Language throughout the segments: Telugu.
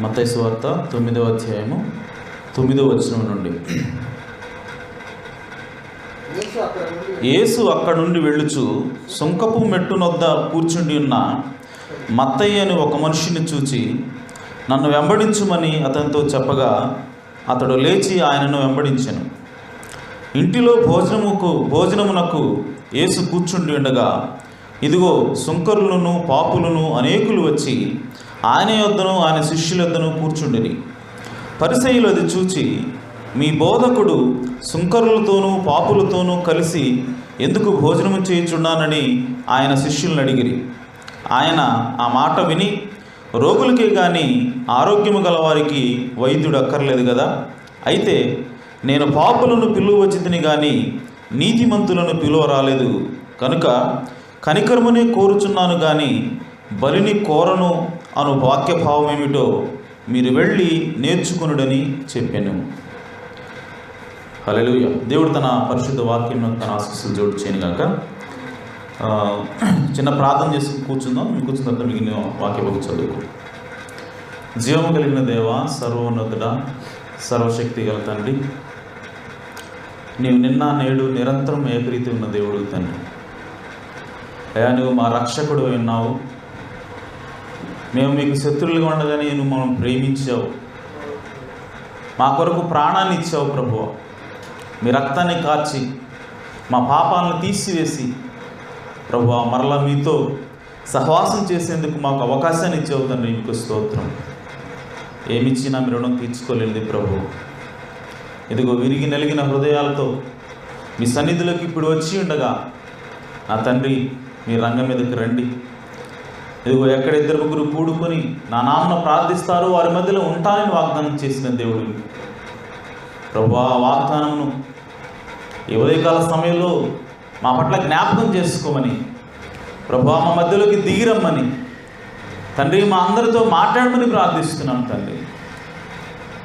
మత్తయి సువార్త 9వ అధ్యాయము 9వ వచనం నుండి. యేసు అక్కడ నుండి వెళ్ళుచు సుంకపు మెట్టునొద్ద కూర్చుండి ఉన్న మత్తయి అని ఒక మనిషిని చూచి నన్ను వెంబడించుమని అతనితో చెప్పగా అతడు లేచి ఆయనను వెంబడించెను. ఇంటిలో భోజనమునకు యేసు కూర్చుండి ఉండగా ఇదిగో సుంకరులను పాపులను అనేకులు వచ్చి ఆయన యొద్దను ఆయన శిష్యుల యొద్దను కూర్చుండిరి. పరిసయ్యులు అది చూచి, మీ బోధకుడు సుంకరులతోనూ పాపులతోనూ కలిసి ఎందుకు భోజనము చేయుచున్నానని ఆయన శిష్యులను అడిగిరి. ఆయన ఆ మాట విని, రోగులకే కానీ ఆరోగ్యము గలవారికి వైద్యుడు అక్కర్లేదు కదా, అయితే నేను పాపులను పిలువవచ్చితిని కానీ నీతిమంతులను పిలువ రాలేదు, కనుక కనికరమునే కోరుచున్నాను కానీ బలిని కోరను అను వాక్యభావం ఏమిటో మీరు వెళ్ళి నేర్చుకొనుడని చెప్పాను. హల్లెలూయా. దేవుడు తన పరిశుద్ధ వాక్యంలో తన ఆశీస్సులు జోడు చేయను గాక. చిన్న ప్రార్థన చేసుకుని కూర్చుందాం. మీకు కూర్చున్న తర్వాత మిగిలిన వాక్యం చదువుకో. జీవము కలిగిన దేవ, సర్వోన్నతుడా, సర్వశక్తి గల తండ్రి, నీవు నిన్న నేడు నిరంతరం ఏకరీతి ఉన్న దేవుడు తండ్రి. అయ్యా, నువ్వు మా రక్షకుడు ఉన్నావు. మేము మీకు శత్రువులుగా ఉండగానే నువ్వు మనం ప్రేమించావు, మా కొరకు ప్రాణాన్ని ఇచ్చావు ప్రభువా. మీ రక్తాన్ని కార్చి మా పాపాలను తీసివేసి ప్రభువా మరలా మీతో సహవాసం చేసేందుకు మాకు అవకాశాన్ని ఇచ్చావు తండ్రి. మీకు స్తోత్రం. ఏమిచ్చినా మీ రుణం తీర్చుకోలేదు ప్రభు. ఇదిగో విరిగి నలిగిన హృదయాలతో మీ సన్నిధిలోకి ఇప్పుడు వచ్చి ఉండగా నా తండ్రి మీ రంగం మీదకి రండి. ఇదిగో ఎక్కడ ఇద్దరు ముగ్గురు కూడుకొని నా నామన ప్రార్థిస్తారో వారి మధ్యలో ఉంటానని వాగ్దానం చేసిన దేవుడు ప్రభు. ఆ వాగ్దానమును ఈ ఉదయకాల సమయంలో మా పట్ల జ్ఞాపకం చేసుకోమని ప్రభు, మా మధ్యలోకి దిగిరమ్మని తండ్రి, మా అందరితో మాట్లాడమని ప్రార్థిస్తున్నాను తండ్రి.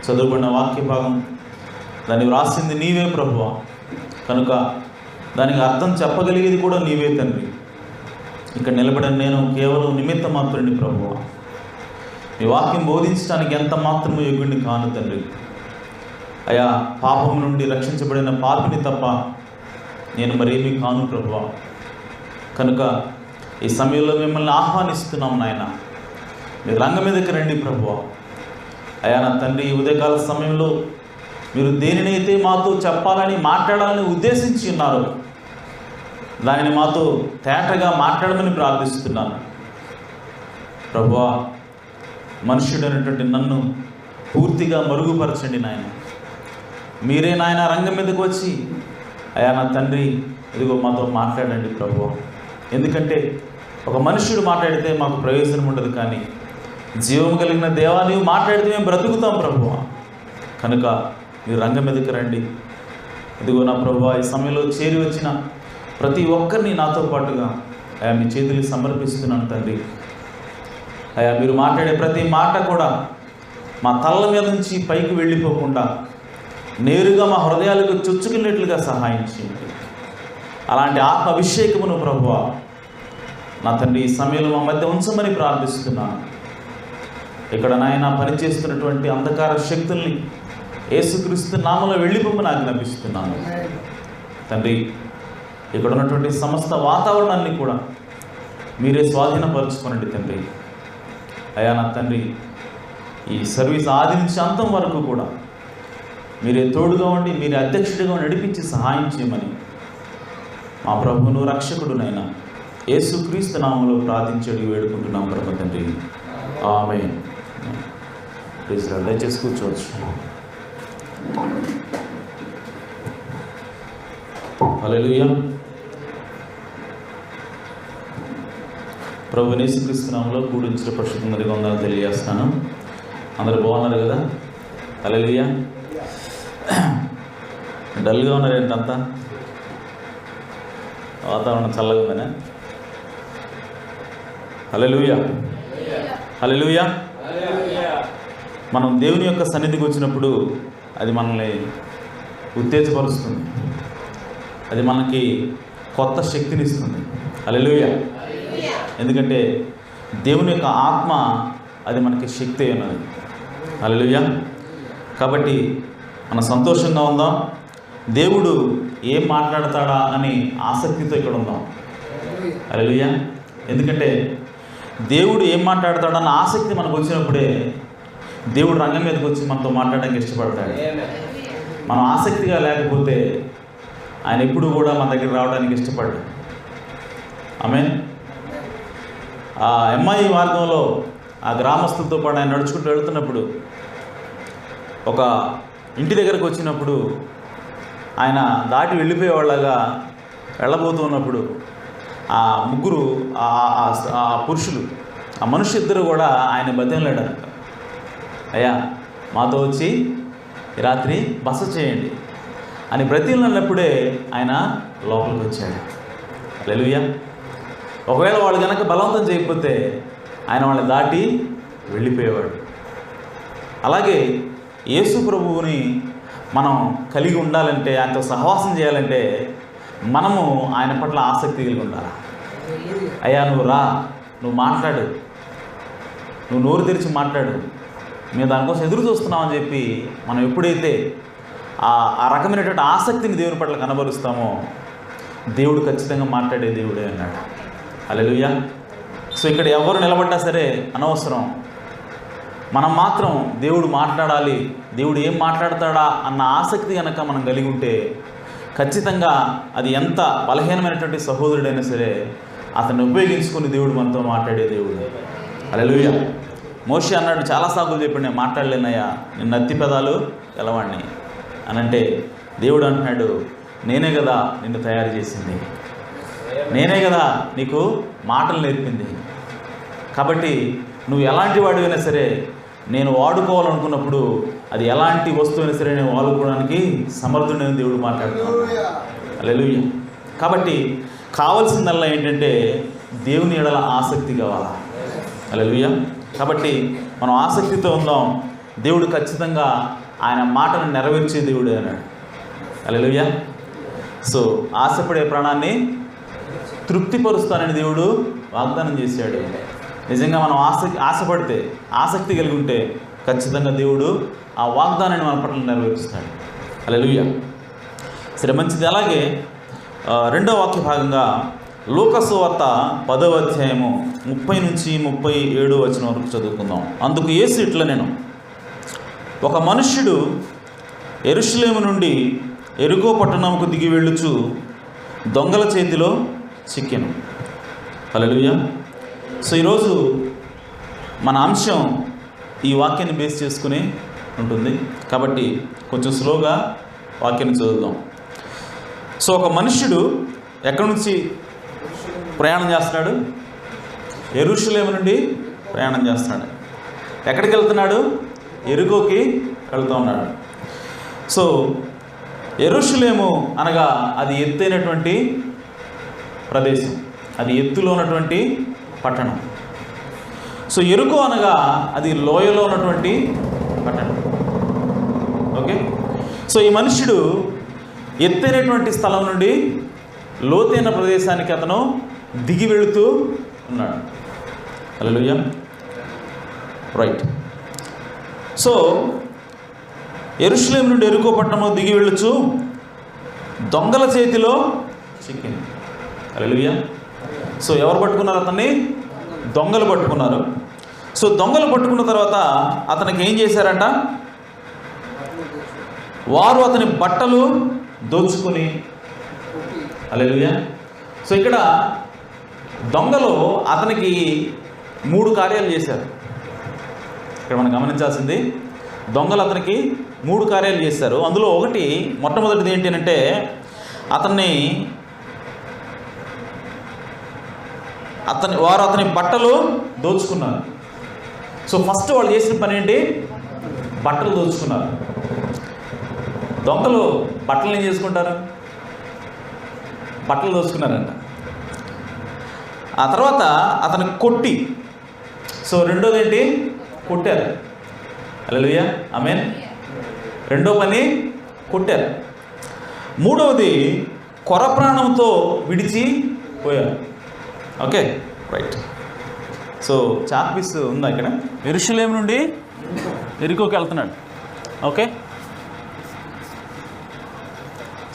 చదువుకున్న వాక్య భాగం దాన్ని వ్రాసింది నీవే ప్రభువా, కనుక దానికి అర్థం చెప్పగలిగేది కూడా నీవే తండ్రి. ఇక్కడ నిలబడిన నేను కేవలం నిమిత్త మాత్రుడిని ప్రభువా. ఈ వాక్యం బోధించడానికి ఎంత మాత్రమూ యోగ్యుడిని కాను తండ్రి. అయా, పాపం నుండి రక్షించబడిన పాపిని తప్ప నేను మరేమీ కాను ప్రభువా. కనుక ఈ సమయంలో మిమ్మల్ని ఆహ్వానిస్తున్నాం నాయన, మీరు రంగం మీదకి రండి ప్రభువా. అయా నా తండ్రి, ఈ ఉదయకాల సమయంలో మీరు దేనినైతే మాతో చెప్పాలని మాట్లాడాలని ఉద్దేశించి ఉన్నారు దానిని మాతో తేటగా మాట్లాడమని ప్రార్థిస్తున్నాను ప్రభువా. మనుష్యుడైనటువంటి నన్ను పూర్తిగా మరుగుపరచండి నాయన. మీరే నాయన రంగం మీదకి వచ్చి అయా నా తండ్రి ఇదిగో మాతో మాట్లాడండి ప్రభువా. ఎందుకంటే ఒక మనుష్యుడు మాట్లాడితే మాకు ప్రయోజనం ఉండదు, కానీ జీవం కలిగిన దేవా నీవు మాట్లాడితే మేము బ్రతుకుతాం ప్రభువా. కనుక మీరు రంగం మీదకి రండి. ఇదిగో నా ప్రభువా, ఈ సమయంలో చేరి వచ్చిన ప్రతి ఒక్కరిని నాతో పాటుగా అయా మీ చేతులకు సమర్పిస్తున్నాను తండ్రి. అయా మీరు మాట్లాడే ప్రతి మాట కూడా మా తలల మీద నుంచి పైకి వెళ్ళిపోకుండా నేరుగా మా హృదయాలకు చొచ్చుకునేట్లుగా సహాయం చేయండి. అలాంటి ఆత్మ అభిషేకమును ప్రభువా నా తండ్రి ఈ సమయంలో మా మధ్య ఉంచమని ప్రార్థిస్తున్నాను. ఇక్కడ నాయన పనిచేస్తున్నటువంటి అంధకార శక్తుల్ని యేసుక్రీస్తు నామములో వెళ్ళిపోమని ఆజ్ఞాపిస్తున్నాను తండ్రి. ఇక్కడ ఉన్నటువంటి సమస్త వాతావరణాన్ని కూడా మీరే స్వాధీనపరచుకోనండి తండ్రి. అయా నా తండ్రి, ఈ సర్వీస్ ఆది నుంచి అంతం వరకు కూడా మీరే తోడుగా ఉండి మీరే అధ్యక్షుడిగా నడిపించి సహాయం చేయమని మా ప్రభువును రక్షకుడునైనా యేసుక్రీస్తు నామములో ప్రార్థించడి వేడుకుంటున్నాం ప్రభు తండ్రి. ఆమేన్. ప్లీజ్ దయచేసి కూర్చోవచ్చు. హల్లెలూయా. ప్రభు యేసుక్రీస్తు నామములో కూడించిన పరిశుద్ధ వందనాలు తెలియజేస్తాను. అందరూ బాగున్నారు కదా? హల్లెలూయా. డల్గా ఉన్నారు ఏంటంతా? వాతావరణం చల్లగా ఉందనే? హల్లెలూయా. హల్లెలూయా. మనం దేవుని యొక్క సన్నిధికి వచ్చినప్పుడు అది మనల్ని ఉత్తేజపరుస్తుంది, అది మనకి కొత్త శక్తిని ఇస్తుంది. హల్లెలూయా. ఎందుకంటే దేవుని యొక్క ఆత్మ అది మనకి శక్తి ఉన్నది. హల్లెలూయా. కాబట్టి మనం సంతోషంగా ఉందాం. దేవుడు ఏం మాట్లాడతాడా అని ఆసక్తితో ఇక్కడ ఉందాం. హల్లెలూయా. ఎందుకంటే దేవుడు ఏం మాట్లాడతాడన్న ఆసక్తి మనకు వచ్చినప్పుడే దేవుడు రంగం మీదకి వచ్చి మనతో మాట్లాడడానికి ఇష్టపడతాడు. మనం ఆసక్తిగా లేకపోతే ఆయన ఎప్పుడు కూడా మన దగ్గర రావడానికి ఇష్టపడ్డాడు. ఆమేన్. ఆ ఎమ్మాయి మార్గంలో ఆ గ్రామస్తులతో పాటు ఆయన నడుచుకుంటూ వెళుతున్నప్పుడు ఒక ఇంటి దగ్గరకు వచ్చినప్పుడు ఆయన దాటి వెళ్ళిపోయేవాళ్ళగా వెళ్ళబోతున్నప్పుడు ఆ ముగ్గురు ఆ పురుషులు, ఆ మనుషు ఇద్దరు కూడా ఆయన బతిమలాడారు. అయ్యా, మాతో వచ్చి రాత్రి బస చేయండి అని బ్రతిమలాడినప్పుడే ఆయన లోపలికి వచ్చాడు. హల్లెలూయా. ఒకవేళ వాళ్ళు కనుక బలవంతం చేయకపోతే ఆయన వాళ్ళని దాటి వెళ్ళిపోయేవాడు. అలాగే యేసు ప్రభువుని మనం కలిగి ఉండాలంటే, ఆయనతో సహవాసం చేయాలంటే మనము ఆయన పట్ల ఆసక్తి కలిగి ఉండాలి. అయ్యా, నువ్వు రా, నువ్వు మాట్లాడు, నువ్వు నోరు తెరిచి మాట్లాడు, మేము దానికోసం ఎదురు చూస్తున్నామని చెప్పి మనం ఎప్పుడైతే ఆ రకమైనటువంటి ఆసక్తిని దేవుని పట్ల కనబరుస్తామో దేవుడు ఖచ్చితంగా మాట్లాడే దేవుడే అన్నాడు. హల్లెలూయా. సో ఇక్కడ ఎవరు నిలబడ్డా సరే అనవసరం, మనం మాత్రం దేవుడు మాట్లాడాలి, దేవుడు ఏం మాట్లాడతాడా అన్న ఆసక్తి కనుక మనం కలిగి ఉంటే ఖచ్చితంగా అది ఎంత బలహీనమైనటువంటి సహోదరుడైనా సరే అతన్ని ఉపయోగించుకుని దేవుడు మనతో మాట్లాడే దేవుడు. హల్లెలూయా. మోషే అన్నాడు, చాలా సాకులు చెప్పాడు, నేను మాట్లాడలేనయ్యా, నేను నత్తి పెదాలు గలవాడిని అని. అంటే దేవుడు అంటున్నాడు, నేనే కదా నిన్ను తయారు చేసింది, నేనే కదా నీకు మాటలు నేర్పింది. కాబట్టి నువ్వు ఎలాంటి వాడివైనా సరే నేను వాడుకోవాలనుకున్నప్పుడు అది ఎలాంటి వస్తువైనా సరే నేను వాడుకోవడానికి సమర్థుడైన దేవుడు మాట్లాడుతున్నాడు. హల్లెలూయా. కాబట్టి కావాల్సిందల్లా ఏంటంటే దేవుని ఎడల ఆసక్తి కావాలా. హల్లెలూయా. కాబట్టి మనం ఆసక్తితో ఉందాం. దేవుడు ఖచ్చితంగా ఆయన మాటను నెరవేర్చే దేవుడు అన్నాడు. హల్లెలూయా. సో ఆశపడే ప్రాణాన్ని తృప్తిపరుస్తానని దేవుడు వాగ్దానం చేశాడు. నిజంగా మనం ఆశపడితే, ఆసక్తి కలిగి ఉంటే ఖచ్చితంగా దేవుడు ఆ వాగ్దానాన్ని మన పట్ల నెరవేరుస్తాడు. హల్లెలూయా. సరే, మంచిది. అలాగే రెండో వాక్య భాగంగా లూకా సువార్త 10వ అధ్యాయము 30 నుంచి 37 వచనం వరకు చదువుకుందాం. అందుకు యేసు ఇట్లా, నేను ఒక మనుష్యుడు యెరూషలేము నుండి యెరికో పట్టణంకు దిగి వెళ్ళుచు దొంగల చేతిలో చిక్కెను. హల్లెలూయా. సో ఈరోజు మన అంశం ఈ వాక్యాన్ని బేస్ చేసుకుని ఉంటుంది కాబట్టి కొంచెం స్లోగా వాక్యాన్ని చదువుదాం. సో ఒక మనుష్యుడు ఎక్కడి నుంచి ప్రయాణం చేస్తున్నాడు? యెరూషలేము నుండి ప్రయాణం చేస్తున్నాడు. ఎక్కడికి వెళ్తున్నాడు? యెరికోకి వెళ్తూ ఉన్నాడు. సో యెరూషలేము అనగా అది ఎత్తైనటువంటి ప్రదేశం, అది ఎత్తులో ఉన్నటువంటి పట్టణం. సో యెరికో అనగా అది లోయలో ఉన్నటువంటి పట్టణం. ఓకే. సో ఈ మనుష్యుడు ఎత్తైనటువంటి స్థలం నుండి లోతైన ప్రదేశానికి అతను దిగి వెళుతూ ఉన్నాడు. హల్లెలూయా. రైట్. సో యెరూషలేము నుండి యెరికో పట్టణంలో దిగి వెళ్ళొచ్చు దొంగల చేతిలో చిక్కింది. హల్లెలూయా. సో ఎవరు పట్టుకున్నారు అతన్ని? దొంగలు పట్టుకున్నారు. సో దొంగలు పట్టుకున్న తర్వాత అతనికి ఏం చేశారంట? వారు అతని బట్టలు దోచుకొని. హల్లెలూయా. సో ఇక్కడ దొంగలు అతనికి 3 కార్యాలు చేశారు. ఇక్కడ మనం గమనించాల్సింది, దొంగలు అతనికి 3 కార్యాలు చేశారు. అందులో మొట్టమొదటిది ఏంటి అంటే వారు అతని బట్టలు దోచుకున్నారు. సో ఫస్ట్ వాళ్ళు చేసిన పని ఏంటి? బట్టలు దోచుకున్నారు. దొంగలు బట్టలు ఏం చేసుకుంటారు? బట్టలు దోచుకున్నారంట. ఆ తర్వాత అతను కొట్టి, సో రెండోది ఏంటి? కొట్టారు. హల్లెలూయా. ఆమేన్. రెండో పని కొట్టారు. మూడవది కొర ప్రాణంతో విడిచి పోయారు. Okay, right. So chalk piece ఉందా ఇక్కడ? యెరూషలేము నుండి ఎరికోకి వెళ్తున్నాడు. ఓకే,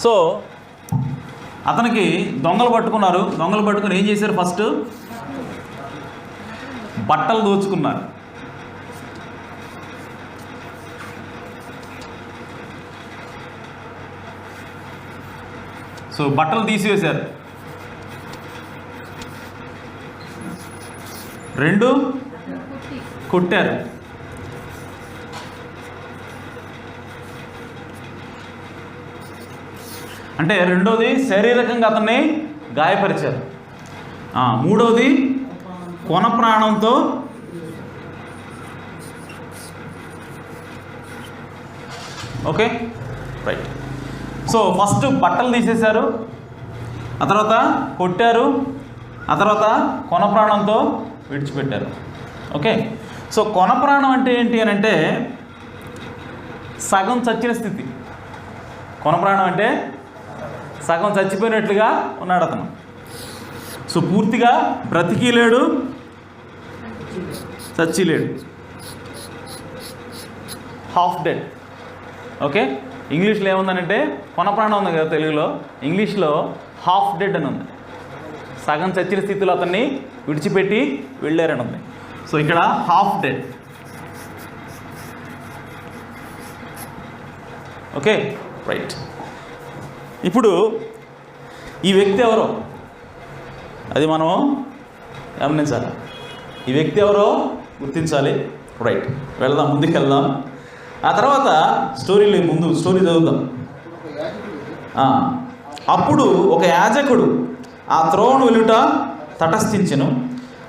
సో అతనికి దొంగలు పట్టుకున్నారు. దొంగలు పట్టుకుని ఏం చేశారు? ఫస్ట్ బట్టలు దోచుకున్నారు. సో బట్టలు తీసివేశారు. 2 కొట్టారు. అంటే రెండోది శారీరకంగా అతన్ని గాయపరిచారు. మూడవది కొన ప్రాణంతో ఓకే రైట్. సో ఫస్ట్ బట్టలు తీసేశారు, ఆ తర్వాత కొట్టారు, ఆ తర్వాత కొన ప్రాణంతో విడిచిపెట్టారు. ఓకే, సో కొన ప్రాణం అంటే ఏంటి అని అంటే సగం చచ్చిన స్థితి. కొన ప్రాణం అంటే సగం చచ్చిపోయినట్లుగా ఉన్నాడు అతను. సో పూర్తిగా బ్రతికి లేడు, చచ్చి లేడు, హాఫ్ డెడ్. ఓకే, ఇంగ్లీష్లో ఏముందనంటే కొన ప్రాణం ఉంది కదా తెలుగులో, ఇంగ్లీష్లో హాఫ్ డెడ్ అని ఉంది. సగం చచ్చిన స్థితిలో అతన్ని విడిచిపెట్టి వెళ్ళారని ఉంది. సో ఇక్కడ హాఫ్ డెడ్. Okay right. ఇప్పుడు ఈ వ్యక్తి ఎవరో అది మనం గమనించాలి. ఈ వ్యక్తి ఎవరో గుర్తించాలి. రైట్, వెళ్దాం, ముందుకు వెళ్దాం. ఆ తర్వాత స్టోరీ చదువుదాం. అప్పుడు ఒక యాజకుడు ఆ త్రోవను వెలుట తటస్థించెను.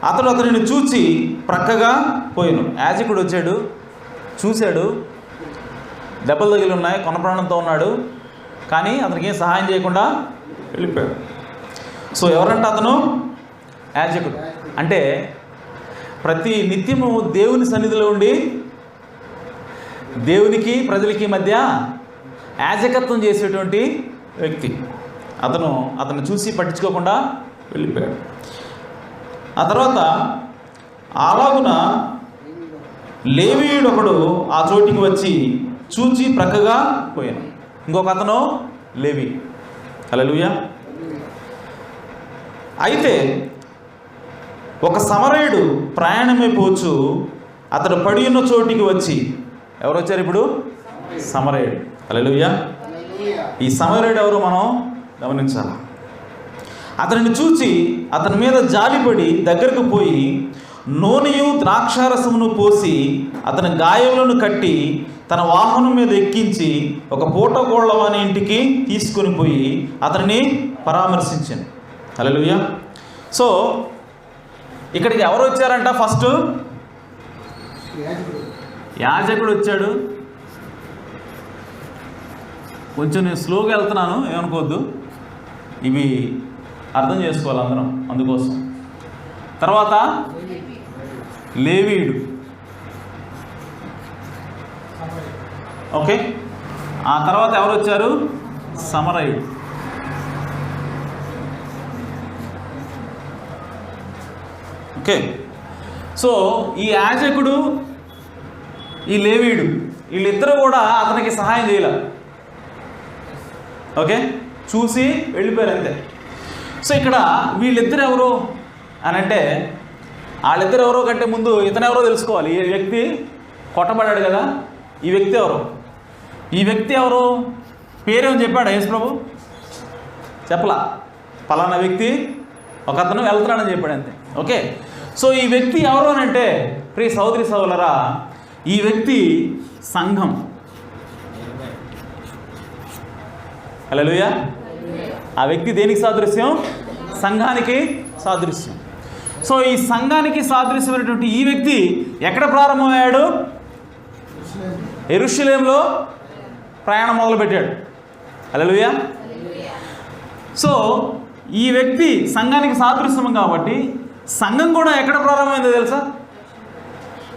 అతడు అతనిని చూచి ప్రక్కగా పోయాను. యాజకుడు వచ్చాడు, చూశాడు, దెబ్బలు తగిలి ఉన్నాయి, కొన ప్రాణంతో ఉన్నాడు, కానీ అతనికి ఏం సహాయం చేయకుండా వెళ్ళిపోయాడు. సో ఎవరంటే అతను యాజకుడు. అంటే ప్రతి నిత్యము దేవుని సన్నిధిలో ఉండి దేవునికి ప్రజలకి మధ్య యాజకత్వం చేసేటువంటి వ్యక్తి. అతను చూసి పట్టించుకోకుండా వెళ్ళిపోయాడు. ఆ తర్వాత అలాగున లేవీయుడు ఒకడు ఆ చోటికి వచ్చి చూచి ప్రక్కగా పోయాను. ఇంకొక అతను లేవి. హల్లెలూయా. అయితే ఒక సమరయుడు ప్రయాణమైపోవచ్చు అతడు పడి ఉన్న చోటికి వచ్చి, ఎవరు వచ్చారు ఇప్పుడు? సమరయుడు. హల్లెలూయా. ఈ సమరయుడు ఎవరు మనం గమనించాలి. అతనిని చూచి అతని మీద జాలిపడి దగ్గరకు పోయి నూనెయు ద్రాక్షారసమును పోసి అతని గాయములను కట్టి తన వాహనం మీద ఎక్కించి ఒక పూటగోళ్ళవాని ఇంటికి తీసుకొని పోయి అతనిని పరామర్శించాను. హల్లెలూయా. సో ఇక్కడికి ఎవరు వచ్చారంట? ఫస్ట్ యాజకుడు వచ్చాడు. కొంచెం నేను స్లోగా వెళ్తున్నాను, ఏమనుకోవద్దు, ఇవి అర్థం చేసుకోవాలి అందరం, అందుకోసం. తర్వాత లేవీయుడు. ఓకే, ఆ తర్వాత ఎవరు వచ్చారు? సమరయుడు. ఓకే, సో ఈ యాజకుడు, ఈ లేవీయుడు, వీళ్ళిద్దరూ కూడా అతనికి సహాయం చేయాలి. ఓకే, చూసి వెళ్ళిపోయారు అంతే. సో ఇక్కడ వీళ్ళిద్దరు ఎవరు అని అంటే, వాళ్ళిద్దరు ఎవరో కంటే ముందు ఇతనెవరో తెలుసుకోవాలి. ఈ వ్యక్తి కొట్టబడ్డాడు కదా, ఈ వ్యక్తి ఎవరు? ఈ వ్యక్తి ఎవరు? పేరేమో చెప్పాడు యేసు ప్రభు? చెప్పలా. పలానా వ్యక్తి ఒక అతను వెళ్తున్నాడని చెప్పాడు అంతే. ఓకే, సో ఈ వ్యక్తి ఎవరు అని అంటే, ప్రియ సహోదరి సహోదరులారా, ఈ వ్యక్తి సంఘం. హల్లెలూయా. ఆ వ్యక్తి దేనికి సాదృశ్యం? సంఘానికి సాదృశ్యం. సో ఈ సంఘానికి సాదృశ్యమైనటువంటి ఈ వ్యక్తి ఎక్కడ ప్రారంభమయ్యాడు? యెరూషలేములో ప్రయాణం మొదలుపెట్టాడు. హల్లెలూయా. సో ఈ వ్యక్తి సంఘానికి సాదృశ్యం కాబట్టి సంఘం కూడా ఎక్కడ ప్రారంభమైందో తెలుసా?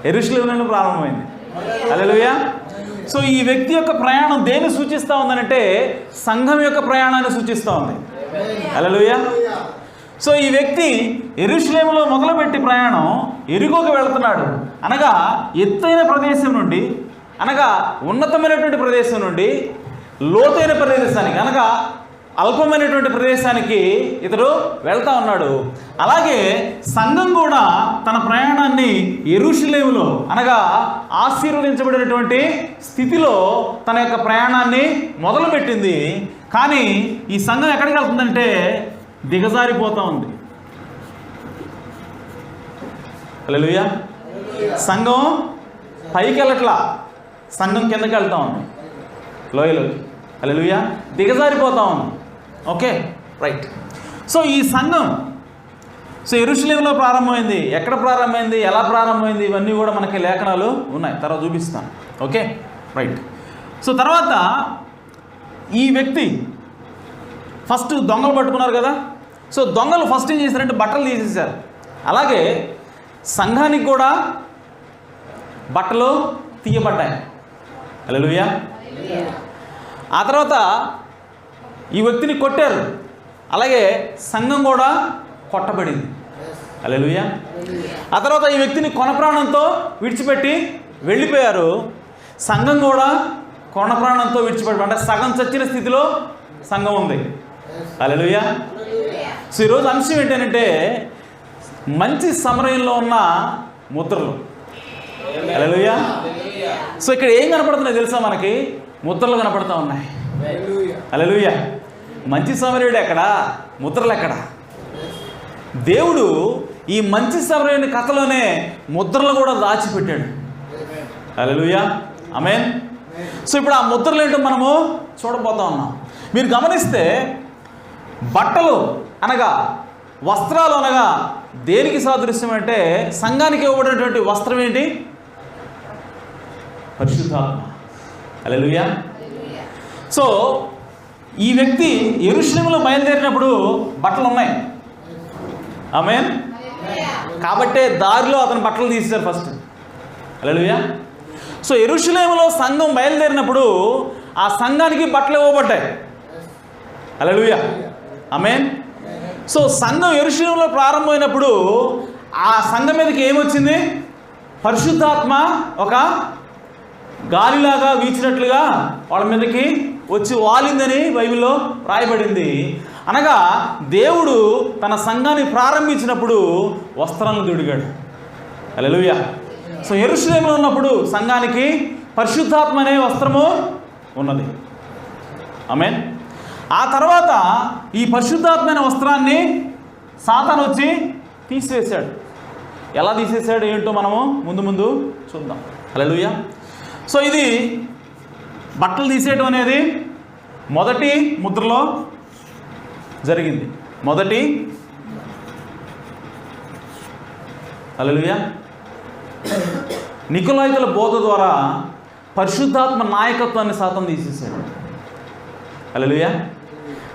యెరూషలేములో ప్రారంభమైంది. హల్లెలూయా. సో ఈ వ్యక్తి యొక్క ప్రయాణం దేన్ని సూచిస్తూ ఉందనంటే సంఘం యొక్క ప్రయాణాన్ని సూచిస్తూ ఉంది. హల్లెలూయా. సో ఈ వ్యక్తి యెరూషలేములో మొదలుపెట్టి ప్రయాణం ఎరికోకు వెళుతున్నాడు. అనగా ఎత్తైన ప్రదేశం నుండి అనగా ఉన్నతమైనటువంటి ప్రదేశం నుండి లోతైన ప్రదేశానికి అనగా అల్పమైనటువంటి ప్రదేశానికి ఇతడు వెళ్తా ఉన్నాడు. అలాగే సంఘం కూడా తన ప్రయాణాన్ని యెరూషలేములో అనగా ఆశీర్వదించబడినటువంటి స్థితిలో తన యొక్క ప్రయాణాన్ని మొదలుపెట్టింది. కానీ ఈ సంఘం ఎక్కడికి వెళ్తుందంటే దిగజారిపోతూ ఉంది. హల్లెలూయా. సంఘం పైకి వెళ్ళట్లా, సంఘం కిందకి వెళ్తా ఉంది, లోయలోకి. హల్లెలూయా. దిగజారిపోతా ఉంది. Okay, right. సో ఈ సంఘం యెరూషలేములో ప్రారంభమైంది. ఎక్కడ ప్రారంభమైంది, ఎలా ప్రారంభమైంది, ఇవన్నీ కూడా మనకి లేఖనాలు ఉన్నాయి, తర్వాత చూపిస్తాను. Okay, right. సో తర్వాత ఈ వ్యక్తి ఫస్ట్ దొంగలు పట్టుకున్నారు కదా. సో దొంగలు ఫస్ట్ ఏం చేశారంటే బట్టలు తీసేశారు. అలాగే సంఘానికి కూడా బట్టలు తీయబడ్డాయి. హల్లెలూయా. ఆ తర్వాత ఈ వ్యక్తిని కొట్టారు, అలాగే సంఘం కూడా కొట్టబడింది. హల్లెలూయా. ఆ తర్వాత ఈ వ్యక్తిని కొన ప్రాణంతో విడిచిపెట్టి వెళ్ళిపోయారు. సంఘం కూడా కొన ప్రాణంతో విడిచిపెట్టి, అంటే సగం చచ్చిన స్థితిలో సంఘం ఉంది. హల్లెలూయా. సో ఈరోజు అంశం ఏంటంటే మంచి సమరయంలో ఉన్న ముద్రలు. హల్లెలూయా. సో ఇక్కడ ఏం కనపడుతున్నాయి తెలుసా, మనకి ముద్రలు కనపడుతూ ఉన్నాయి. హల్లెలూయా. మంచి సమరయుడు ఎక్కడా, ముద్రలు ఎక్కడా? దేవుడు ఈ మంచి సమరయుని కథలోనే ముద్రలు కూడా దాచిపెట్టాడు. హల్లెలూయా. ఆమేన్. సో ఇప్పుడు ఆ ముద్రలు ఏంటో మనము చూడబోతా ఉన్నాం. మీరు గమనిస్తే బట్టలు అనగా, వస్త్రాలు అనగా దేనికి సాదృశ్యం అంటే సంఘానికి ఇవ్వబడినటువంటి వస్త్రం ఏంటి? పరిశుద్ధాత్మ. హల్లెలూయా. సో ఈ వ్యక్తి యెరూషలేములో బయలుదేరినప్పుడు బట్టలు ఉన్నాయి. ఆమేన్. కాబట్టే దారిలో అతను బట్టలు తీసేశారు ఫస్ట్. హల్లెలూయా. సో యెరూషలేములో సంఘం బయలుదేరినప్పుడు ఆ సంఘానికి బట్టలు ఇవ్వబడ్డాయి. హల్లెలూయా. ఆమేన్. సో సంఘం యెరూషలేములో ప్రారంభమైనప్పుడు ఆ సంఘం మీదకి ఏమొచ్చింది? పరిశుద్ధాత్మ ఒక గాలిలాగా వీచినట్లుగా వాళ్ళ మీదకి వచ్చి వాలిందని బైబిల్లో రాయబడింది. అనగా దేవుడు తన సంఘాన్ని ప్రారంభించినప్పుడు వస్త్రాలను తొడిగాడు. హల్లెలూయా. సో యెరూషలేములో ఉన్నప్పుడు సంఘానికి పరిశుద్ధాత్మ అనే వస్త్రము ఉన్నది. ఆమేన్. ఆ తర్వాత ఈ పరిశుద్ధాత్మైన వస్త్రాన్ని సాతాను వచ్చి తీసివేశాడు. ఎలా తీసేశాడు ఏంటో మనము ముందు ముందు చూద్దాం. హల్లెలూయా. సో ఇది బట్టలు తీసేయడం అనేది మొదటి ముద్రలో జరిగింది. మొదటి హల్లెలూయా. నికొలాయితుల బోధ ద్వారా పరిశుద్ధాత్మ నాయకత్వాన్ని సాతాను తీసేశాడు. హల్లెలూయా.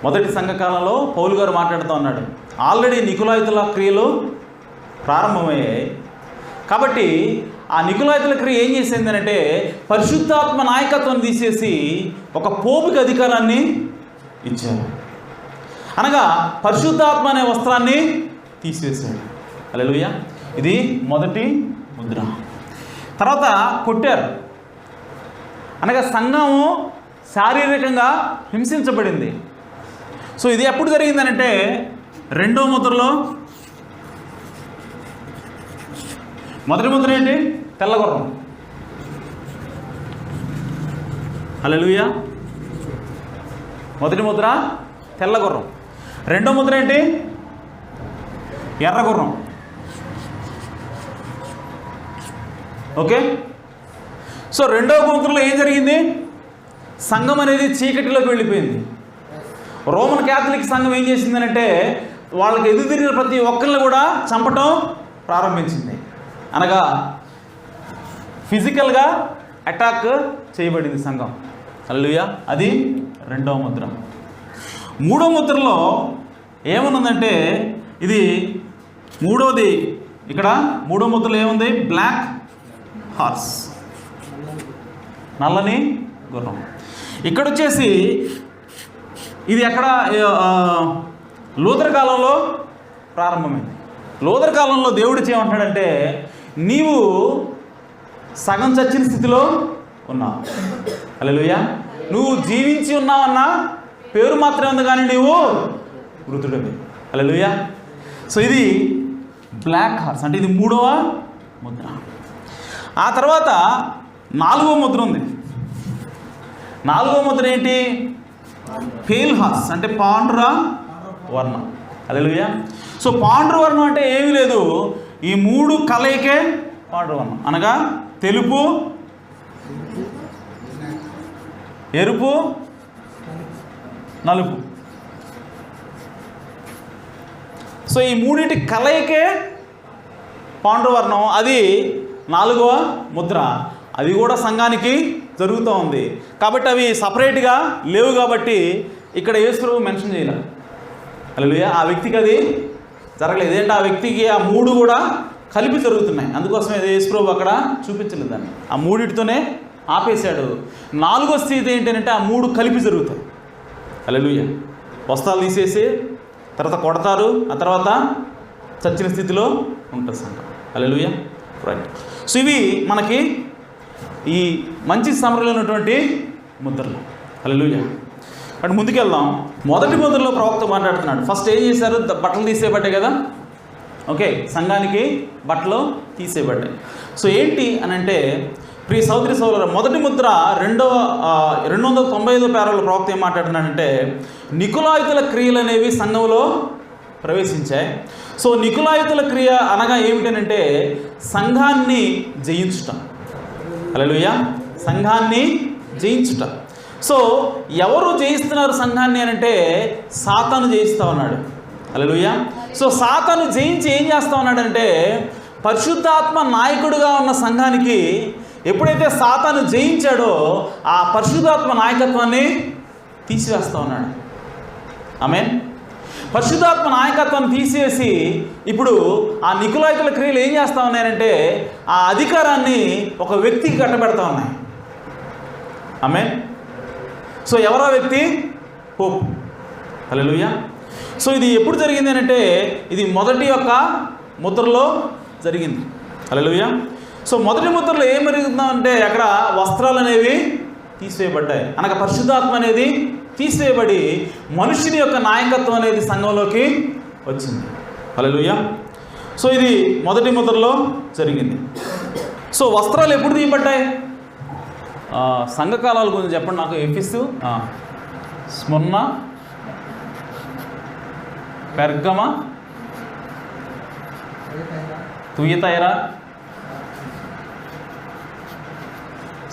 మొదటి సంఘకాలంలో పౌలు గారు మాట్లాడుతూ ఉన్నాడు, ఆల్రెడీ నికొలాయితుల క్రియలు ప్రారంభమయ్యాయి. కాబట్టి ఆ నికొలాయితుల క్రియ ఏం చేసింది అంటే పరిశుద్ధాత్మ నాయకత్వాన్ని తీసేసి ఒక పోపుకి అధికారాన్ని ఇచ్చారు. అనగా పరిశుద్ధాత్మ అనే వస్త్రాన్ని తీసేశాడు. హల్లెలూయా. ఇది మొదటి ముద్ర. తర్వాత కొట్టారు, అనగా సంఘము శారీరకంగా హింసించబడింది. సో ఇది ఎప్పుడు జరిగిందనంటే రెండో ముద్రలో. మొదటి ముద్ర ఏంటి? తెల్లగుర్రం. హల్లెలూయా. మొదటి ముద్ర తెల్లగుర్రం. రెండో ముద్ర ఏంటి? ఎర్రగుర్రం. ఓకే. సో రెండవ ముద్రలో ఏం జరిగింది? సంఘం అనేది చీకటిలోకి వెళ్ళిపోయింది. రోమన్ క్యాథలిక్ సంఘం ఏం చేసిందనంటే వాళ్ళకి ఎదురు తిరిగిన ప్రతి ఒక్కరిని కూడా చంపటం ప్రారంభించింది. అనగా ఫిజికల్గా అటాక్ చేయబడింది సంఘం. హల్లెలూయా. అది రెండవ ముద్ర. మూడో ముద్రలో ఏమనుందంటే ఇది మూడోది. ఇక్కడ మూడో ముద్రలో ఏముంది? బ్లాక్ హార్స్, నల్లని గుర్రం. ఇక్కడ వచ్చేసి ఇది ఎక్కడ లూథర్ కాలంలో ప్రారంభమైంది. లూథర్ కాలంలో దేవుడు ఏమంటాడంటే నీవు సగం చచ్చిన స్థితిలో ఉన్నావు. హల్లెలూయా. నువ్వు జీవించి ఉన్నావన్నా పేరు మాత్రమే ఉంది, కానీ నువ్వు మృతుడివి. హల్లెలూయా. సో ఇది బ్లాక్ హార్స్ అంటే ఇది 3వ ముద్ర. ఆ తర్వాత 4వ ముద్ర ఉంది. 4వ ముద్ర ఏంటి? పేల్ హార్స్ అంటే పాండుర వర్ణం. హల్లెలూయా. సో పాండుర వర్ణం అంటే ఏమీ లేదు, ఈ 3 కలయికే పాండుర వర్ణం. అనగా తెలుపు, ఎరుపు, నలుపు. సో ఈ 3 కలయికే పాండువర్ణం. అది 4వ ముద్ర. అది కూడా సంఘానికి జరుగుతూ ఉంది. కాబట్టి అవి సపరేట్గా లేవు, కాబట్టి ఇక్కడ యేసు మెన్షన్ చేయలేదు. హల్లెలూయా. ఆ వ్యక్తికి అది జరగలేదు. ఏంటంటే ఆ వ్యక్తికి ఆ 3 కూడా కలిపి జరుగుతున్నాయి. అందుకోసమే యేసు అక్కడ చూపించలేదు దాన్ని. ఆ 3తోనే ఆపేశాడు. 4వ స్థితి ఏంటంటే ఆ 3 కలిపి జరుగుతాయి. హల్లెలూయా. వస్త్రాలు తీసేసి తర్వాత కొడతారు, ఆ తర్వాత చచ్చిన స్థితిలో ఉంటుంది సంఘం. హల్లెలూయా. రైట్. సో ఇవి మనకి ఈ మంచి సమరంలో ఉన్నటువంటి ముద్రలు. హల్లెలూయా. అంటే ముందుకెళ్దాం. మొదటి ముద్రలో ప్రవక్త మాట్లాడుతున్నాడు. ఫస్ట్ ఏం చేశారు? బట్టలు తీసేయబడ్డాయి కదా. ఓకే, సంఘానికి బట్టలు తీసేయబడ్డాయి. సో ఏంటి అని అంటే, ప్రియ సహోదరి సహోదరులారా, మొదటి ముద్ర 295వ పేరాలో ప్రవక్త ఏం మాట్లాడుతున్నాడంటే, నికులాయితుల క్రియలు అనేవి సంఘంలో ప్రవేశించాయి. సో నికులాయితుల క్రియ అనగా ఏమిటనంటే సంఘాన్ని జయించుట. హల్లెలూయా. సంఘాన్ని జయించుట. సో ఎవరు జయిస్తున్నారు సంఘాన్ని అంటే సాతాను జయిస్తూ ఉన్నాడు. హల్లెలూయా. సో సాతాను జయించి ఏం చేస్తూ ఉన్నాడంటే, పరిశుద్ధాత్మ నాయకుడిగా ఉన్న సంఘానికి ఎప్పుడైతే సాతాను జయించాడో ఆ పరిశుద్ధాత్మ నాయకత్వాన్ని తీసివేస్తూ ఉన్నాడు. ఆమేన్. పరిశుద్ధాత్మ నాయకత్వాన్ని తీసేసి ఇప్పుడు ఆ నికులాయితుల క్రియలు ఏం చేస్తూ ఉన్నాయంటే ఆ అధికారాన్ని ఒక వ్యక్తికి కట్టబెడతా ఉన్నాయి. ఆమేన్. సో ఎవరో వ్యక్తి? పోప్. హల్లెలూయా. సో ఇది ఎప్పుడు జరిగింది అంటే ఇది మొదటి యొక్క ముద్రలో జరిగింది. హల్లెలూయా. సో మొదటి ముద్రలో ఏం జరుగుతుందంటే అక్కడ వస్త్రాలు అనేవి తీసివేయబడ్డాయి. అనగా పరిశుద్ధాత్మ అనేది తీసివేయబడి మనుషుని యొక్క నాయకత్వం అనేది సంఘంలోకి వచ్చింది. హల్లెలూయా. సో ఇది మొదటి ముద్రలో జరిగింది. సో వస్త్రాలు ఎప్పుడు తీయబడ్డాయి? సంఘకాలాల గురించి చెప్పండి నాకు. Ephesus, Smyrna, Pergamum, Thyatira,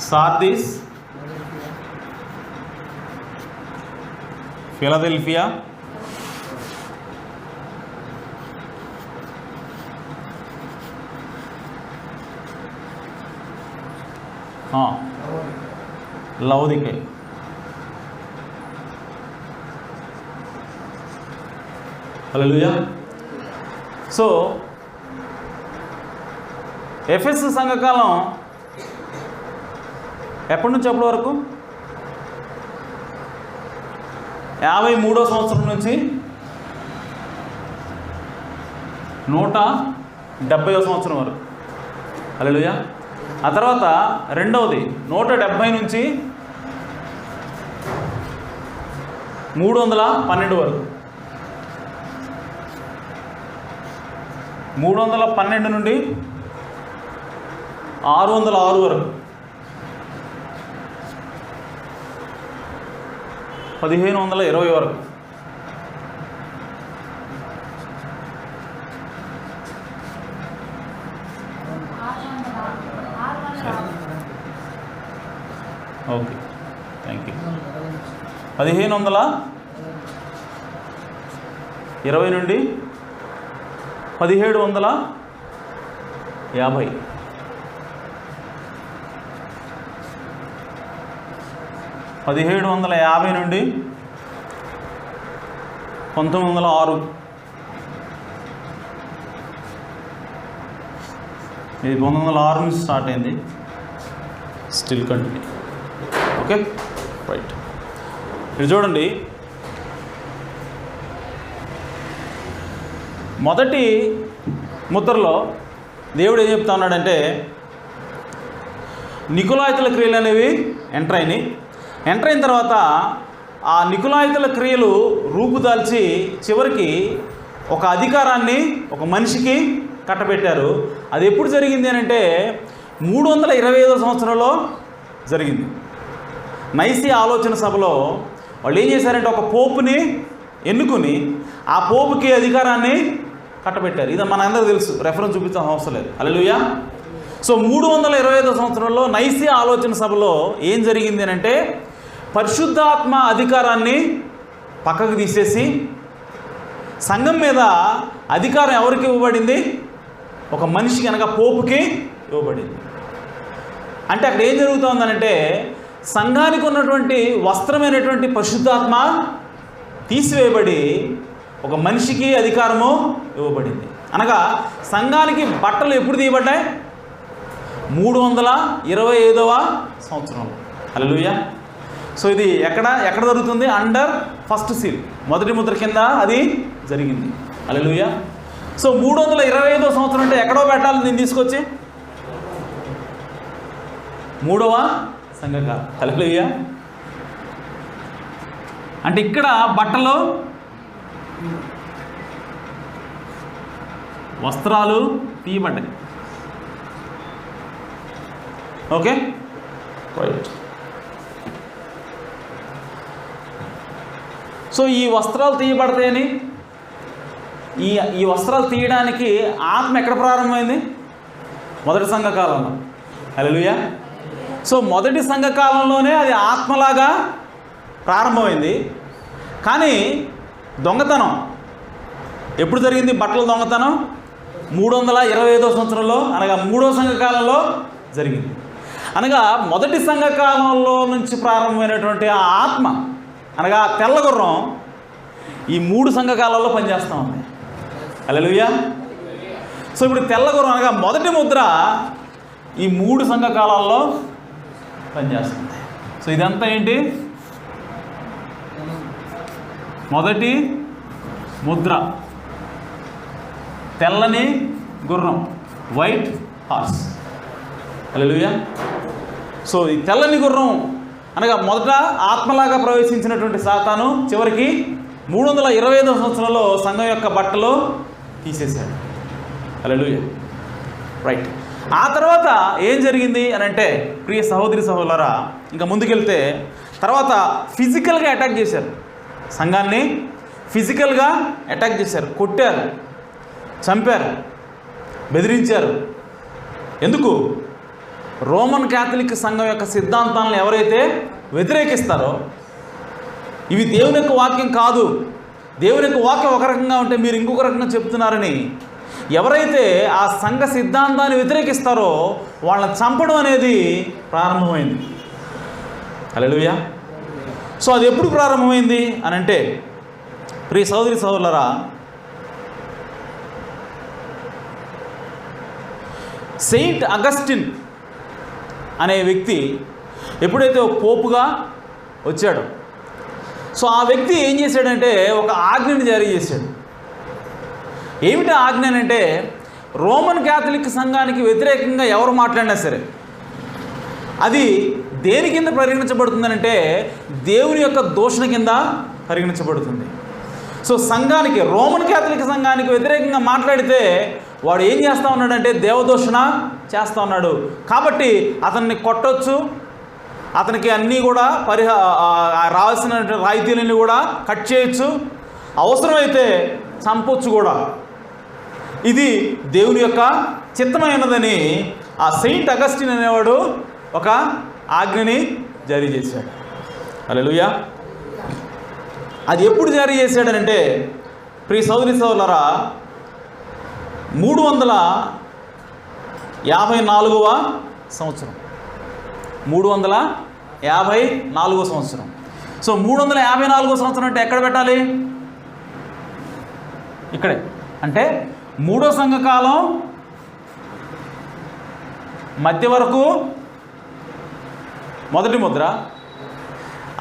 Sardis, Philadelphia, Laodicea. Hallelujah. So Ephesus సంఘకాలం ఎప్పటి నుంచి ఎప్పటి వరకు? 53వ సంవత్సరం నుంచి 170వ సంవత్సరం వరకు. హల్లెలూయా. ఆ తర్వాత రెండవది 170 నుంచి 312 వరకు. 312 నుండి 606 వరకు. 1520 వరకు. Okay, thank you. 1520 నుండి 1750. 1750 నుండి 1906. ఇది 1906 నుంచి స్టార్ట్ అయింది, స్టిల్ కంటిన్యూ. Okay, right. ఇది చూడండి, మొదటి ముద్రలో దేవుడు ఏం చెప్తా ఉన్నాడంటే నికులాయితుల క్రియలు అనేవి ఎంటర్ అయినాయి. ఎంటర్ అయిన తర్వాత ఆ నికులాయితుల క్రియలు రూపుదాల్చి చివరికి ఒక అధికారాన్ని ఒక మనిషికి కట్టబెట్టారు. అది ఎప్పుడు జరిగింది అని అంటే 325వ సంవత్సరంలో జరిగింది. నైసియా ఆలోచన సభలో వాళ్ళు ఏం చేశారంటే ఒక పోపుని ఎన్నుకుని ఆ పోపుకి అధికారాన్ని కట్టబెట్టారు. ఇది మన అందరూ తెలుసు, రెఫరెన్స్ చూపించాల్సిన అవసరం లేదు. హల్లెలూయా. సో 325వ సంవత్సరంలో నైసియా ఆలోచన సభలో ఏం జరిగింది అని అంటే పరిశుద్ధాత్మ అధికారాన్ని పక్కకు తీసేసి సంఘం మీద అధికారం ఎవరికి ఇవ్వబడింది? ఒక మనిషికి అనగా పోపుకి ఇవ్వబడింది. అంటే అక్కడ ఏం జరుగుతుందనంటే సంఘానికి ఉన్నటువంటి వస్త్రమైనటువంటి పరిశుద్ధాత్మ తీసివేయబడి ఒక మనిషికి అధికారము ఇవ్వబడింది. అనగా సంఘానికి బట్టలు ఎప్పుడు తీయబడ్డాయి? 325వ సంవత్సరంలో. హల్లెలూయా. సో ఇది ఎక్కడ జరుగుతుంది? అండర్ ఫస్ట్ సీల్, మొదటి ముద్ర కింద అది జరిగింది. హల్లెలూయా. సో 325వ సంవత్సరం అంటే ఎక్కడో పెట్టాలి నేను తీసుకొచ్చి 3వ సంఘకాలం. హల్లెలూయా. అంటే ఇక్కడ బట్టలు వస్త్రాలు తీయబడ్డాయి. Okay right. సో ఈ వస్త్రాలు తీయబడతాయని ఈ వస్త్రాలు తీయడానికి ఆత్మ ఎక్కడ ప్రారంభమైంది? మొదటి సంఘకాలంలో. హల్లెలూయా. సో మొదటి సంఘకాలంలోనే అది ఆత్మలాగా ప్రారంభమైంది. కానీ దొంగతనం ఎప్పుడు జరిగింది? బట్టల దొంగతనం 325వ సంవత్సరంలో అనగా 3వ సంఘకాలంలో జరిగింది. అనగా మొదటి సంఘకాలంలో నుంచి ప్రారంభమైనటువంటి ఆ ఆత్మ అనగా తెల్ల గుర్రం ఈ 3 సంఘకాలాల్లో పనిచేస్తూ ఉంది. హల్లెలూయా. సో ఇప్పుడు తెల్ల గుర్రం అనగా మొదటి ముద్ర ఈ 3 సంఘకాలాల్లో పనిచేస్తుంది. సో ఇదంతా ఏంటి? మొదటి ముద్ర, తెల్లని గుర్రం, వైట్ హార్స్. హల్లెలూయా. సో ఈ తెల్లని గుర్రం అనగా మొదట ఆత్మలాగా ప్రవేశించినటువంటి సాతాను చివరికి 325వ సంవత్సరంలో సంఘం యొక్క బట్టలు తీసేశాడు. హల్లెలూయా. రైట్. ఆ తర్వాత ఏం జరిగింది అని అంటే ప్రియ సహోదరి సహోదరులారా, ఇంకా ముందుకెళ్తే తర్వాత ఫిజికల్గా అటాక్ చేశారు సంఘాన్ని. ఫిజికల్గా అటాక్ చేశారు, కొట్టారు, చంపారు, బెదిరించారు. ఎందుకు? రోమన్ క్యాథలిక్ సంఘం యొక్క సిద్ధాంతాలను ఎవరైతే వ్యతిరేకిస్తారో ఇవి దేవుని యొక్క వాక్యం కాదు, దేవుని యొక్క వాక్యం ఒక రకంగా ఉంటే మీరు ఇంకొక రకంగా చెప్తున్నారని ఎవరైతే ఆ సంఘ సిద్ధాంతాన్ని వ్యతిరేకిస్తారో వాళ్ళని చంపడం అనేది ప్రారంభమైంది. హల్లెలూయా. సో అది ఎప్పుడు ప్రారంభమైంది అని అంటే ప్రియ సహోదరి సహోదరులారా, సెయింట్ అగస్టిన్ అనే వ్యక్తి ఎప్పుడైతే పోపుగా వచ్చాడో సో ఆ వ్యక్తి ఏం చేశాడంటే ఒక ఆజ్ఞని జారీ చేశాడు. ఏమిటి ఆజ్ఞ అంటే రోమన్ క్యాథలిక్ సంఘానికి వ్యతిరేకంగా ఎవరు మాట్లాడినా సరే అది దేని కింద పరిగణించబడుతుందనంటే దేవుని యొక్క దూషణ కింద పరిగణించబడుతుంది. సో సంఘానికి, రోమన్ క్యాథలిక్ సంఘానికి వ్యతిరేకంగా మాట్లాడితే వాడు ఏం చేస్తూ ఉన్నాడంటే దేవదూషణ చేస్తూ ఉన్నాడు. కాబట్టి అతన్ని కొట్టొచ్చు, అతనికి అన్నీ కూడా రావాల్సిన రాయితీలన్నీ కూడా కట్ చేయొచ్చు, అవసరమైతే చంపొచ్చు కూడా. ఇది దేవుని యొక్క చిత్తమైనదని ఆ సెయింట్ అగస్టిన్ అనేవాడు ఒక ఆజ్ఞని జారీ చేశాడు. హల్లెలూయా. అది ఎప్పుడు జారీ చేశాడనంటే ప్రియ సోదరి సోదరులారా 354వ సంవత్సరం. 354వ సంవత్సరం. సో 354వ సంవత్సరం అంటే ఎక్కడ పెట్టాలి? ఇక్కడే. అంటే 3వ సంఘకాలం మధ్య వరకు మొదటి ముద్ర,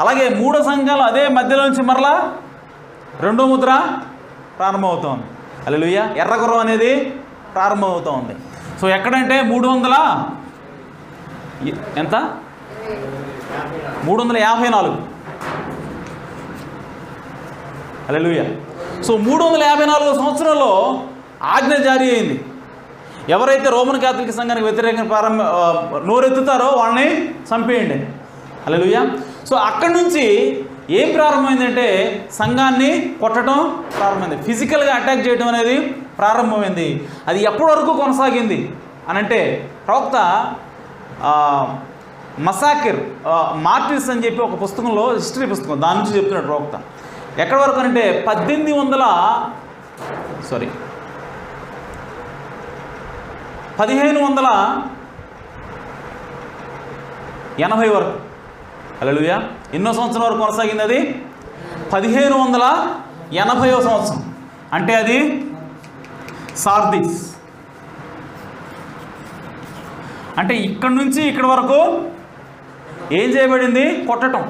అలాగే 3వ సంఘకాలం అదే మధ్యలో నుంచి మరలా 2వ ముద్ర ప్రారంభమవుతోంది. హల్లెలూయా. ఎర్రగుర్రం అనేది ప్రారంభమవుతూ ఉంది. సో ఎక్కడంటే 325 ఎంత? 354. హల్లెలూయా. సో 354 సంవత్సరంలో ఆజ్ఞ జారీ అయింది. ఎవరైతే రోమన్ క్యాథలిక్ సంఘానికి వ్యతిరేకంగా నోరెత్తుతారో వాళ్ళని చంపేయండి. హల్లెలూయా. సో అక్కడి నుంచి ఏం ప్రారంభమైందంటే సంఘాన్ని కొట్టడం ప్రారంభమైంది, ఫిజికల్గా అటాక్ చేయడం అనేది ప్రారంభమైంది. అది ఎప్పటి వరకు కొనసాగింది అనంటే ప్రవక్త మసాకిర్ మార్టిర్స్ అని చెప్పి ఒక పుస్తకంలో, హిస్టరీ పుస్తకం, దాని నుంచి చెప్తున్నాడు ప్రవక్త. ఎక్కడి వరకు అంటే 1580 వరకు. హల్లెలూయా. ఎన్నో సంవత్సరం వరకు కొనసాగింది అది? 1580వ సంవత్సరం. అంటే అది సార్దీస్. అంటే ఇక్కడి నుంచి ఇక్కడి వరకు ఏం చేయబడింది? కొట్టడం.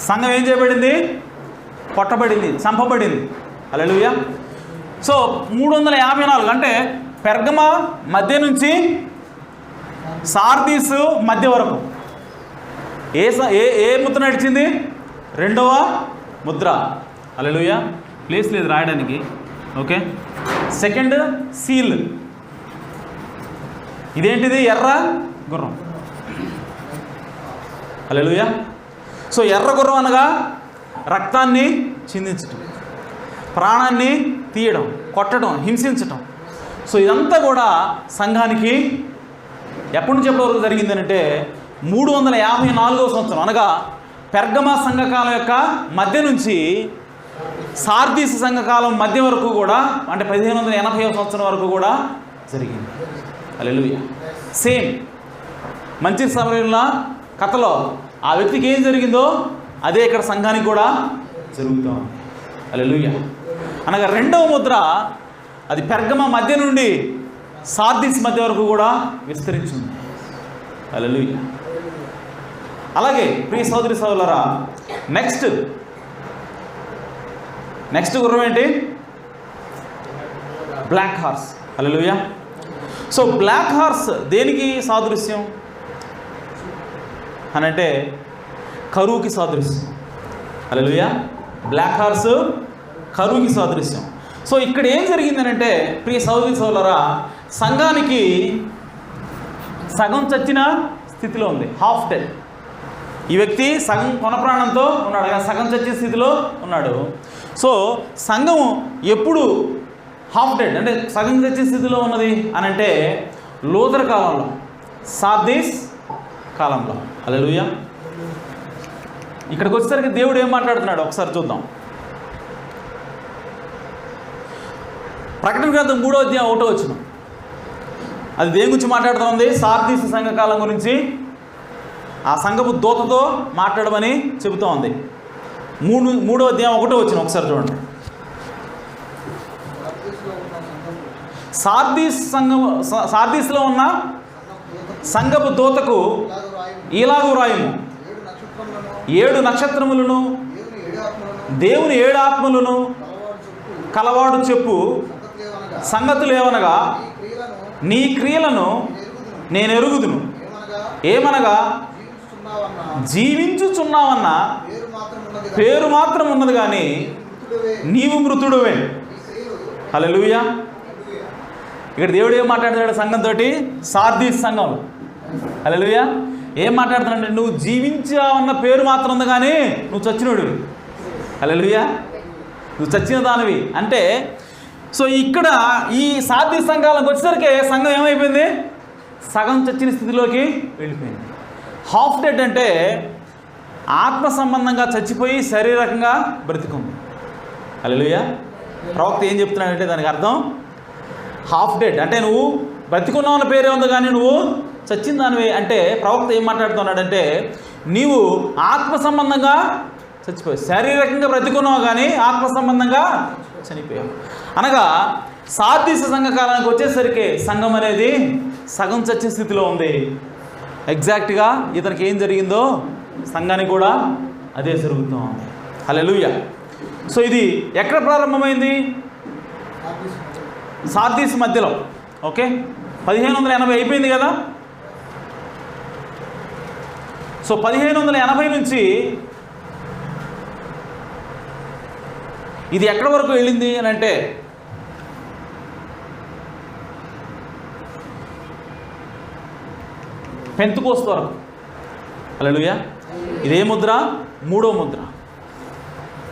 సంఘం ఏం చేయబడింది? కొట్టబడింది, చంపబడింది. హల్లెలూయా. సో 354 అంటే పెర్గమ మధ్య నుంచి సార్దీస్ మధ్య వరకు ఏ ముద్ర నడిచింది? 2వ ముద్ర. హల్లెలూయా. ప్లేస్ లేదు రాయడానికి. ఓకే. Second seal. ఇదేంటిది? ఎర్ర గుర్రం. హల్లెలూయా. సో ఎర్ర గుర్రం అనగా రక్తాన్ని చిందించటం, ప్రాణాన్ని తీయడం, కొట్టడం, హింసించటం. సో ఇదంతా కూడా సంఘానికి ఎప్పటి నుంచి ఎప్పటి వరకు జరిగిందనంటే 354వ సంవత్సరం, అనగా పెర్గమా సంఘకాలం యొక్క మధ్య నుంచి సార్దీస్ సంఘకాలం మధ్య వరకు కూడా, అంటే 1580వ సంవత్సరం వరకు కూడా జరిగింది. హల్లెలూయా. సేమ్ మంచి సమరయుల కథలో ఆ వ్యక్తికి ఏం జరిగిందో అదే ఇక్కడ సంఘానికి కూడా జరుగుతాం. హల్లెలూయా. అనగా 2వ ముద్ర అది పెర్గమ మధ్య నుండి సార్దీస్ మధ్య వరకు కూడా విస్తరించింది. హల్లెలూయా. అలాగే ప్రియ సోదరి సోదరులారా, నెక్స్ట్ గుర్రం ఏంటి? Black horse. Hallelujah. So black horse దేనికి సాదృశ్యం అనంటే కరువుకి సాదృశ్యం. హల్లెలూయా. బ్లాక్ హార్స్ కరువుకి సాదృశ్యం. సో ఇక్కడ ఏం జరిగిందనంటే ప్రియ సోదరి సోదరులారా, సంఘానికి సగం చచ్చిన స్థితిలో ఉంది, హాఫ్ డెడ్. ఈ వ్యక్తి సగం కొన ప్రాణంతో ఉన్నాడు, సగం చచ్చిన స్థితిలో ఉన్నాడు. సో సంఘం ఎప్పుడు హాఫ్ డెడ్ అంటే సగం చచ్చిన స్థితిలో ఉన్నది అనంటే లూథర్ కాలంలో, సార్దీస్ కాలంలో. హల్లెలూయా. ఇక్కడికి వచ్చేసరికి దేవుడు ఏం మాట్లాడుతున్నాడు ఒకసారి చూద్దాం. ప్రకటన గ్రంథం 3వ అధ్యాయం 1వ వచనం. అది దేని గురించి మాట్లాడుతుంది? సార్దీస్ సంఘకాలం గురించి, ఆ సంఘపు దూతతో మాట్లాడమని చెబుతూ ఉంది. 3వ అధ్యాయం 1వ వచనం ఒకసారి చూడండి. సార్దీస్లో ఉన్న సంఘపు దూతకు ఇలాగు వ్రాయుము, 7 నక్షత్రములను దేవుని 7 ఆత్మలను కలవాడు చెప్పు సంగతులు ఏమనగా, నీ క్రియలను నేను ఎరుగుదును. ఏమనగా జీవించుచున్నావన్న పేరు మాత్రం ఉన్నది కానీ నీవు మృతుడువే. హల్లెలూయా. ఇక్కడ దేవుడు ఏం మాట్లాడుతున్నాడు సంఘంతో? సార్దీస్ సంఘం. హల్లెలూయా. ఏం మాట్లాడుతున్నాడు? నువ్వు జీవించావన్న పేరు మాత్రం ఉంది కానీ నువ్వు చచ్చినోడివి. హల్లెలూయా. నువ్వు చచ్చిన దానివి అంటే. సో ఇక్కడ ఈ సార్దీస్ సంఘాలకు వచ్చేసరికి సంఘం ఏమైపోయింది? సగం చచ్చిన స్థితిలోకి వెళ్ళిపోయింది. హాఫ్ డెడ్ అంటే ఆత్మ సంబంధంగా చచ్చిపోయి శారీరకంగా బ్రతికుంది. హల్లెలూయా. ప్రవక్త ఏం చెప్తున్నాడంటే దానికి అర్థం హాఫ్ డెడ్ అంటే నువ్వు బ్రతికున్నావు అన్న పేరే ఉంది కానీ నువ్వు చచ్చిన దానివి. అంటే ప్రవక్త ఏం మాట్లాడుతున్నాడంటే నీవు ఆత్మ సంబంధంగా చచ్చిపోయావు, శారీరకంగా బ్రతికున్నావు కానీ ఆత్మ సంబంధంగా చనిపోయావు. అనగా సార్దీస్ సంఘకాలానికి వచ్చేసరికి సంఘం అనేది సగం చచ్చిన స్థితిలో ఉంది. ఎగ్జాక్ట్గా ఇతనికి ఏం జరిగిందో సంఘానికి కూడా అదే జరుగుతూ ఉంది. హల్లెలూయా. సో ఇది ఎక్కడ ప్రారంభమైంది? సార్దీస్ మధ్యలో. ఓకే, 1580 అయిపోయింది కదా. సో 1580 నుంచి ఇది ఎక్కడి వరకు వెళ్ళింది అని అంటే పెంతెకోస్తు వరకు. హల్లెలూయా. ఇదే ముద్ర, మూడో ముద్ర.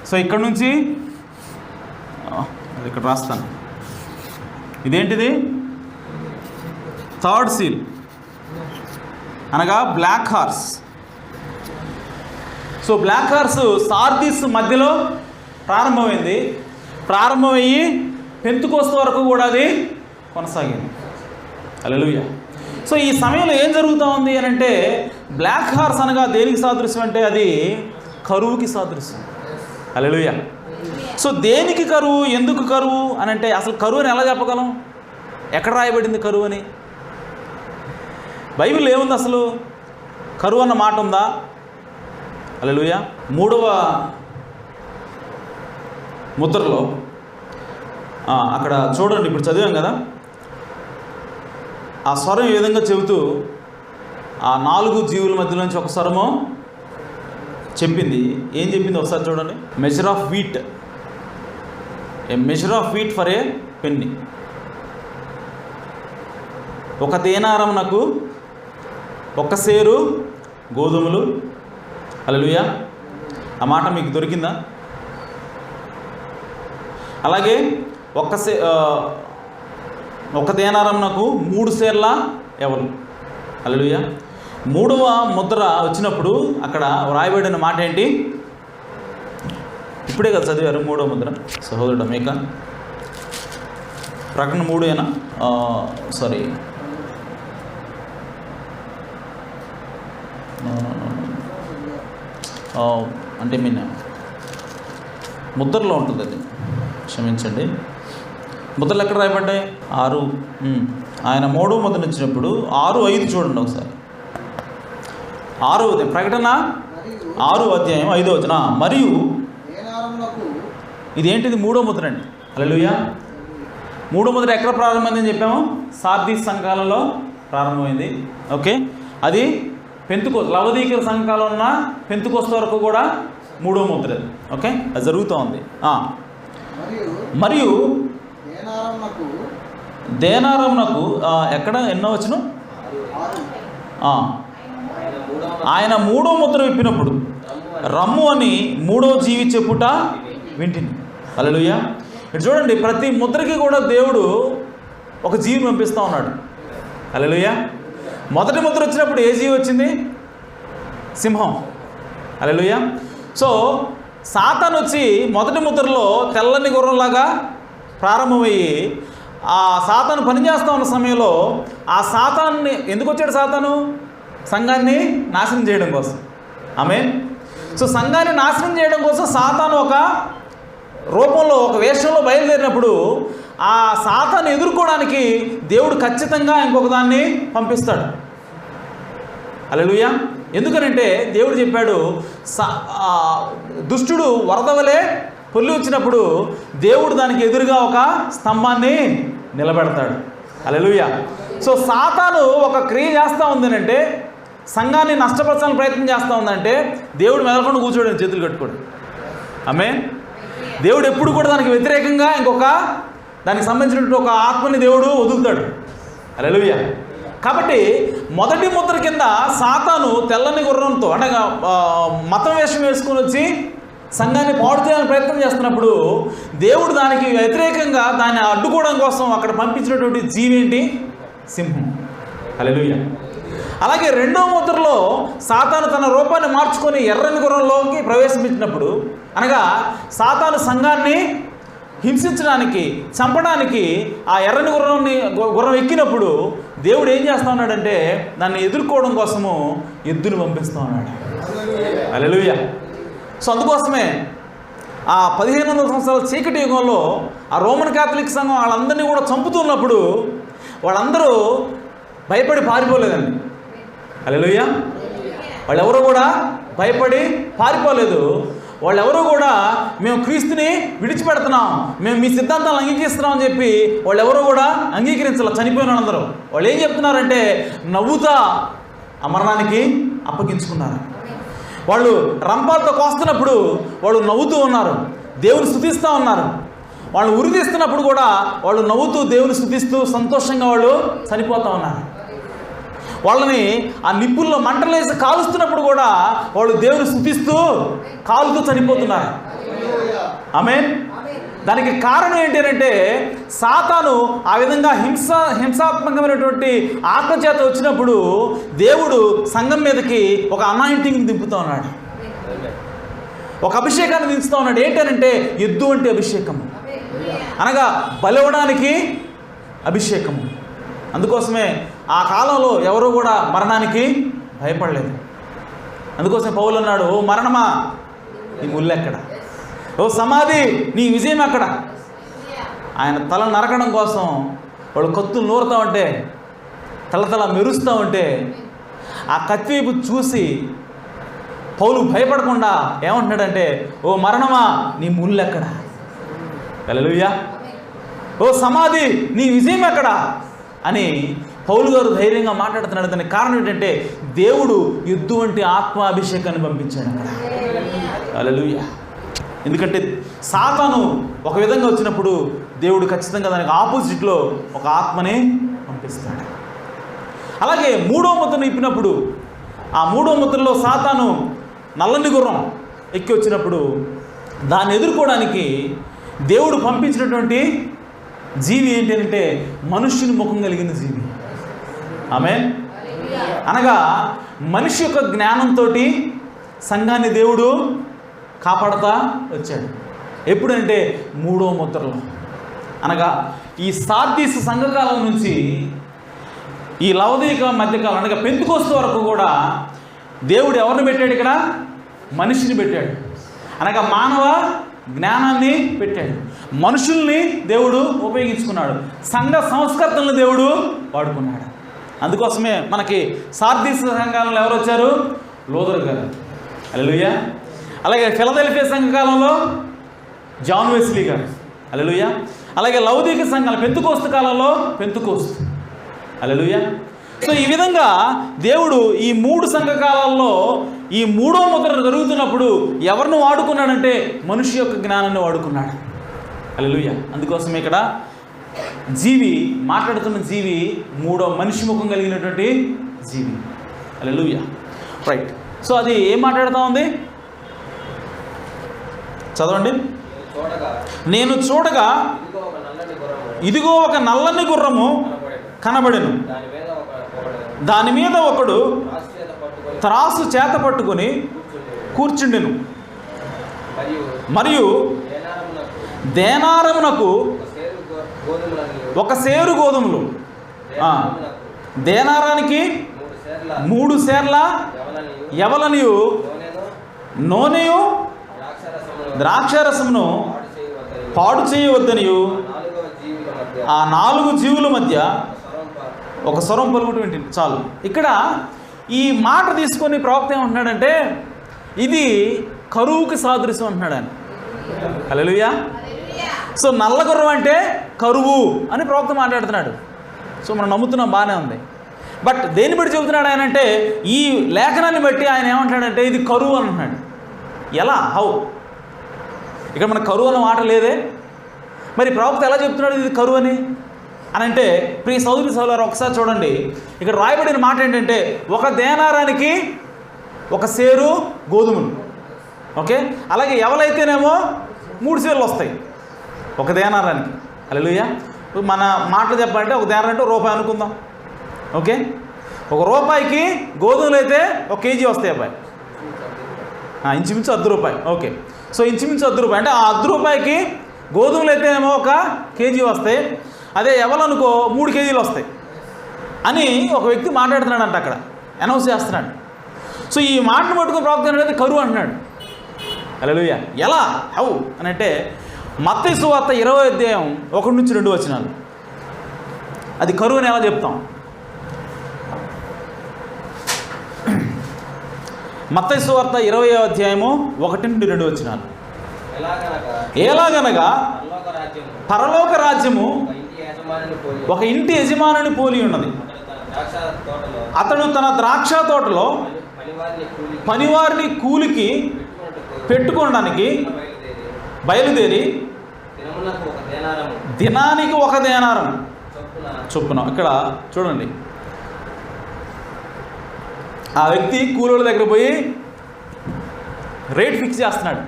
సో ఇక్కడ నుంచి ఇక్కడ రాస్తాను, ఇదేంటిది? థర్డ్ సీల్ అనగా black horse. So black horse Sardis మధ్యలో ప్రారంభమైంది. ప్రారంభమయ్యి పెంతెకోస్తు వరకు కూడా అది కొనసాగింది. హల్లెలూయా. సో ఈ సమయంలో ఏం జరుగుతూ ఉంది అని అంటే, బ్లాక్ హార్స్ అనగా దేనికి సాదృశ్యం అంటే అది కరువుకి సాదృశ్యం. హల్లెలూయా. సో దేనికి కరువు, ఎందుకు కరువు అని అంటే, అసలు కరువు అని ఎలా చెప్పగలం? ఎక్కడ రాయబడింది కరువు అని? బైబిల్లో ఏముంది అసలు? కరువు అన్న మాట ఉందా? హల్లెలూయా. 3వ ముద్రలో అక్కడ చూడండి, ఇప్పుడు చదివాం కదా, ఆ స్వరం ఏ విధంగా చెబుతూ ఆ 4 జీవుల మధ్య నుంచి ఒక స్వరము చెప్పింది. ఏం చెప్పింది ఒకసారి చూడండి. Measure of wheat, a measure of wheat for a penny. ఒక దేనారమునకు ఒక సేరు గోధుమలు. హల్లెలూయా. ఆ మాట మీకు దొరికిందా? అలాగే ఒక దేనారమునకు 3 సేర్ల ఎవరు. హల్లెలూయా. 3వ ముద్ర వచ్చినప్పుడు అక్కడ వ్రాయబడిన మాట ఏంటి? ఇప్పుడే కదా చదివారు 3వ ముద్ర సహోదరుడు మేక. ప్రకటన 3 సారీ, అంటే మీన్ ముద్రలో ఉంటుంది అది, క్షమించండి. ముద్రలు ఎక్కడ రాయబడ్డాయి? 6. ఆయన 3వ ముద్ర ఇచ్చినప్పుడు 6:5 చూడండి ఒకసారి. 6వ ప్రకటన 6వ అధ్యాయం 5వ వచనం. మరియు ఇదేంటిది? 3వ ముద్ర అండి. హల్లెలూయా. 3వ ముద్ర ఎక్కడ ప్రారంభమైందని చెప్పాము? సార్దీస్ సంఘాలలో ప్రారంభమైంది. ఓకే, అది పెంతెకోస్తు, లవదీకర సంఘాలు ఉన్న పెంతెకోస్తు వరకు కూడా 3వ ముద్ర. ఓకే, అది జరుగుతూ ఉంది. మరియు దేనారమునకు ఎక్కడ ఎన్నో వచ్చును? ఆయన 3వ ముద్ర విప్పినప్పుడు రమ్ము అని 3వ జీవి చెప్పుట వింటిని. హల్లెలూయా. ఇటు చూడండి, ప్రతి ముద్రకి కూడా దేవుడు ఒక జీవిని పంపిస్తూ ఉన్నాడు. హల్లెలూయా. మొదటి ముద్ర వచ్చినప్పుడు ఏ జీవి వచ్చింది? సింహం. హల్లెలూయా. సో సాతాను వచ్చి మొదటి ముద్రలో తెల్లని గుర్రంలాగా ప్రారంభమయ్యి ఆ సాతాను పనిచేస్తూ ఉన్న సమయంలో ఆ సాతాన్ని ఎందుకు వచ్చాడు? సాతాను సంఘాన్ని నాశనం చేయడం కోసం. ఆమేన్. సో సంఘాన్ని నాశనం చేయడం కోసం సాతాను ఒక రూపంలో, ఒక వేషంలో బయలుదేరినప్పుడు ఆ సాతాను ఎదుర్కోవడానికి దేవుడు ఖచ్చితంగా ఇంకొక దాన్ని పంపిస్తాడు. హల్లెలూయా. ఎందుకనంటే దేవుడు చెప్పాడు, దుష్టుడు వరద వలె పొల్లి వచ్చినప్పుడు దేవుడు దానికి ఎదురుగా ఒక స్తంభాన్ని నిలబెడతాడు. హల్లెలూయా. సో సాతాను ఒక క్రియ చేస్తూ ఉందనంటే, సంఘాన్ని నష్టపరచాలని ప్రయత్నం చేస్తూ ఉందంటే, దేవుడు మెదలకుండా కూర్చోడు, చేతులు కట్టుకోడు. ఆమేన్. దేవుడు ఎప్పుడు కూడా దానికి వ్యతిరేకంగా ఇంకొక దానికి సంబంధించినటువంటి ఒక ఆత్మని దేవుడు వదులుతాడు. హల్లెలూయా. కాబట్టి మొదటి ముద్ర కింద సాతాను తెల్లని గుర్రంతో అంటే మతం వేషం వేసుకొని వచ్చి సంఘాన్ని పాడు చేయాలని ప్రయత్నం చేస్తున్నప్పుడు దేవుడు దానికి వ్యతిరేకంగా దాన్ని అడ్డుకోవడం కోసం అక్కడ పంపించినటువంటి జీవి ఏంటి? సింహం. హల్లెలూయా. అలాగే 2వ ముద్రలో సాతాను తన రూపాన్ని మార్చుకొని ఎర్రని గుర్రంలోకి ప్రవేశించినప్పుడు, అనగా సాతాను సంఘాన్ని హింసించడానికి, చంపడానికి ఆ ఎర్రని గుర్రం ఎక్కినప్పుడు దేవుడు ఏం చేస్తూ ఉన్నాడంటే దాన్ని ఎదుర్కోవడం కోసము ఎద్దును పంపిస్తూ ఉన్నాడు. హల్లెలూయా. సో అందుకోసమే ఆ 1500 సంవత్సరాల చీకటి యుగంలో ఆ రోమన్ కాథలిక్ సంఘం వాళ్ళందరినీ కూడా చంపుతున్నప్పుడు వాళ్ళందరూ భయపడి పారిపోలేదండి. హల్లెలూయా. వాళ్ళెవరూ కూడా భయపడి పారిపోలేదు. వాళ్ళు ఎవరో కూడా మేము క్రీస్తుని విడిచిపెడుతున్నాం, మేము మీ సిద్ధాంతాలను అంగీకరిస్తున్నాం అని చెప్పి వాళ్ళు ఎవరో కూడా అంగీకరించాలి. చనిపోయిన వాళ్ళందరూ వాళ్ళు ఏం చెప్తున్నారంటే నవ్వుతా ఆ మరణానికి అప్పగించుకున్నారు. వాళ్ళు రంపాలతో కోస్తున్నప్పుడు వాళ్ళు నవ్వుతూ ఉన్నారు, దేవుని స్తుతిస్తూ ఉన్నారు. వాళ్ళు ఉరితీస్తున్నప్పుడు కూడా వాళ్ళు నవ్వుతూ దేవుని స్తుతిస్తూ సంతోషంగా వాళ్ళు చనిపోతూ ఉన్నారు. వాళ్ళని ఆ నిప్పుల్లో మంటలేసి కాలుస్తున్నప్పుడు కూడా వాళ్ళు దేవుని స్తుతిస్తూ కాలుతూ చనిపోతున్నారు. ఆమేన్. దానికి కారణం ఏంటి అంటే సాతాను ఆ విధంగా హింసాత్మకమైనటువంటి ఆత్మచేత వచ్చినప్పుడు దేవుడు సంఘం మీదకి ఒక అనాయింటింగ్ని దింపుతూ ఉన్నాడు, ఒక అభిషేకాన్ని దించుతూ ఉన్నాడు. ఏంటంటే ఎద్దు అంటే అభిషేకము, అనగా బలివ్వడానికి అభిషేకము. అందుకోసమే ఆ కాలంలో ఎవరు కూడా మరణానికి భయపడలేదు. అందుకోసం పౌలు అన్నాడు, ఓ మరణమా నీ ముళ్ళు ఎక్కడ, ఓ సమాధి నీ విజయం ఎక్కడ. ఆయన తల నరకడం కోసం వాడు కత్తులు నూరుతూ ఉంటే, తల మెరుస్తూ ఉంటే ఆ కత్తివైపు చూసి పౌలు భయపడకుండా ఏమంటున్నాడంటే, ఓ మరణమా నీ ముళ్ళు ఎక్కడ. హల్లెలూయా. ఓ సమాధి నీ విజయం ఎక్కడ అని పౌలు గారు ధైర్యంగా మాట్లాడుతున్నాడు. దానికి కారణం ఏంటంటే దేవుడు యుద్ధం వంటి ఆత్మాభిషేకాన్ని పంపించాడు అక్కడ. హల్లెలూయా. ఎందుకంటే సాతాను ఒక విధంగా వచ్చినప్పుడు దేవుడు ఖచ్చితంగా దానికి ఆపోజిట్లో ఒక ఆత్మని పంపిస్తాడు. అలాగే మూడో ముద్రను ఇప్పినప్పుడు ఆ మూడో ముద్రలో సాతాను నల్లని గుర్రం ఎక్కి వచ్చినప్పుడు దాన్ని ఎదుర్కోవడానికి దేవుడు పంపించినటువంటి జీవి ఏంటి అంటే మనుష్యుని ముఖం కలిగిన జీవి. ఆమేన్. అనగా మనిషి యొక్క జ్ఞానంతో సంఘాన్ని దేవుడు కాపాడుతా వచ్చాడు. ఎప్పుడంటే మూడో ముద్రలో, అనగా ఈ సార్దీస్ సంఘకాలం నుంచి ఈ లవదీక మధ్యకాలం అనగా పెంతెకోస్తు వరకు కూడా దేవుడు ఎవరిని పెట్టాడు? ఇక్కడ మనిషిని పెట్టాడు. అనగా మానవ జ్ఞానాన్ని పెట్టాడు, మనుషుల్ని దేవుడు ఉపయోగించుకున్నాడు, సంఘ సంస్కర్తలను దేవుడు వాడుకున్నాడు. అందుకోసమే మనకి సార్దీస్ సంఘకాలంలో ఎవరు వచ్చారు? లోదరు గారు. హల్లెలూయా. అలాగే ఫిలదెల్ఫియా సంఘకాలంలో జాన్ వెస్లీ గారు. హల్లెలూయా. అలాగే లవదీక సంఘాలు పెంతెకోస్తు కాలంలో పెంతెకోస్తు. హల్లెలూయా. సో ఈ విధంగా దేవుడు ఈ మూడు సంఘకాలాల్లో ఈ మూడో ముద్ర జరుగుతున్నప్పుడు ఎవరిని వాడుకున్నాడంటే మనిషి యొక్క జ్ఞానాన్ని వాడుకున్నాడు. హల్లెలూయా. అందుకోసం ఇక్కడ జీవి మాట్లాడుతున్న జీవి మూడో మనిషి ముఖం కలిగినటువంటి జీవి. హల్లెలూయా. రైట్. సో అది ఏం మాట్లాడుతూ ఉంది చదవండి. నేను చూడగా ఇదిగో ఒక నల్లని గుర్రము కనబడెను, దాని మీద ఒకడు త్రాసు చేత పట్టుకొని కూర్చుండెను, మరియు దేనారమునకు ఒక సేరు గోధుమలు, దేనారానికి 3 సేర్ల యవలనియు నూనెయు ద్రాక్షారసమును పాడు చేయవద్దనియు ఆ 4 జీవుల మధ్య ఒక స్వరం పలుకుట వింటుంది. చాలు. ఇక్కడ ఈ మాట తీసుకొని ప్రవక్త ఏమంటున్నాడంటే ఇది కరువుకి సాదృశ్యం అంటున్నాడు ఆయన. హల్లెలూయా. సో నల్ల గుర్రం అంటే కరువు అని ప్రవక్త మాట్లాడుతున్నాడు. సో మనం నమ్ముతున్నాం, బాగానే ఉంది. బట్ దేన్ని బట్టి చెబుతున్నాడు ఆయన అంటే ఈ లేఖనాన్ని బట్టి ఆయన ఏమంటాడంటే ఇది కరువు అంటున్నాడు. ఎలా? హౌ? ఇక్కడ మన కరువు అన్న మాట లేదే. మరి ప్రవక్త ఎలా చెప్తున్నాడు ఇది కరువు అని అంటే ప్రియ సోదరి సోదరులారా ఒకసారి చూడండి. ఇక్కడ రాయబడిన మాట ఏంటంటే ఒక దేనారానికి ఒక సేరు గోధుమలు. ఓకే. అలాగే ఎవరైతేనేమో 3 సేర్లు వస్తాయి ఒక దేనారానికి. హల్లెలూయా. మన మాటలు చెప్పాలంటే ఒక దేనారం అంటే రూపాయి అనుకుందాం. ఓకే. ₹1 గోధుమలు అయితే 1 కేజీ వస్తాయి అబ్బాయి, ఇంచుమించు ₹10. ఓకే. సో ఇంచుమించు ₹10 అంటే ఆ ₹10 గోధుమలు అయితేనేమో 1 కేజీ వస్తాయి, అదే ఎవలనుకో 3 కేజీలు వస్తాయి అని ఒక వ్యక్తి మాట్లాడుతున్నాడంట, అక్కడ అనౌన్స్ చేస్తున్నాడు. సో ఈ మాటను పట్టుకుని ప్రవక్త అనేది కరువు అంటున్నాడు. హల్లెలూయా. ఎలా? హౌ అని అంటే మత్తయి సువార్త 20వ అధ్యాయం 1 నుంచి 2 వచనాలు. అది కరువు అని ఎలా చెప్తాం? మత్తయి సువార్త 20వ అధ్యాయము 1-2 ఎలాగనగా పరలోక రాజ్యము ఒక ఇంటి యజమానుని పోలి ఉన్నది. అతడు తన ద్రాక్ష తోటలో పనివారిని కూలికి పెట్టుకోవడానికి బయలుదేరి దినానికి 1 దేనారం చొప్పున. ఇక్కడ చూడండి, ఆ వ్యక్తి కూలోళ్ళ దగ్గర పోయి రేట్ ఫిక్స్ చేస్తున్నాడు.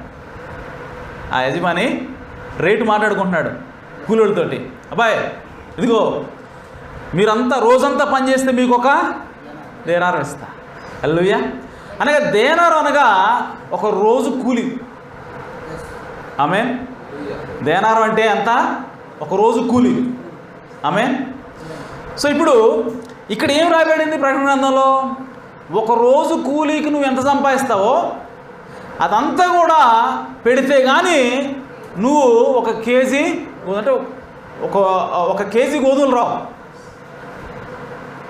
ఆ యజమాని రేటు మాట్లాడుకుంటున్నాడు కూలోళ్ళతోటి. అబ్బాయి ఇదిగో మీరంతా రోజంతా పనిచేస్తే మీకు 1 దేనారం ఇస్తా. హల్లెలూయా. అనగా దేనారం అనగా ఒక రోజు కూలి. ఆమేన్. దేనారం అంటే ఎంత? ఒక రోజు కూలి. ఆమేన్. సో ఇప్పుడు ఇక్కడ ఏం రాబడింది ప్రకటన గ్రంథంలో? ఒక రోజు కూలీకి నువ్వు ఎంత సంపాదిస్తావో అదంతా కూడా పెడితే కానీ నువ్వు 1 కేజీ అంటే ఒక కేజీ గోధుమలు రావు.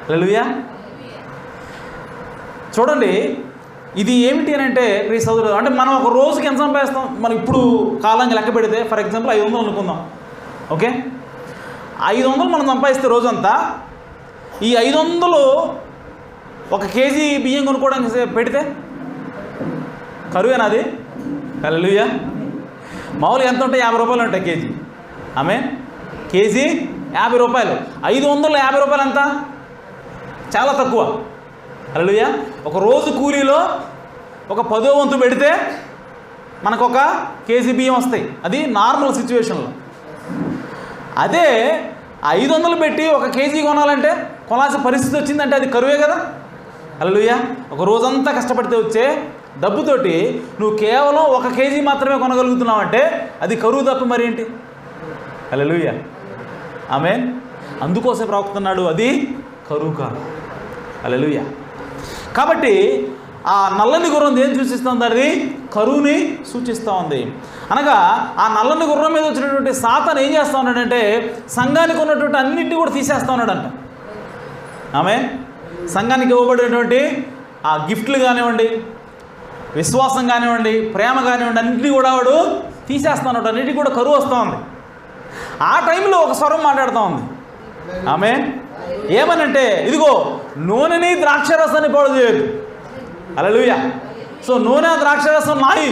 హల్లెలూయా. చూడండి, ఇది ఏమిటి అని అంటే ప్రియ సోదరుడు, అంటే మనం ఒక రోజుకి ఎంత సంపాదిస్తాం? మనం ఇప్పుడు కాలంగా లెక్క పెడితే ఫర్ ఎగ్జాంపుల్ 500 అనుకుందాం. ఓకే, 500 మనం సంపాదిస్తే రోజంతా ఈ 500 1 కేజీ బియ్యం కొనుక్కోవడానికి పెడితే కరువేనా అది? హల్లెలూయా. మామూలుగా ఎంత ఉంటాయి? 50 రూపాయలు ఉంటాయి కేజీ. ఆమేన్. కేజీ 50 రూపాయలు. 550 రూపాయలు ఎంత? చాలా తక్కువ. హల్లెలూయా. ఒక రోజు కూలీలో 1/10 వంతు పెడితే మనకు 1 కేజీ బియ్యం వస్తాయి. అది నార్మల్ సిచ్యువేషన్లో. అదే 500 పెట్టి 1 కేజీ కొనాలంటే కొనాల్సిన పరిస్థితి వచ్చిందంటే అది కరువే కదా. హల్లెలూయా. ఒక రోజంతా కష్టపడితే వచ్చే డబ్బుతోటి నువ్వు కేవలం 1 కేజీ మాత్రమే కొనగలుగుతున్నావు అంటే అది కరువు తప్ప మరి ఏంటి? హల్లెలూయా. ఆమేన్. అందుకోసం ప్రవక్తున్నాడు, అది కరువు కాదు. హల్లెలూయా. కాబట్టి ఆ నల్లని గుర్రం దేన్ని సూచిస్తూ ఉంది? అది కరువుని సూచిస్తూ ఉంది. అనగా ఆ నల్లని గుర్రం మీద వచ్చినటువంటి సాతాను ఏం చేస్తూ ఉన్నాడంటే సంఘానికి ఉన్నటువంటి అన్నింటినీ కూడా తీసేస్తూ ఉన్నాడంట. ఆమేన్. సంఘానికి ఇవ్వబడినటువంటి ఆ గిఫ్ట్లు కానివ్వండి, విశ్వాసం కానివ్వండి, ప్రేమ కానివ్వండి, అన్నింటినీ కూడా వాడు తీసేస్తూ ఉన్నాడు. అన్నింటికి కూడా కరువు వస్తూ ఉంది. ఆ టైంలో ఒక స్వరం మాట్లాడుతూ ఉంది. ఆమేన్. ఏమనంటే ఇదిగో నూనెని ద్రాక్షరసాన్ని పాడు చేయదు. హల్లెలూయా. సో నూనె ద్రాక్షరసం నాయి.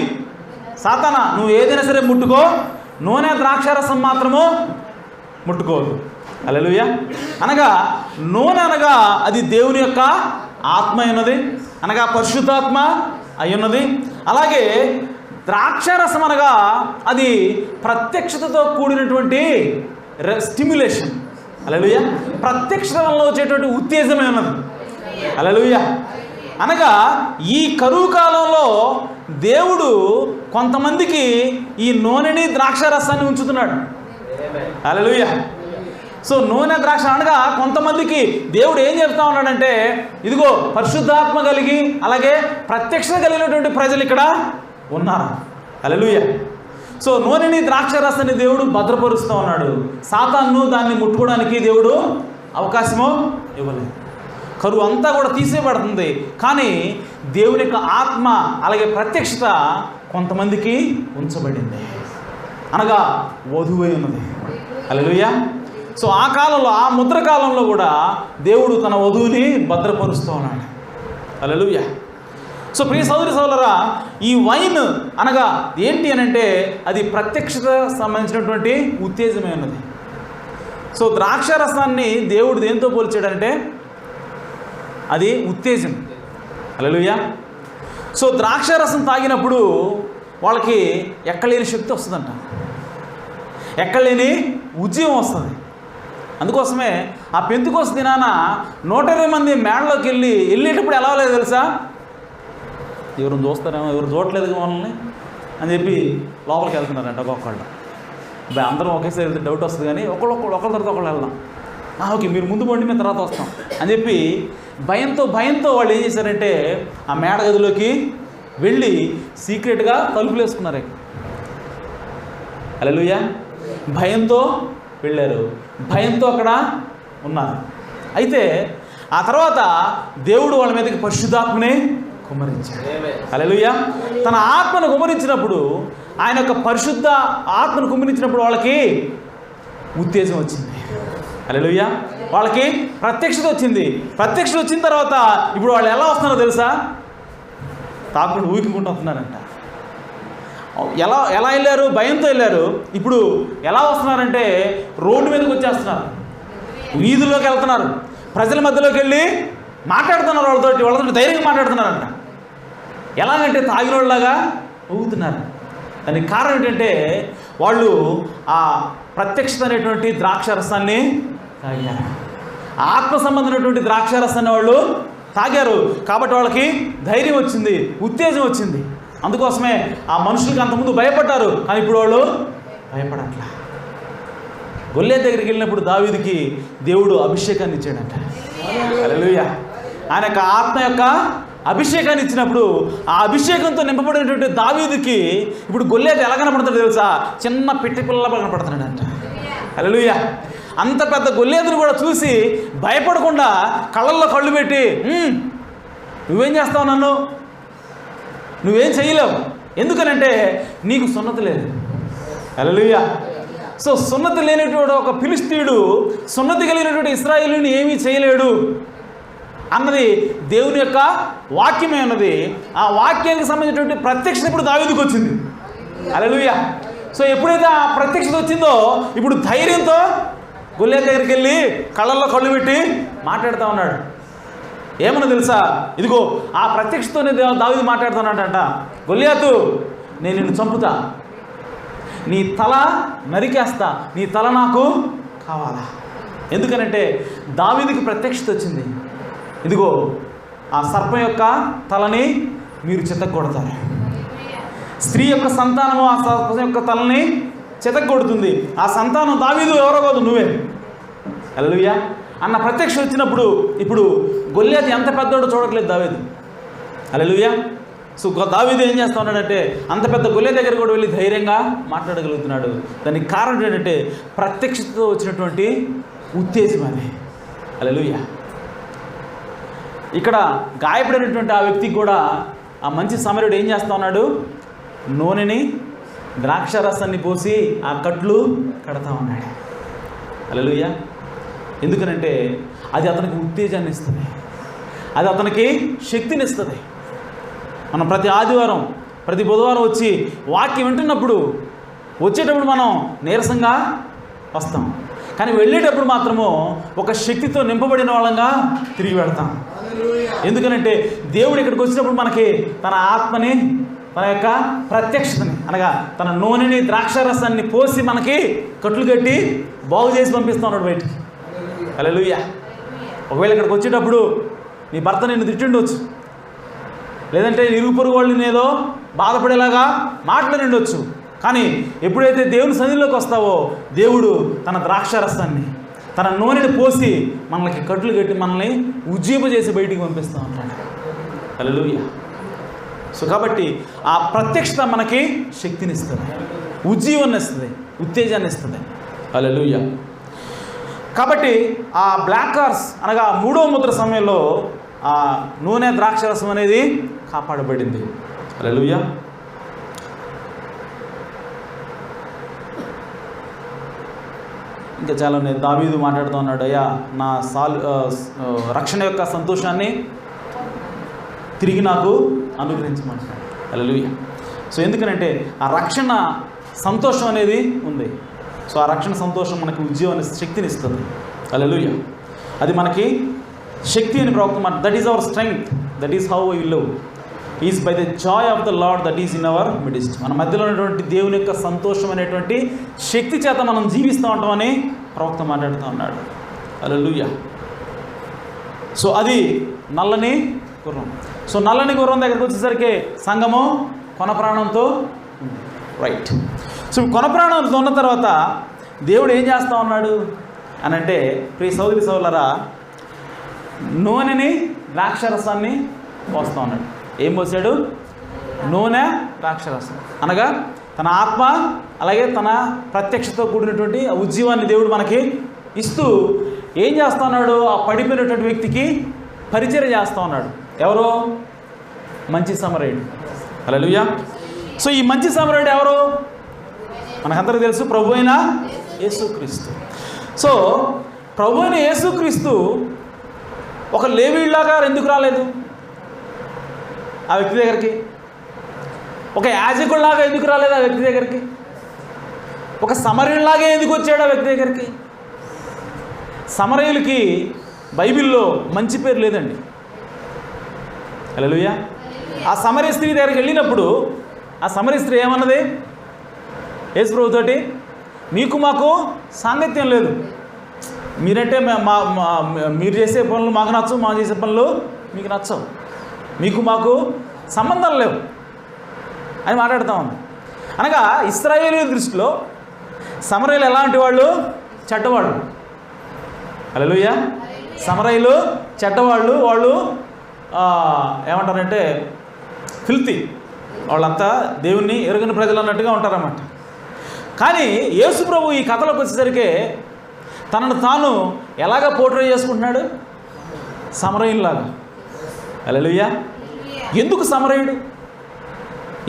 సాతానా, నువ్వు ఏదైనా సరే ముట్టుకో, నూనె ద్రాక్షరసం మాత్రము ముట్టుకోదు. హల్లెలూయా. అనగా నూనె అనగా అది దేవుని యొక్క ఆత్మ అయినది, అనగా పరిశుద్ధాత్మ అయ్యున్నది. అలాగే ద్రాక్షరసం అనగా అది ప్రత్యక్షతతో కూడినటువంటి స్టిమ్యులేషన్. హల్లెలూయా. ప్రత్యక్షత వల్ల వచ్చేటువంటి ఉత్తేజమే ఉన్నది. హల్లెలూయా. అనగా ఈ కరువు కాలంలో దేవుడు కొంతమందికి ఈ నూనెని ద్రాక్షరసాన్ని ఉంచుతున్నాడు. హల్లెలూయా. సో నూనె ద్రాక్ష అనగా కొంతమందికి దేవుడు ఏం చెప్తా ఉన్నాడంటే ఇదిగో పరిశుద్ధాత్మ కలిగి అలాగే ప్రత్యక్షత కలిగినటువంటి ప్రజలు ఇక్కడ ఉన్నారు. హల్లెలూయా. సో నూనెని ద్రాక్షరసాన్ని దేవుడు భద్రపరుస్తూ ఉన్నాడు. సాతాను దాన్ని ముట్టుకోవడానికి దేవుడు అవకాశము ఇవ్వలేదు. కరువు అంతా కూడా తీసేయబడుతుంది. కానీ దేవుని యొక్క ఆత్మ అలాగే ప్రత్యక్షత కొంతమందికి ఉంచబడింది, అనగా వధువై ఉన్నది. హల్లెలూయా. సో ఆ కాలంలో, ఆ ముద్ర కాలంలో కూడా దేవుడు తన వధువుని భద్రపరుస్తూ ఉన్నాడు. హల్లెలూయా. సో ప్రియ సోదరి సోదరులారా, ఈ వైన్ అనగా ఏంటి అని అంటే అది ప్రత్యక్షత సంబంధించినటువంటి ఉత్తేజమే ఉన్నది. సో ద్రాక్షరసాన్ని దేవుడు దేంతో పోల్చాడంటే అది ఉత్తేజం. హల్లెలూయా. సో ద్రాక్షరసం తాగినప్పుడు వాళ్ళకి ఎక్కలేని శక్తి వస్తుందంట, ఎక్కలేని ఉద్యమం వస్తుంది. అందుకోసమే ఆ పెంతెకోస్తు దినాన 120 మంది మేడలోకి వెళ్ళేటప్పుడు ఎలా లేదు తెలుసా? ఎవరు చూస్తారేమో, ఎవరు చూడలేదు మనల్ని అని చెప్పి లోపలికి వెళ్తున్నారంట ఒక్కొక్కళ్ళు. అందరం ఒకేసారి వెళ్తే డౌట్ వస్తుంది, కానీ ఒకళ్ళ తర్వాత ఒకళ్ళు వెళ్దాం. ఓకే మీరు ముందు పోండి, మేము తర్వాత వస్తాం అని చెప్పి భయంతో వాళ్ళు ఏం చేశారంటే ఆ మేడ గదిలోకి వెళ్ళి సీక్రెట్గా తలుపులు వేసుకున్నారు. హల్లెలూయా. భయంతో వెళ్ళారు, భయంతో అక్కడ ఉన్నారు. అయితే ఆ తర్వాత దేవుడు వాళ్ళ మీదకి పరిశుద్ధాత్మని కుమ్మరించాడు. హల్లెలూయా. తన ఆత్మను కుమ్మరించినప్పుడు, ఆయన యొక్క పరిశుద్ధ ఆత్మను కుమ్మరించినప్పుడు వాళ్ళకి ఉత్తేజం వచ్చింది. హల్లెలూయా. వాళ్ళకి ప్రత్యక్షత వచ్చింది. ప్రత్యక్షత వచ్చిన తర్వాత ఇప్పుడు వాళ్ళు ఎలా వస్తున్నారో తెలుసా? తాకుండా ఊహికుంటూ వస్తున్నారంట. ఎలా వెళ్ళారు? భయంతో వెళ్ళారు. ఇప్పుడు ఎలా వస్తున్నారంటే రోడ్డు మీదకి వచ్చేస్తున్నారు, వీధుల్లోకి వెళ్తున్నారు, ప్రజల మధ్యలోకి వెళ్ళి మాట్లాడుతున్నారు, వాళ్ళతో ధైర్యంగా మాట్లాడుతున్నారంట. ఎలాగంటే తాగినోళ్ళలాగా ఊగుతున్నారు. దానికి కారణం ఏంటంటే వాళ్ళు ఆ ప్రత్యక్షత అనేటువంటి ద్రాక్షారసాన్ని తాగారు. ఆత్మ సంబంధమైనటువంటి ద్రాక్షారసాన్ని వాళ్ళు తాగారు. కాబట్టి వాళ్ళకి ధైర్యం వచ్చింది, ఉత్తేజం వచ్చింది. అందుకోసమే ఆ మనుషులకి అంతకుముందు భయపడ్డారు, కానీ ఇప్పుడు వాళ్ళు భయపడట్లా. గొల్లియాతు దగ్గరికి వెళ్ళినప్పుడు దావీదుకి దేవుడు అభిషేకాన్ని ఇచ్చాడంట. హల్లెలూయా. ఆయన యొక్క ఆత్మ యొక్క అభిషేకాన్ని ఇచ్చినప్పుడు ఆ అభిషేకంతో నింపబడినటువంటి దావీదుకి ఇప్పుడు గొల్లియాతు ఎలా కనపడతాడు తెలుసా? చిన్న పిట్టి పిల్లలా కనపడుతున్నాడంట. హల్లెలూయా. అంత పెద్ద గొల్లియాతును కూడా చూసి భయపడకుండా కళ్ళల్లో కళ్ళు పెట్టి, నువ్వేం చేస్తావు? నన్ను నువ్వేం చేయలేవు. ఎందుకనంటే నీకు సున్నతి లేదు. హల్లెలూయా. సో సున్నతి లేనటువంటి ఒక ఫిలిష్తీయుడు సున్నతి కలిగినటువంటి ఇశ్రాయేలుని ఏమీ చేయలేడు అన్నది దేవుని యొక్క వాక్యమే ఉన్నది. ఆ వాక్యానికి సంబంధించినటువంటి ప్రత్యక్షత ఇప్పుడు దావీదుకు వచ్చింది. హల్లెలూయా. సో ఎప్పుడైతే ఆ ప్రత్యక్షత వచ్చిందో ఇప్పుడు ధైర్యంతో గొల్లియాతు దగ్గరికి వెళ్ళి కళ్ళల్లో కళ్ళు పెట్టి మాట్లాడుతూ ఉన్నాడు. ఏమన్నా తెలుసా? ఇదిగో ఆ ప్రత్యక్షతోనే దావీదు మాట్లాడుతున్నాడంట. గొల్లియాతు, నేను నిన్ను చంపుతా, నీ తల నరికేస్తా, నీ తల నాకు కావాలా? ఎందుకనంటే దావీదుకి ప్రత్యక్షత వచ్చింది. ఇదిగో ఆ సర్పం యొక్క తలని మీరు చితగ్గొడతారు, స్త్రీ యొక్క సంతానము ఆ సర్పం యొక్క తలని చితగ్గొడుతుంది, ఆ సంతానం దావీదు ఎవరో కాదు నువ్వే. హల్లెలూయా అన్న ప్రత్యక్షత వచ్చినప్పుడు ఇప్పుడు గొల్లియాతు ఎంత పెద్దోడో చూడట్లేదు దావీదు. హల్లెలూయా. సో దావీదు ఏం చేస్తా ఉన్నాడంటే అంత పెద్ద గొల్లియాతు దగ్గర కూడా వెళ్ళి ధైర్యంగా మాట్లాడగలుగుతున్నాడు. దానికి కారణం ఏంటంటే ప్రత్యక్షతతో వచ్చినటువంటి ఉత్తేజం అది. హల్లెలూయా. ఇక్కడ గాయపడినటువంటి ఆ వ్యక్తికి కూడా ఆ మంచి సమరుడు ఏం చేస్తా ఉన్నాడు? నూనెని ద్రాక్షారసాన్ని పోసి ఆ కట్లు కడతా ఉన్నాడు. హల్లెలూయా. ఎందుకనంటే అది అతనికి ఉత్తేజాన్ని ఇస్తుంది, అది అతనికి శక్తిని ఇస్తుంది. మనం ప్రతి ఆదివారం ప్రతి బుధవారం వచ్చి వాక్యం వింటున్నప్పుడు వచ్చేటప్పుడు మనం నీరసంగా వస్తాం, కానీ వెళ్ళేటప్పుడు మాత్రము ఒక శక్తితో నింపబడిన వాళ్ళంగా తిరిగి వెళ్తాం. ఎందుకనంటే దేవుడు ఇక్కడికి వచ్చినప్పుడు మనకి తన ఆత్మని, తన యొక్క ప్రత్యక్షతని అనగా తన నూనెని ద్రాక్షారసాన్ని పోసి మనకి కట్లు కట్టి బాగు చేసి పంపిస్తూ ఉన్నాడు బయటికి. హల్లెలూయా. ఒకవేళ ఇక్కడికి వచ్చేటప్పుడు నీ భర్త నిన్ను తిట్టిండొచ్చు, లేదంటే ఇరుగు పొరుగు వాళ్ళని ఏదో బాధపడేలాగా మాట్లాడిండొచ్చు, కానీ ఎప్పుడైతే దేవుని సన్నిధిలోకి వస్తావో దేవుడు తన ద్రాక్షారసాన్ని, తన నూనెని పోసి మనకి కట్లు కట్టి మనల్ని ఉజ్జీంపజేసి బయటికి పంపిస్తూ ఉంటాడు. హల్లెలూయా. సో కాబట్టి ఆ ప్రత్యక్షత మనకి శక్తిని ఇస్తుంది, ఉజ్జీవాన్ని ఇస్తుంది, ఉత్తేజాన్ని ఇస్తుంది. హల్లెలూయా. కాబట్టి ఆ బ్లాక్ కార్స్ అనగా 3వ ముద్ర సమయంలో ఆ నూనె ద్రాక్షరసం అనేది కాపాడబడింది. హల్లెలూయా. ఇంకా చాలా నేను దావీదు మాట్లాడుతూ ఉన్నాడు, అయ్యా నా రక్షణ యొక్క సంతోషాన్ని తిరిగి నాకు అనుగ్రహించమంటాడు. హల్లెలూయా. సో ఎందుకనంటే ఆ రక్షణ సంతోషం అనేది ఉంది. సో ఆ రక్షణ సంతోషం మనకి ఉద్యోగాన్ని శక్తిని ఇస్తుంది. హల్లెలూయా. అది మనకి శక్తి అని ప్రవక్త, that is our strength, that is how we live is by the Joy of the lord that is in our midst. మన మధ్యలో ఉన్నటువంటి దేవుని యొక్క సంతోషం అనేటువంటి శక్తి చేత మనం జీవిస్తూ ఉంటామని ప్రవక్త మాట్లాడుతూ ఉన్నాడు. హల్లెలూయా. సో అది నల్లని గుర్రం. సో నల్లని గుర్రం దగ్గరికి వచ్చేసరికి సంఘము కొన ప్రాణంతో ఉంది. రైట్. సో కొన ప్రాణంతో ఉన్న తర్వాత దేవుడు ఏం చేస్తూ ఉన్నాడు అని అంటే, ప్రియ సోదరి సోదరులారా, నూనెని ద్రాక్షరసాన్ని పోస్తూ ఉన్నాడు. ఏం పోసాడు? నూనె ద్రాక్షరసం అనగా తన ఆత్మ అలాగే తన ప్రత్యక్షతో కూడినటువంటి ఉజ్జీవాన్ని దేవుడు మనకి ఇస్తూ ఏం చేస్తూ ఉన్నాడు? ఆ పడిపోయినటువంటి వ్యక్తికి పరిచర్య చేస్తూ ఉన్నాడు. ఎవరు? మంచి సమరయుడు. హల్లెలూయా. సో ఈ మంచి సమరయుడు ఎవరు? మనకందరికీ తెలుసు, ప్రభు అయిన యేసుక్రీస్తు. సో ప్రభు అయిన యేసుక్రీస్తు ఒక లేవీయుడిలాగా ఎందుకు రాలేదు ఆ వ్యక్తి దగ్గరికి? ఒక యాజకుడిలాగా ఎందుకు రాలేదు ఆ వ్యక్తి దగ్గరికి? ఒక సమరయుడిలాగా ఎందుకు వచ్చాడు ఆ వ్యక్తి దగ్గరికి? సమరయులకి బైబిల్లో మంచి పేరు లేదండి. హల్లెలూయా. ఆ సమరయ స్త్రీ దగ్గరికి వెళ్ళినప్పుడు ఆ సమరయ స్త్రీ ఏమన్నది యేసు ప్రభుతోటి? మీకు మాకు సాంగత్యం లేదు, మీరంటే మీరు చేసే పనులు మాకు నచ్చవు, మా చేసే పనులు మీకు నచ్చవు, మీకు మాకు సంబంధాలు లేవు అని మాట్లాడుతూ ఉంది. అనగా ఇశ్రాయేలీయుల దృష్టిలో సమరయులు ఎలాంటి వాళ్ళు? చెడ్డవాళ్ళు. హల్లెలూయా. సమరయులు చెడ్డవాళ్ళు. వాళ్ళు ఏమంటారంటే ఫిల్తీ, వాళ్ళంతా దేవుణ్ణి ఎరుగని ప్రజలు అన్నట్టుగా ఉంటారన్నమాట. కానీ యేసు ప్రభు ఈ కథలోకి వచ్చేసరికి తనను తాను ఎలాగ పోర్ట్రే చేసుకుంటున్నాడు? సమరయునిలాగా. హల్లెలూయా. ఎందుకు సమరయుడు?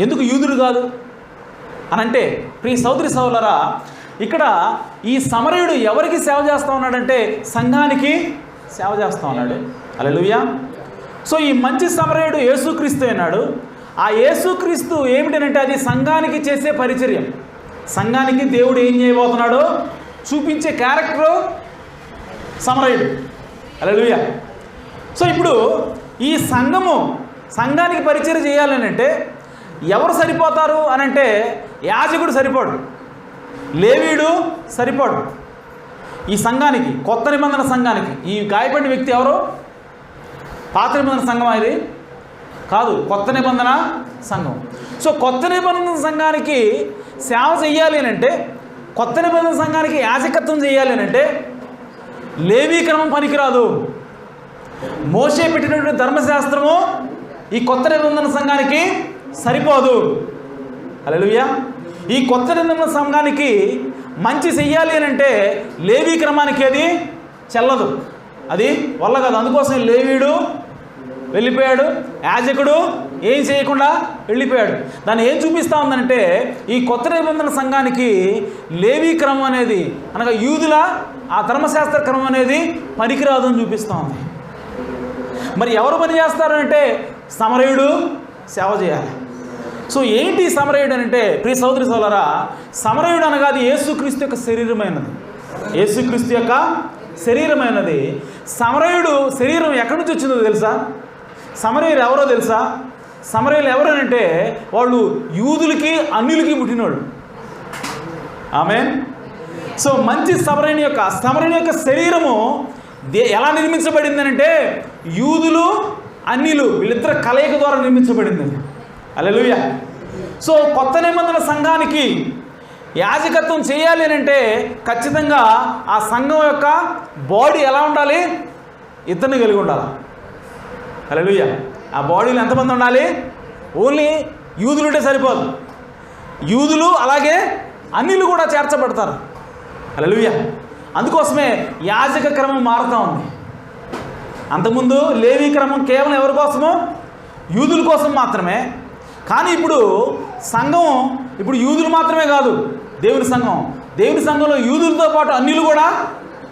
ఎందుకు యూదుడు కాదు అని అంటే, ప్రియ సోదరి సోదరులారా, ఇక్కడ ఈ సమరయుడు ఎవరికి సేవ చేస్తూ ఉన్నాడంటే సంఘానికి సేవ చేస్తూ ఉన్నాడు. హల్లెలూయా. సో ఈ మంచి సమరయుడు యేసుక్రీస్తు అన్నాడు. ఆ యేసుక్రీస్తు ఏమిటనంటే అది సంఘానికి చేసే పరిచర్య. సంఘానికి దేవుడు ఏం చేయబోతున్నాడో చూపించే క్యారెక్టరు సమరయుడు. హల్లెలూయా. సో ఇప్పుడు ఈ సంఘానికి పరిచర్య చేయాలని అంటే ఎవరు సరిపోతారు అని అంటే యాజకుడు సరిపోడు, లేవీయుడు సరిపోడు. ఈ సంఘానికి, కొత్త నిబంధన సంఘానికి ఈ గాయపడిన వ్యక్తి ఎవరు? పాత నిబంధన సంఘం ఇది కాదు, కొత్త నిబంధన సంఘం. సో కొత్త నిబంధన సంఘానికి సేవ చేయాలి అని అంటే, కొత్త నిబంధన సంఘానికి యాజకత్వం చేయాలి అని అంటే లేవీ క్రమం పనికిరాదు. మోషే పెట్టినటువంటి ధర్మశాస్త్రము ఈ కొత్త నిబంధన సంఘానికి సరిపోదు. హల్లెలూయా. ఈ కొత్త నిబంధన సంఘానికి మంచి చెయ్యాలి అని అంటే లేవీ క్రమానికి అది చెల్లదు, అది వల్ల కాదు. అందుకోసం లేవీయుడు వెళ్ళిపోయాడు, యాజకుడు ఏం చేయకుండా వెళ్ళిపోయాడు. దాన్ని ఏం చూపిస్తూ ఉందంటే ఈ కొత్త నిబంధన సంఘానికి లేవీ క్రమం అనేది, అనగా యూదుల ఆ ధర్మశాస్త్ర క్రమం అనేది పనికిరాదు అని చూపిస్తూ ఉంది. మరి ఎవరు పని చేస్తారంటే సమరయుడు సేవ చేయాలి. సో ఏంటి సమరయుడు అంటే, ప్రియ సోదరి సోదరులారా, సమరయుడు అనగా అది యేసుక్రీస్తు యొక్క శరీరమైనది. యేసుక్రీస్తు యొక్క శరీరమైనది. సమరయుడు శరీరం ఎక్కడి నుంచి వచ్చిందో తెలుసా? సమరయులు ఎవరో తెలుసా? సమరయులు ఎవరనంటే వాళ్ళు యూదులకి అన్యులకి పుట్టినోళ్ళు. ఆమేన్. సో మంచి సమరయుని యొక్క శరీరము ఎలా నిర్మించబడింది అంటే యూదులు అన్యులు వీళ్ళిద్దరు కలయిక ద్వారా నిర్మించబడింది. హల్లెలూయా. సో కొత్త నిబంధన సంఘానికి యాజకత్వం చేయాలి అని అంటే ఖచ్చితంగా ఆ సంఘం యొక్క బాడీ ఎలా ఉండాలి? ఇద్దరిని కలిగి ఉండాలి. హల్లెలూయా. ఆ బాడీలో ఎంతమంది ఉండాలి? ఓన్లీ యూదులు ఉంటే సరిపోదు, యూదులు అలాగే అన్యులు కూడా చేర్చబడతారు. హల్లెలూయా. అందుకోసమే యాజక క్రమం మారుతూ ఉంది. అంతకుముందు లేవీ క్రమం కేవలం ఎవరి కోసము? యూదుల కోసం మాత్రమే. కానీ ఇప్పుడు సంఘం ఇప్పుడు యూదులు మాత్రమే కాదు, దేవుని సంఘంలో యూదులతో పాటు అన్యులు కూడా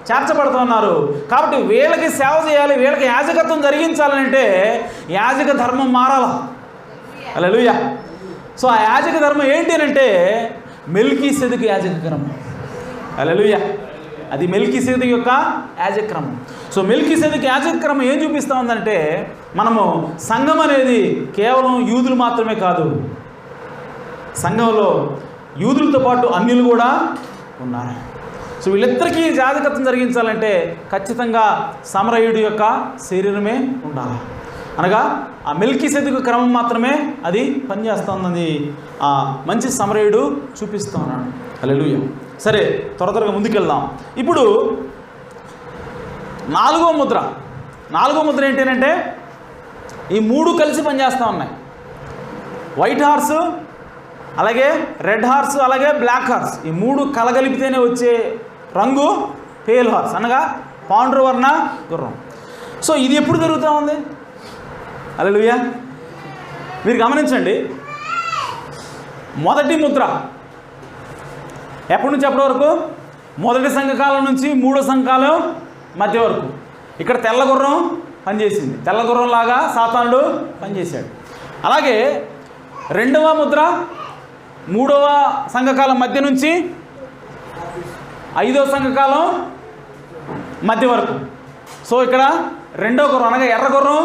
చేర్చబడుతున్నారు. కాబట్టి వీళ్ళకి సేవ చేయాలి, వీళ్ళకి యాజకత్వం జరిగించాలంటే యాజక ధర్మం మారాలి. హల్లెలూయా. సో ఆ యాజక ధర్మం ఏంటి అంటే మెల్కీసెదెకు యాజక క్రమం. హల్లెలూయా. అది మెల్కీసెదెకు యొక్క యాజక క్రమం. సో మెల్కీసెదెకు యాజక క్రమం ఏం చూపిస్తూ ఉందంటే మనము సంఘం అనేది కేవలం యూదులు మాత్రమే కాదు, సంఘంలో యూదులతో పాటు అన్యులు కూడా ఉన్నారు. సో వీళ్ళిద్దరికీ యాజకత్వం జరిగించాలంటే ఖచ్చితంగా సమరయుడి యొక్క శరీరమే ఉండాలి. అనగా ఆ మెల్కీసెదెకు క్రమం మాత్రమే అది పనిచేస్తుందని ఆ మంచి సమరయుడు చూపిస్తూ ఉన్నాడు. హల్లెలూయా. సరే, త్వరగా ముందుకెళ్దాం. ఇప్పుడు నాలుగో ముద్ర ఏంటంటే ఈ మూడు కలిసి పనిచేస్తూ ఉన్నాయి. వైట్ హార్సు, అలాగే రెడ్ హార్స్, అలాగే బ్లాక్ హార్స్. ఈ మూడు కలగలిపితేనే వచ్చే రంగు పేల్ హార్స్, అనగా పాండ్రవర్ణ గుర్రం. సో ఇది ఎప్పుడు జరుగుతూ ఉంది? హల్లెలూయా. మీరు గమనించండి, మొదటి ముద్ర ఎప్పటి నుంచి ఎప్పటి వరకు? మొదటి సంఘకాలం నుంచి మూడో సంఘకాలం మధ్య వరకు. ఇక్కడ తెల్ల గుర్రం పనిచేసింది, తెల్ల గుర్రం లాగా సాతానుడు పనిచేశాడు. అలాగే రెండవ ముద్ర మూడవ సంఘకాలం మధ్య నుంచి ఐదవ సంఘకాలం మధ్య వరకు. సో ఇక్కడ రెండో గుర్రం అనగా ఎర్ర గుర్రం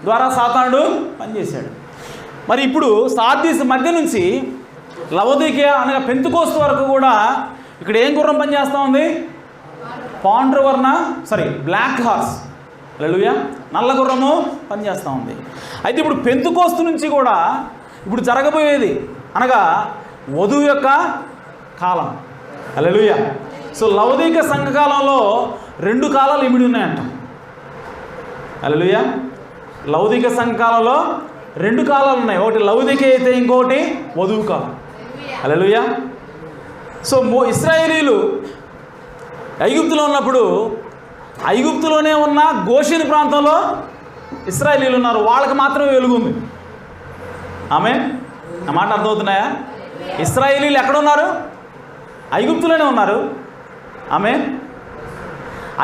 ద్వారా సాతానుడు పనిచేశాడు. మరి ఇప్పుడు సార్దీస్ మధ్య నుంచి లవోదికయ అనగా పెంతెకోస్తు వరకు కూడా ఇక్కడ ఏం గుర్రం పనిచేస్తూ ఉంది? బ్లాక్ హార్స్, హల్లెలూయా, నల్ల గుర్రము పనిచేస్తూ ఉంది. అయితే ఇప్పుడు పెంతెకోస్తు నుంచి కూడా ఇప్పుడు జరగబోయేది అనగా వధువు యొక్క కాలం, హల్లెలూయా. సో లవోదికయ సంఘకాలంలో 2 కాలాలు ఇమిడి ఉన్నాయంట, హల్లెలూయా. లవోదికయ సంఘకాలంలో 2 కాలాలు ఉన్నాయి, ఒకటి లవోదికయ అయితే ఇంకొకటి వధువు కాలం, హల్లెలూయా. సో ఇశ్రాయేలీలు ఐగుప్తులో ఉన్నప్పుడు ఐగుప్తులోనే ఉన్న గోషెను ప్రాంతంలో ఇశ్రాయేలీలు ఉన్నారు, వాళ్ళకి మాత్రమే వెలుగుంది. ఆమె నా మాట అర్థమవుతున్నాయా? ఇశ్రాయేలీలు ఎక్కడున్నారు? ఐగుప్తులోనే ఉన్నారు. ఆమె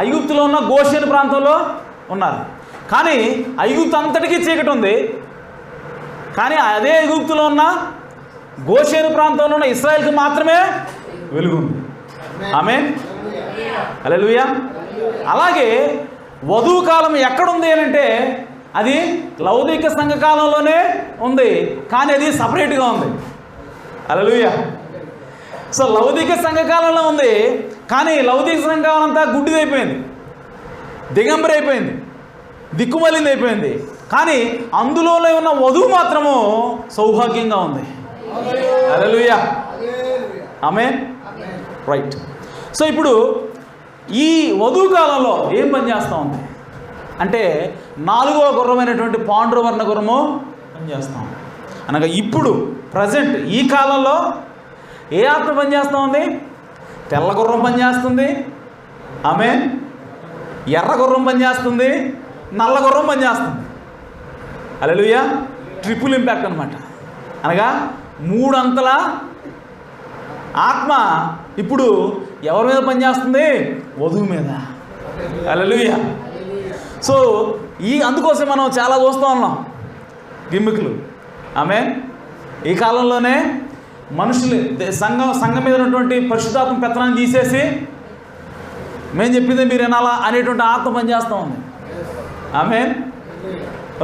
ఐగుప్తులో ఉన్న గోషెను ప్రాంతంలో ఉన్నారు. కానీ ఐగుప్తు అంతటికీ చీకటి ఉంది. కానీ అదే ఐగుప్తులో ఉన్న గోషెను ప్రాంతంలో ఉన్న ఇశ్రాయేల్కి మాత్రమే వెలుగుంది. ఆమె హల్లెలూయా. అలాగే వధువు కాలం ఎక్కడుంది అని అంటే అది లౌకిక సంఘకాలంలోనే ఉంది, కానీ అది సపరేట్గా ఉంది, హల్లెలూయా. సో లౌకిక సంఘకాలంలో ఉంది, కానీ లౌకిక సంఘకాలం అంతా గుడ్డిదైపోయింది, దిగంబరైపోయింది, దిక్కుమలింది అయిపోయింది. కానీ అందులోనే ఉన్న వధువు మాత్రము సౌభాగ్యంగా ఉంది, హల్లెలూయా, ఆమేన్, రైట్. సో ఇప్పుడు ఈ వధువు కాలంలో ఏం పని చేస్తూ ఉంది అంటే 4వ గుర్రమైనటువంటి పాండువర్ణ గుర్రము పనిచేస్తాం. అనగా ఇప్పుడు ప్రజెంట్ ఈ కాలంలో ఏ ఆత్మ పనిచేస్తూ ఉంది? తెల్ల గుర్రం పనిచేస్తుంది, ఆమేన్, ఎర్ర గుర్రం పనిచేస్తుంది, నల్ల గుర్రం పనిచేస్తుంది, హల్లెలూయా. ట్రిపుల్ ఇంపాక్ట్ అనమాట. అనగా 3 అంతల ఆత్మ ఇప్పుడు ఎవరి మీద పనిచేస్తుంది? వధువు మీద, హల్లెలూయా. సో అందుకోసం మనం చాలా చూస్తూ ఉన్నాం గిమ్మికులు, ఆమేన్. ఈ కాలంలోనే మనుషులు సంఘం మీద ఉన్నటువంటి పరిశుద్ధాత్మ పెత్తనాన్ని తీసేసి మేము చెప్పింది మీరు వినాలా అనేటువంటి ఆత్మ పనిచేస్తూ ఉంది, ఆమేన్.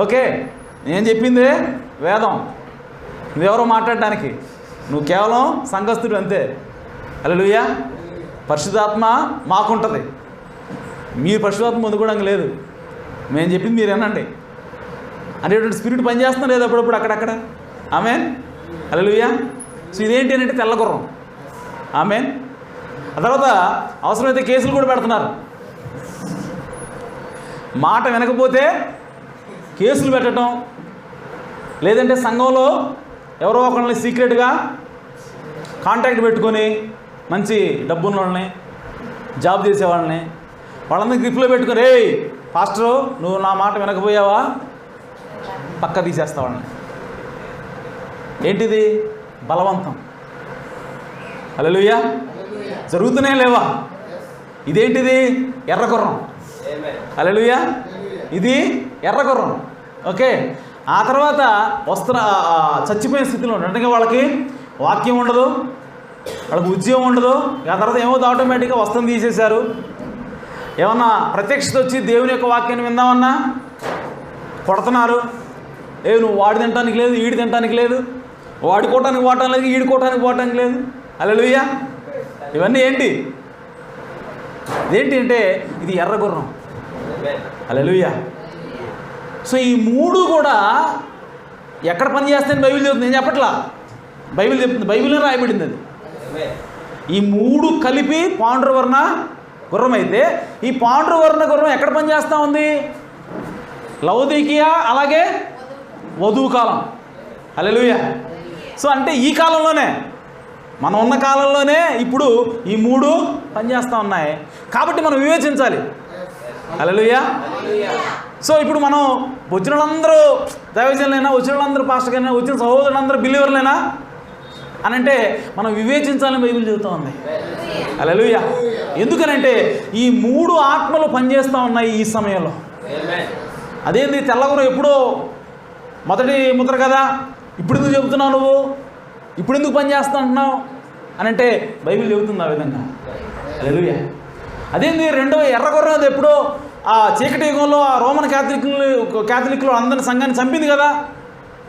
ఓకే, నేను చెప్పిందే వేదం, నువ్వెవరో మాట్లాడడానికి, నువ్వు కేవలం సంఘస్థుడు అంతే, హల్లెలూయా. పరిశుద్ధాత్మ మాకుంటుంది, మీరు పరిశుద్ధాత్మ పొందుకోవడానికి లేదు, మేము చెప్పింది మీరు వినండి అనేటువంటి స్పిరిట్ పనిచేస్తున్నారు లేదు అప్పుడప్పుడు అక్కడక్కడ, ఆమేన్, హల్లెలూయా. సో ఇదేంటి అంటే తెల్ల గుర్రం, ఆమేన్. ఆ తర్వాత అవసరమైతే కేసులు కూడా పెడుతున్నారు, మాట వినకపోతే కేసులు పెట్టడం, లేదంటే సంఘంలో ఎవరో ఒకరిని సీక్రెట్గా కాంటాక్ట్ పెట్టుకొని మంచి డబ్బున్న వాళ్ళని, జాబ్ చేసేవాళ్ళని వాళ్ళందరినీ గ్రిప్లో పెట్టుకొని, రే పాస్టరు నువ్వు నా మాట వినకపోయావా పక్క తీసేస్తా వాళ్ళని. ఏంటిది? బలవంతం, హల్లెలూయా. జరుగుతూనే లేవా? ఇదేంటిది? ఎర్రగుర్రం, హల్లెలూయా. ఇది ఎర్రగుర్రం, ఓకే. ఆ తర్వాత చచ్చిపోయిన స్థితిలో అంటే వాళ్ళకి వాక్యం ఉండదు, వాళ్ళకి ఉద్యోగం ఉండదు. ఆ తర్వాత ఏమో ఆటోమేటిక్గా వస్త్రం తీసేశారు. ఏమన్నా ప్రత్యక్షత వచ్చి దేవుని యొక్క వాక్యాన్ని విందామన్నా కొడుతున్నారు. నువ్వు వాడి తినటానికి లేదు, ఈడి తినటానికి లేదు, వాడుకోవటానికి పోవటం లేదు, ఈడుకోవటానికి పోవటానికి లేదు, హల్లెలూయా. ఇవన్నీ ఏంటి? ఇదేంటి అంటే ఇది ఎర్రగుర్రం, హల్లెలూయా. సో ఈ 3 కూడా ఎక్కడ పని చేస్తాయని బైబిల్ చెప్తుంది, నేను చెప్పట్లా, బైబిల్ చెప్తుంది, బైబిల్లో రాయబడింది అది. ఈ 3 కలిపి పాండువర్ణ గుర్రం అయితే ఈ పాండువర్ణ గుర్రం ఎక్కడ పనిచేస్తూ ఉంది? లౌకిక అలాగే వధువు కాలం, హల్లెలూయా. సో అంటే ఈ కాలంలోనే, మనం ఉన్న కాలంలోనే ఇప్పుడు ఈ 3 పనిచేస్తూ ఉన్నాయి. కాబట్టి మనం వివేచించాలి, హల్లెలూయా. సో ఇప్పుడు మనం వచ్చిన వాళ్ళందరూ దైవజనులైనా, వచ్చిన వాళ్ళందరూ పాస్టర్లైనా, వచ్చిన సహోదరులందరూ బిలీవర్లైనా అని అంటే మనం వివేచించాలని బైబిల్ చెబుతూ ఉంది. హల్లెలూయా. ఎందుకనంటే ఈ 3 ఆత్మలు పనిచేస్తూ ఉన్నాయి ఈ సమయంలో. అదేంది తెల్లగురు ఎప్పుడో మొదటి ముద్ర కదా, ఇప్పుడు ఎందుకు చెబుతున్నావు నువ్వు, ఇప్పుడు ఎందుకు పని చేస్తా అంటున్నావు అని అంటే బైబిల్ చెబుతుంది ఆ విధంగా. హల్లెలూయా. అదేంది రెండవ ఎర్రగొర్రె అది ఎప్పుడో ఆ చీకటి యుగంలో ఆ రోమన్ క్యాథలిక్లు అందరిని సంఘాన్ని చంపింది కదా,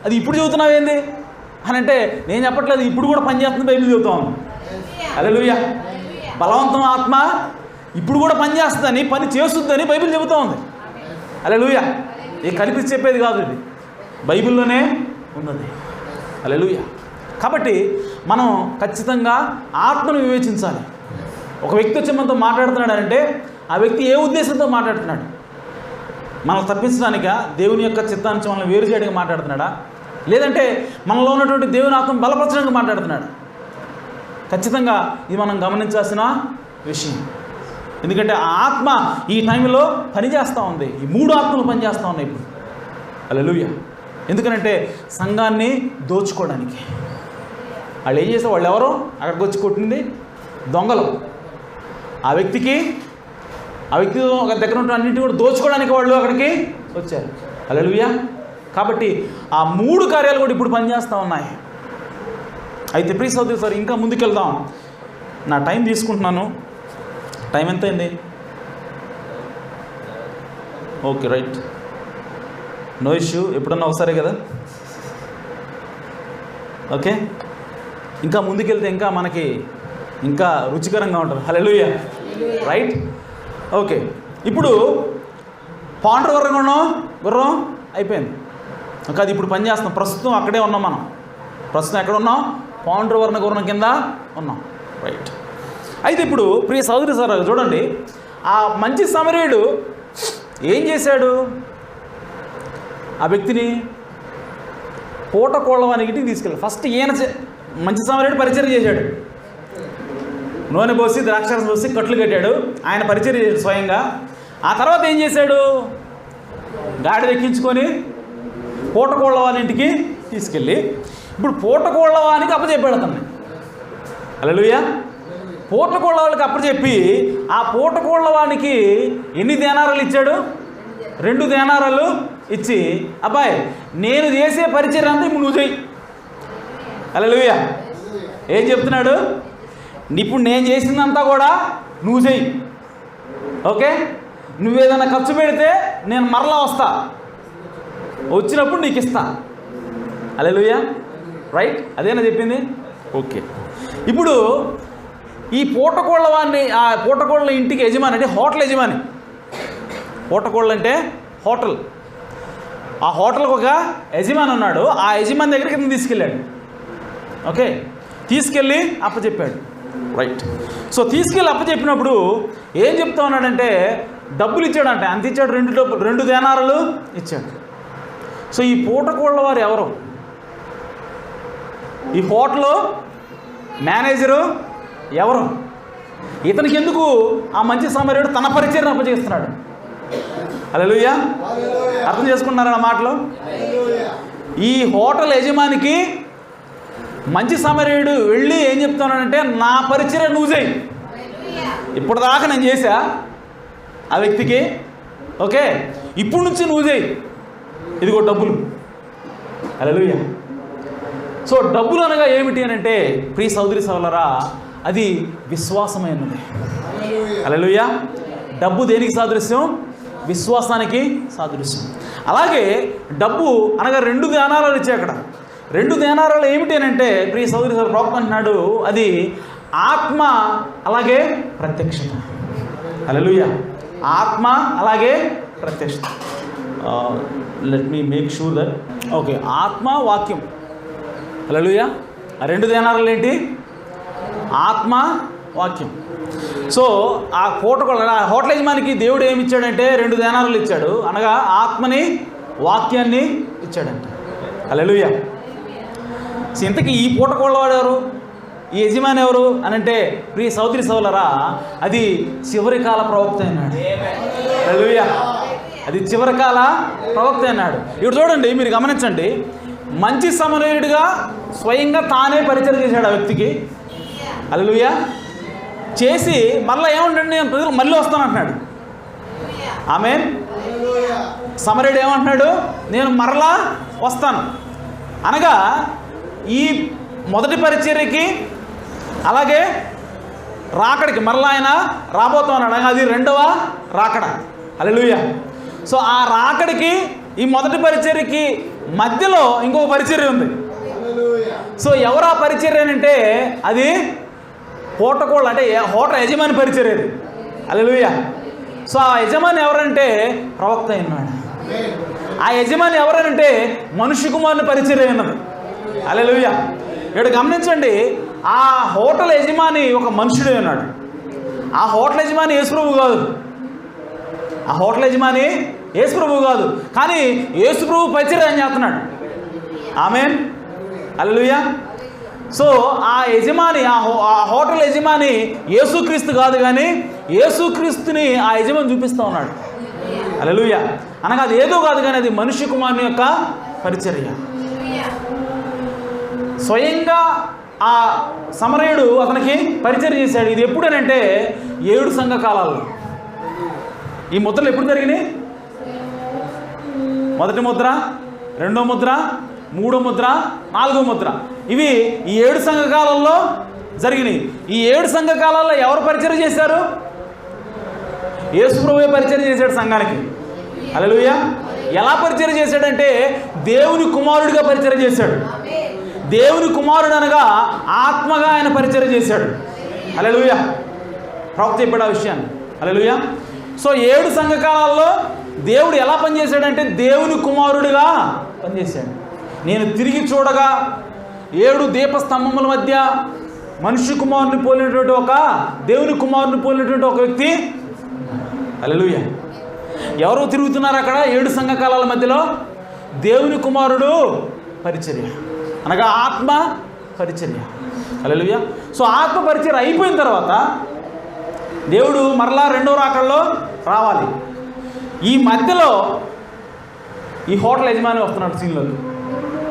అది ఇప్పుడు చెబుతున్నావు ఏంది అని అంటే నేను చెప్పట్లేదు, ఇప్పుడు కూడా పనిచేస్తుంది బైబిల్ చెబుతాను. హల్లెలూయా. బలవంతం ఆత్మ ఇప్పుడు కూడా పనిచేస్తుందని, పని చేస్తుందని బైబిల్ చెబుతూ ఉంది. హల్లెలూయా. ఇది కనిపించి చెప్పేది కాదు, ఇది బైబిల్లోనే ఉన్నది. హల్లెలూయా. కాబట్టి మనం ఖచ్చితంగా ఆత్మను వివేచించాలి. ఒక వ్యక్తి వచ్చి మనతో మాట్లాడుతున్నాడు అంటే ఆ వ్యక్తి ఏ ఉద్దేశంతో మాట్లాడుతున్నాడు? మనల్ని తప్పించడానికా, దేవుని యొక్క చిత్తాన్ని మనల్ని వేరు చేయడానికి మాట్లాడుతున్నాడా, లేదంటే మనలో ఉన్నటువంటి దేవుని ఆత్మ బలపరచడానికి మాట్లాడుతున్నాడు? ఖచ్చితంగా ఇది మనం గమనించాల్సిన విషయం. ఎందుకంటే ఆ ఆత్మ ఈ టైంలో పనిచేస్తూ ఉంది. ఈ 3 ఆత్మలు పనిచేస్తూ ఉన్నాయి ఇప్పుడు. హల్లెలూయా. ఎందుకనంటే సంఘాన్ని దోచుకోవడానికి. వాళ్ళు ఏం చేస్తారు? వాళ్ళు ఎవరో అక్కడికి వచ్చి కొట్టింది దొంగలు. ఆ వ్యక్తి దగ్గర ఉన్న అన్నింటినీ కూడా దోచుకోవడానికి వాళ్ళు అక్కడికి వచ్చారు. హల్లెలూయా. కాబట్టి ఆ 3 కార్యాలు కూడా ఇప్పుడు పనిచేస్తూ ఉన్నాయి. అయితే ప్లీజ్ చదువు సార్, ఇంకా ముందుకెళ్దాం. నా టైం తీసుకుంటున్నాను. టైం ఎంత అయింది? Okay, right, no issue. ఎప్పుడన్నా ఒకసారి కదా. ఓకే, ఇంకా ముందుకెళ్తే ఇంకా మనకి ఇంకా రుచికరంగా ఉంటుంది. హల్లెలూయా. Right, okay. ఇప్పుడు పాండ్ర గుర్రం అయిపోయింది. ఓకే, అది ఇప్పుడు పనిచేస్తున్నాం. ప్రస్తుతం అక్కడే ఉన్నాం మనం. ప్రస్తుతం ఎక్కడ ఉన్నాం? పాండ్రవర్ణ గుర్రం కింద ఉన్నాం. రైట్. అయితే ఇప్పుడు ప్రియ సోదరి సార్ చూడండి, ఆ మంచి సమరయుడు ఏం చేశాడు? ఆ వ్యక్తిని పూట కోళ్ళవానికి తీసుకెళ్ళాడు. ఫస్ట్ ఈయన మంచి సమరయుడు పరిచర్య చేశాడు. నూనె పోసి ద్రాక్షారసం పోసి కట్లు కట్టాడు. ఆయన పరిచర్య చేశాడు స్వయంగా. ఆ తర్వాత ఏం చేశాడు? గాడిద ఎక్కించుకొని పూటకోళ్ళవానింటికి తీసుకెళ్ళి ఇప్పుడు పూటకోళ్ళవానికి అప్పచెప్పాడు అతన్ని. హల్లెలూయా. పూటకోళ్ళవానికి అప్పచెప్పి ఆ పూటకోళ్ళవానికి ఎన్ని దేనారాలు ఇచ్చాడు? 2 దేనారాలు ఇచ్చి, అబ్బాయి నేను చేసే పరిచర్య అంతా ఇప్పుడు నువ్వు చెయ్యి. హల్లెలూయా. ఏం చెప్తున్నాడు? ఇప్పుడు నేను చేసిందంతా కూడా నువ్వు చెయ్యి. ఓకే, నువ్వేదైనా ఖర్చు పెడితే నేను మరలా వస్తా, వచ్చినప్పుడు నీకు ఇస్తా. హల్లెలూయా. రైట్, అదేనా చెప్పింది? ఓకే. ఇప్పుడు ఈ పూటకోళ్ళవాన్ని, ఆ పూటకోళ్ళ ఇంటికి యజమాని అంటే హోటల్ యజమాని. పూటకోళ్ళు అంటే హోటల్. ఆ హోటల్కి ఒక యజమాని ఉన్నాడు. ఆ యజమాని దగ్గరికి కింద తీసుకెళ్ళాడు. ఓకే, తీసుకెళ్ళి అప్పచెప్పాడు. రైట్. సో తీసుకెళ్ళి అప్పచెప్పినప్పుడు ఏం చెప్తా ఉన్నాడంటే డబ్బులు ఇచ్చాడంటే. అంత ఇచ్చాడు, 2 దేనారాలు ఇచ్చాడు. సో ఈ పూటకోళ్ళ వారు ఎవరు? ఈ హోటల్ మేనేజరు ఎవరు? ఇతనికి ఎందుకు ఆ మంచి సమరయుడు తన పరిచర్యను అప్పచేస్తున్నాడు? హల్లెలూయా. అర్థం చేసుకుంటున్నారా నా మాటలు? ఈ హోటల్ యజమానికి మంచి సమరయుడు వెళ్ళి ఏం చెప్తున్నాడంటే నా పరిచర్య నువ్వు చేయి. ఇప్పటిదాకా నేను చేశా ఆ వ్యక్తికి, ఓకే, ఇప్పుడు నుంచి నువ్వు చేయి, ఇదిగో డబ్బులు. హల్లెలూయా. సో డబ్బులు అనగా ఏమిటి అని అంటే ప్రియ సోదరి సోదరులారా, అది విశ్వాసమైనది. హల్లెలూయా. డబ్బు దేనికి సాదృశ్యం? విశ్వాసానికి సాదృశ్యం. అలాగే డబ్బు అనగా 2 దేనారాలు ఇచ్చాయి. అక్కడ 2 దేనారాలు ఏమిటి అని అంటే ప్రియ సోదరి సోదరు ప్రవక్త అంటున్నాడు, అది ఆత్మ అలాగే ప్రత్యక్షత. హల్లెలూయా. ఆత్మ అలాగే ప్రత్యక్షత. Let me make sure that. Okay, ఆత్మ వాక్యం. హల్లెలూయా. ఆ 2 దేనారాలు ఏంటి? ఆత్మ వాక్యం. సో ఆ హోటల్ యజమానికి దేవుడు ఏమి ఇచ్చాడంటే 2 దేనారాలు ఇచ్చాడు, అనగా ఆత్మని వాక్యాన్ని ఇచ్చాడంట. హల్లెలూయా. ఇంతకీ ఈ పూటకోళ్ళవాడు ఎవరు? ఈ యజమాని ఎవరు అని అంటే ప్రియ సోదరి సోదరులారా, అది చివరి కాల ప్రవక్త అయినాడు. హల్లెలూయా. అది చివరి కాల ప్రవక్త అన్నాడు. ఇప్పుడు చూడండి, మీరు గమనించండి, మంచి సమరయుడిగా స్వయంగా తానే పరిచయం చేశాడు ఆ వ్యక్తికి. హల్లెలూయా. చేసి మళ్ళీ ఏమంటాడు, నేను ప్రజలు మళ్ళీ వస్తానంటున్నాడు. ఆమేన్. సమరయుడు ఏమంటున్నాడు, నేను మరలా వస్తాను అనగా ఈ మొదటి పరిచర్యకి అలాగే రాకడికి మరలా ఆయన రాబోతున్నాడు. అది రెండవ రాకడ. హల్లెలూయా. సో ఆ రాకడికి ఈ మొదటి పరిచర్యకి మధ్యలో ఇంకొక పరిచర్య ఉంది. సో ఎవరు ఆ పరిచర్య అంటే అది హోటకోళ్ళు, అంటే హోటల్ యజమాని పరిచర్య అది. హల్లెలూయా. సో ఆ యజమాని ఎవరంటే ప్రవక్త అయినాడు. ఆ యజమాని ఎవరనంటే మనుష్య కుమారుని పరిచర్య ఉన్నది. హల్లెలూయా. ఇక్కడ గమనించండి, ఆ హోటల్ యజమాని ఒక మనుషుడే ఉన్నాడు. ఆ హోటల్ యజమాని యేసుప్రభు కాదు. ఆ హోటల్ యజమాని యేసుప్రభు కాదు, కానీ యేసుప్రభు పరిచర్య అని చేస్తున్నాడు. ఆమేన్. హల్లెలూయా. సో ఆ యజమాని, ఆ హోటల్ యజమాని యేసుక్రీస్తు కాదు, కానీ యేసుక్రీస్తుని ఆ యజమాని చూపిస్తూ ఉన్నాడు. హల్లెలూయా. అనగా అది ఏదో కాదు, కానీ అది మనుష్య కుమారుని యొక్క పరిచర్య. స్వయంగా ఆ సమరయుడు అతనికి పరిచర్య చేశాడు. ఇది ఎప్పుడనంటే 7 సంఘ కాలాల్లో. ఈ ముద్రలు ఎప్పుడు జరిగినాయి? మొదటి ముద్ర, రెండో ముద్ర, మూడో ముద్ర, నాలుగో ముద్ర. ఇవి ఈ 7 సంఘ కాలంలో జరిగినాయి. ఈ 7 సంఘ కాలాల్లో ఎవరు పరిచర్య చేశారు? యేసుప్రభువే పరిచర్య చేశాడు సంఘానికి. హల్లెలూయా. ఎలా పరిచర్య చేశాడంటే దేవుని కుమారుడిగా పరిచర్య చేశాడు. దేవుని కుమారుడు అనగా ఆత్మగా ఆయన పరిచర్య చేశాడు. హల్లెలూయా. ప్రవక్త చెప్పాడు ఆ విషయాన్ని. హల్లెలూయా. సో 7 సంఘకాలాల్లో దేవుడు ఎలా పనిచేశాడంటే దేవుని కుమారుడిగా పనిచేశాడు. నేను తిరిగి చూడగా 7 దీపస్తంభముల మధ్య మనుష్య కుమారుని పోలినటువంటి ఒక దేవుని కుమారుని పోలినటువంటి ఒక వ్యక్తి. హల్లెలూయా. ఎవరో తిరుగుతున్నారు అక్కడ 7 సంఘకాలాల మధ్యలో? దేవుని కుమారుడు పరిచర్య అనగా ఆత్మ పరిచర్య. హల్లెలూయా. సో ఆత్మ పరిచర్య అయిపోయిన తర్వాత దేవుడు మరలా రెండో రాకడలో రావాలి. ఈ మధ్యలో ఈ హోటల్ యజమాని వస్తున్నాడు సీన్లో.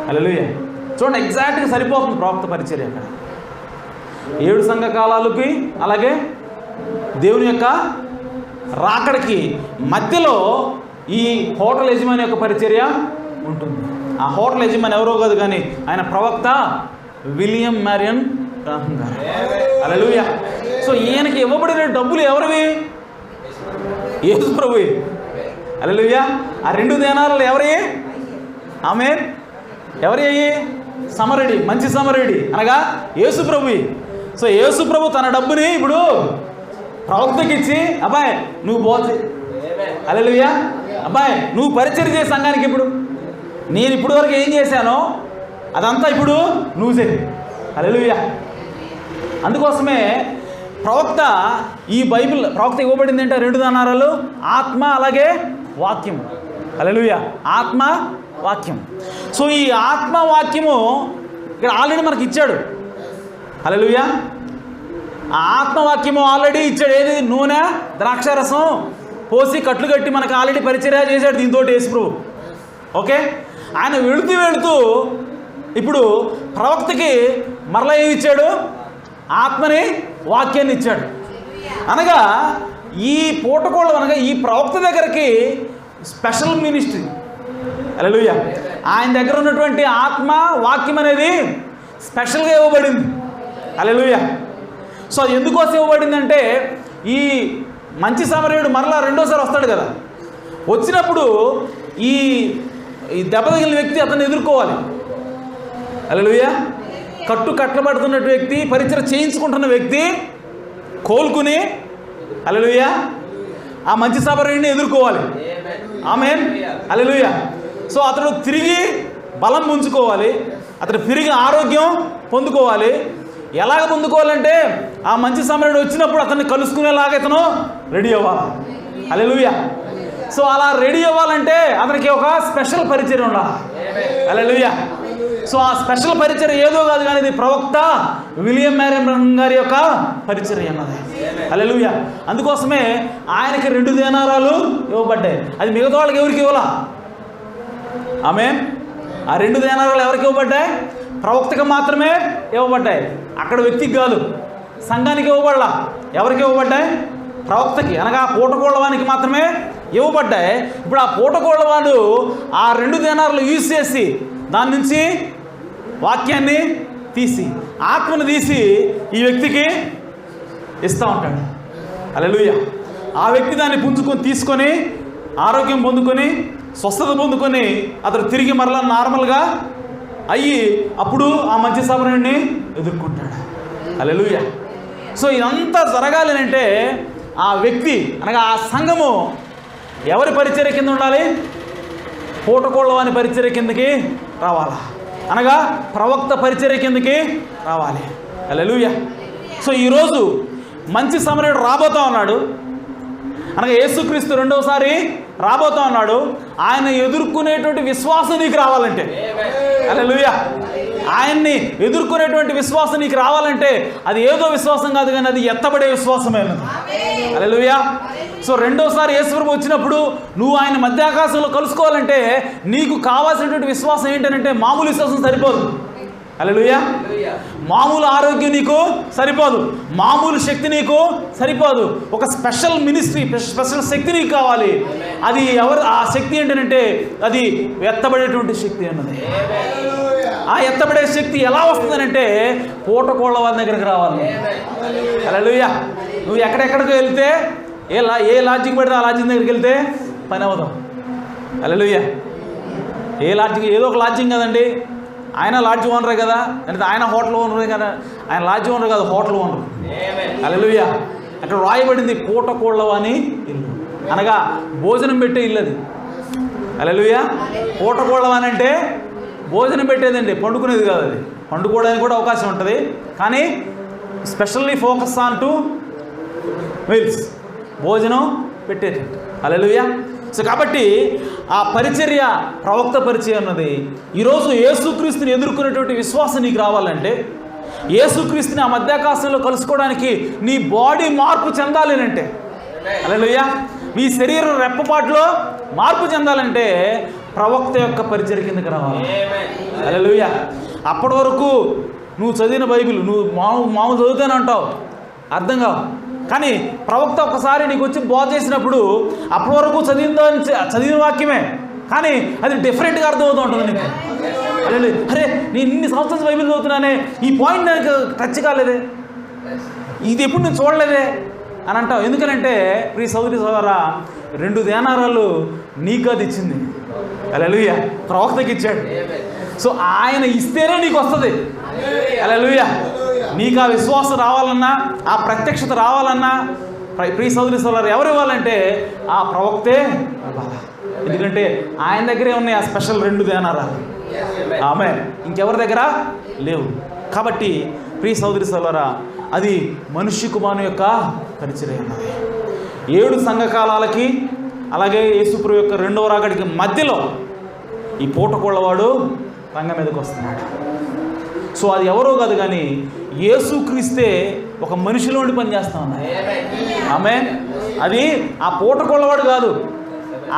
హల్లెలూయా. చూడండి, ఎగ్జాక్ట్గా సరిపోతుంది ప్రవక్త పరిచర్య అక్కడ. 7 సంఘ కాలాలకి అలాగే దేవుని యొక్క రాకడికి మధ్యలో ఈ హోటల్ యజమాని యొక్క పరిచర్య ఉంటుంది. ఆ హోటల్ యజమాని ఎవరో కాదు, కానీ ఆయన ప్రవక్త విలియం మ్యారియన్ బ్రాహ్మణ్ గారు. హల్లెలూయా. సో ఈయనకి ఇవ్వబడిన డబ్బులు ఎవరివి? యేసుప్రభువే. హల్లెలూయా. ఆ 2 దేనారాలు ఎవరి? ఆమేన్. ఎవరి? సమరయుడి, మంచి సమరయుడి అనగా యేసుప్రభువే. సో యేసుప్రభు తన డబ్బుని ఇప్పుడు ప్రవక్తకి ఇచ్చి, అబ్బాయి నువ్వు పోతే, హల్లెలూయా, అబ్బాయి నువ్వు పరిచర్య చేసే సంఘానికి, ఇప్పుడు నేను ఇప్పుడు వరకు ఏం చేశానో అదంతా ఇప్పుడు నువ్వు చేయి. హల్లెలూయా. అందుకోసమే ప్రవక్త, ఈ బైబిల్ ప్రవక్త ఇవ్వబడింది అంటే 2 దానారాలు, ఆత్మ అలాగే వాక్యం. హల్లెలూయా. ఆత్మ వాక్యం. సో ఈ ఆత్మ వాక్యము ఇక్కడ ఆల్రెడీ మనకి ఇచ్చాడు. హల్లెలూయా. ఆ ఆత్మవాక్యము ఆల్రెడీ ఇచ్చాడు. ఏది? నూనె, ద్రాక్షారసం పోసి కట్లు కట్టి మనకు ఆల్రెడీ పరిచర్య చేశాడు దీంతో యేసుప్రభు. ఓకే. ఆయన వెళుతూ ఇప్పుడు ప్రవక్తకి మరలా ఏమి ఇచ్చాడు? ఆత్మని, వాక్యాన్ని ఇచ్చాడు. అనగా ఈ పూటకోళ్ళు అనగా ఈ ప్రవక్త దగ్గరికి స్పెషల్ మినిస్ట్రీ. హల్లెలూయా. ఆయన దగ్గర ఉన్నటువంటి ఆత్మ వాక్యం అనేది స్పెషల్గా ఇవ్వబడింది. హల్లెలూయా. సో ఎందుకోసం ఇవ్వబడిందంటే ఈ మంచి సమరయుడు మరలా రెండోసారి వస్తాడు కదా. వచ్చినప్పుడు ఈ దెబ్బ తగిలిన వ్యక్తి అతన్ని ఎదుర్కోవాలి. హల్లెలూయా. కట్టబడుతున్న వ్యక్తి, పరిచర్య చేయించుకుంటున్న వ్యక్తి కోలుకుని, హల్లెలూయా, ఆ మంచి సమరయుడిని ఎదుర్కోవాలి. ఆమేన్. హల్లెలూయా. సో అతడు తిరిగి బలం పుంజుకోవాలి, అతడు తిరిగి ఆరోగ్యం పొందుకోవాలి. ఎలాగ పొందుకోవాలంటే ఆ మంచి సమరయుడు వచ్చినప్పుడు అతన్ని కలుసుకునేలాగా ఇతను రెడీ అవ్వాలి. హల్లెలూయా. సో అలా రెడీ అవ్వాలంటే అతనికి ఒక స్పెషల్ పరిచర్య ఉండాలి. హల్లెలూయా. సో ఆ స్పెషల్ పరిచర్య ఏదో కాదు కానీ ఇది ప్రవక్త విలియం మ్యారియన్ బ్రహ్మం గారి యొక్క పరిచర్య అన్నది. హల్లెలూయా. అందుకోసమే ఆయనకి 2 దేనారాలు ఇవ్వబడ్డాయి. అది మిగతా వాళ్ళకి ఎవరికి ఇవ్వాలా? ఆమేన్. ఆ 2 దేనారాలు ఎవరికి ఇవ్వబడ్డాయి? ప్రవక్తకు మాత్రమే ఇవ్వబడ్డాయి. అక్కడ వ్యక్తికి కాదు, సంఘానికి ఇవ్వబడలా. ఎవరికి ఇవ్వబడ్డాయి? ప్రవక్తకి, అనగా పూటకోళ్ళవానికి మాత్రమే ఇవ్వబడ్డాయి. ఇప్పుడు ఆ పూటకోళ్ళవాడు ఆ 2 దేనారాలు యూజ్ చేసి దాని నుంచి వాక్యాన్ని తీసి, ఆత్మను తీసి ఈ వ్యక్తికి ఇస్తూ ఉంటాడు. హల్లెలూయా. ఆ వ్యక్తి దాన్ని పుంజుకొని తీసుకొని ఆరోగ్యం పొందుకొని స్వస్థత పొందుకొని అతడు తిరిగి మరలా నార్మల్గా అయ్యి అప్పుడు ఆ మంచి సమయాన్ని ఎదుర్కొంటాడు. హల్లెలూయా. సో ఇదంతా జరగాలి అంటే ఆ వ్యక్తి అనగా ఆ సంఘము ఎవరి పరిచర్య కింద ఉండాలి? పూటకోళ్ళవాని పరిచర్య కిందకి రావాలా, అనగా ప్రవక్త పరిచర్య కిందకి రావాలి. హల్లెలూయా. సో ఈరోజు మంచి సమరుడు రాబోతా ఉన్నాడు, అనగా యేసుక్రీస్తు రెండవసారి రాబోతా ఉన్నాడు. ఆయన ఎదుర్కొనేటువంటి విశ్వాసం నీకు రావాలంటే, హల్లెలూయా, ఆయన్ని ఎదుర్కొనేటువంటి విశ్వాసం నీకు రావాలంటే అది ఏదో విశ్వాసం కాదు కానీ అది ఎత్తబడే విశ్వాసమే. హల్లెలూయా. సో రెండోసారి యేసుప్రభు వచ్చినప్పుడు నువ్వు ఆయన మధ్యాకాశంలో కలుసుకోవాలంటే నీకు కావాల్సినటువంటి విశ్వాసం ఏంటంటే మామూలు విశ్వాసం సరిపోదు. హల్లెలూయా. మామూలు ఆరోగ్యం నీకు సరిపోదు, మామూలు శక్తి నీకు సరిపోదు. ఒక స్పెషల్ మినిస్ట్రీ, స్పెషల్ శక్తి నీకు కావాలి. అది ఎవరు? ఆ శక్తి ఏంటంటే అది ఎత్తబడేటువంటి శక్తి అన్నది. ఆ ఎత్తబడే శక్తి ఎలా వస్తుందనంటే పూటకోళ్ళ వారి దగ్గరికి రావాలి. హల్లెలూయా. నువ్వు ఎక్కడెక్కడికి వెళ్తే ఏ లాడ్జింగ్ పడితే ఆ లాడ్జింగ్ దగ్గరికి వెళ్తే పని అవుదాం. హల్లెలూయా. ఏ లాడ్జింగ్, ఏదో ఒక లాడ్జింగ్ కదండి. ఆయన లాడ్జ్ ఓనరే కదా, అంటే ఆయన హోటల్ ఓనరే కదా. ఆయన లాడ్జ్ ఓనర్ కాదు, హోటల్ ఓనర్. హల్లెలూయా. అక్కడ రాయబడింది పూటకోళ్ళవాని ఇల్లు, అనగా భోజనం పెట్టే ఇల్లు అది. హల్లెలూయా. పూటకోళ్ళవాని అంటే భోజనం పెట్టేదండి, పండుకునేది కాదు. అది పండుకోవడానికి కూడా అవకాశం ఉంటుంది, కానీ specially focus on to meals, భోజనం పెట్టేది. హల్లెలూయా. సో కాబట్టి ఆ పరిచర్య, ప్రవక్త పరిచర్య అన్నది ఈరోజు యేసుక్రీస్తుని ఎదుర్కొనేటువంటి విశ్వాసం నీకు రావాలంటే, యేసుక్రీస్తుని ఆ మధ్యాకాశంలో కలుసుకోవడానికి నీ బాడీ మార్పు చెందాలి అంటే, హల్లెలూయా, మీ శరీరం రెప్పపాటులో మార్పు చెందాలంటే ప్రవక్త యొక్క పరిచర్య కిందకి రావాలి. హల్లెలూయా. అప్పటి వరకు నువ్వు చదివిన బైబిల్ నువ్వు మామూలు చదువుతానే అంటావు, అర్థం కావు. కానీ ప్రవక్త ఒక్కసారి నీకు వచ్చి బోధ చేసినప్పుడు అప్పటి వరకు చదివిన వాక్యమే, కానీ అది డిఫరెంట్గా అర్థమవుతూ ఉంటుంది నీకు. అరే నేను ఇన్ని సంవత్సరాలు బైబిల్ చదువుతున్నానే, ఈ పాయింట్ నాకు టచ్ కాలేదే, ఇది ఎప్పుడు నేను చూడలేదే అని అంటావు. ఎందుకనంటే ప్రియ సోదరి సోదరా, 2 దేనారాలు నీకు అది ఇచ్చింది. హల్లెలూయా. ప్రవక్తకి ఇచ్చాడు. సో ఆయన ఇస్తేనే నీకు వస్తుంది. హల్లెలూయా. నీకు ఆ విశ్వాసం రావాలన్నా, ఆ ప్రత్యక్షత రావాలన్నా ప్రియ సోదరి సోదరు ఎవరు ఇవ్వాలంటే ఆ ప్రవక్తే ఇవ్వాలి. ఎందుకంటే ఆయన దగ్గరే ఉన్నాయి ఆ స్పెషల్ 2 దేనారాలు. ఆమె ఇంకెవరి దగ్గర లేవు. కాబట్టి ప్రియ సోదరి సోదరా, అది మనుష్య కుమారుని యొక్క పరిచర్య అన్నది. 7 సంఘకాలాలకి అలాగే యేసుప్రభు యొక్క 2వ రాకడికి మధ్యలో ఈ పూటకోళ్ళవాడు రంగం మీదకి వస్తున్నాడు. సో అది ఎవరో కాదు కానీ యేసుక్రీస్తే ఒక మనిషిలోండి పనిచేస్తా ఉన్నాడు. ఆమేన్. అది ఆ పూటకోళ్ళవాడు కాదు.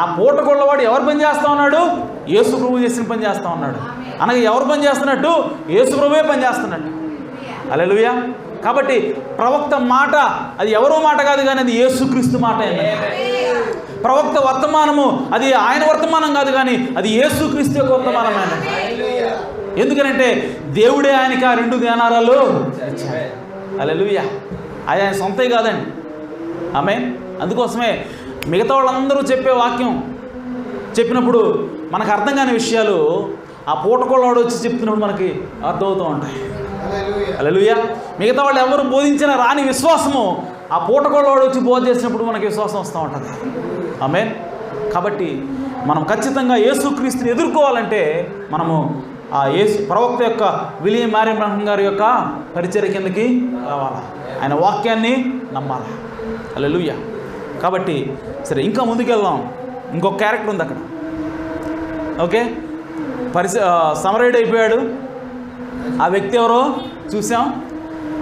ఆ పూటకోళ్ళవాడు ఎవరు పని చేస్తూ ఉన్నాడు? యేసుప్రభు చేసిన పని చేస్తూ ఉన్నాడు. అనగా ఎవరు పని చేస్తున్నట్టు? యేసుప్రభువే పని చేస్తున్నట్టు. హల్లెలూయా. కాబట్టి ప్రవక్త మాట అది ఎవరో మాట కాదు కానీ అది యేసుక్రీస్తు మాట. ప్రవక్త వర్తమానము అది ఆయన వర్తమానం కాదు కానీ అది యేసుక్రీస్తు యొక్క వర్తమానమైన. ఎందుకనంటే దేవుడే ఆయనకి ఆ 2 దేనారాలు ఇచ్చాడు. హల్లెలూయా. అది ఆయన సొంతే కాదండి. ఆమేన్. అందుకోసమే మిగతా వాళ్ళందరూ చెప్పే వాక్యం చెప్పినప్పుడు మనకు అర్థం కాని విషయాలు ఆ పూటకోళ్ళవాడు వచ్చి చెప్తున్నప్పుడు మనకి అర్థమవుతూ ఉంటాయి. హల్లెలూయా. మిగతా వాళ్ళు ఎవరు బోధించిన రాని విశ్వాసము ఆ పూటకోళ్ళవాడు వచ్చి బోధ చేసినప్పుడు మనకి విశ్వాసం వస్తూ ఉంటుంది. ఆమేన్. కాబట్టి మనం ఖచ్చితంగా యేసుక్రీస్తుని ఎదుర్కోవాలంటే మనము ఆ ప్రవక్త యొక్క విలియం మ్యారియన్ బ్రహ్మం గారి యొక్క పరిచర్య కిందకి రావాలి. ఆయన వాక్యాన్ని నమ్మాలి. హల్లెలూయా. కాబట్టి సరే ఇంకా ముందుకెళ్దాం. ఇంకొక క్యారెక్టర్ ఉంది అక్కడ. ఓకే, సమరయుడు అయిపోయాడు. ఆ వ్యక్తి ఎవరో చూసాం,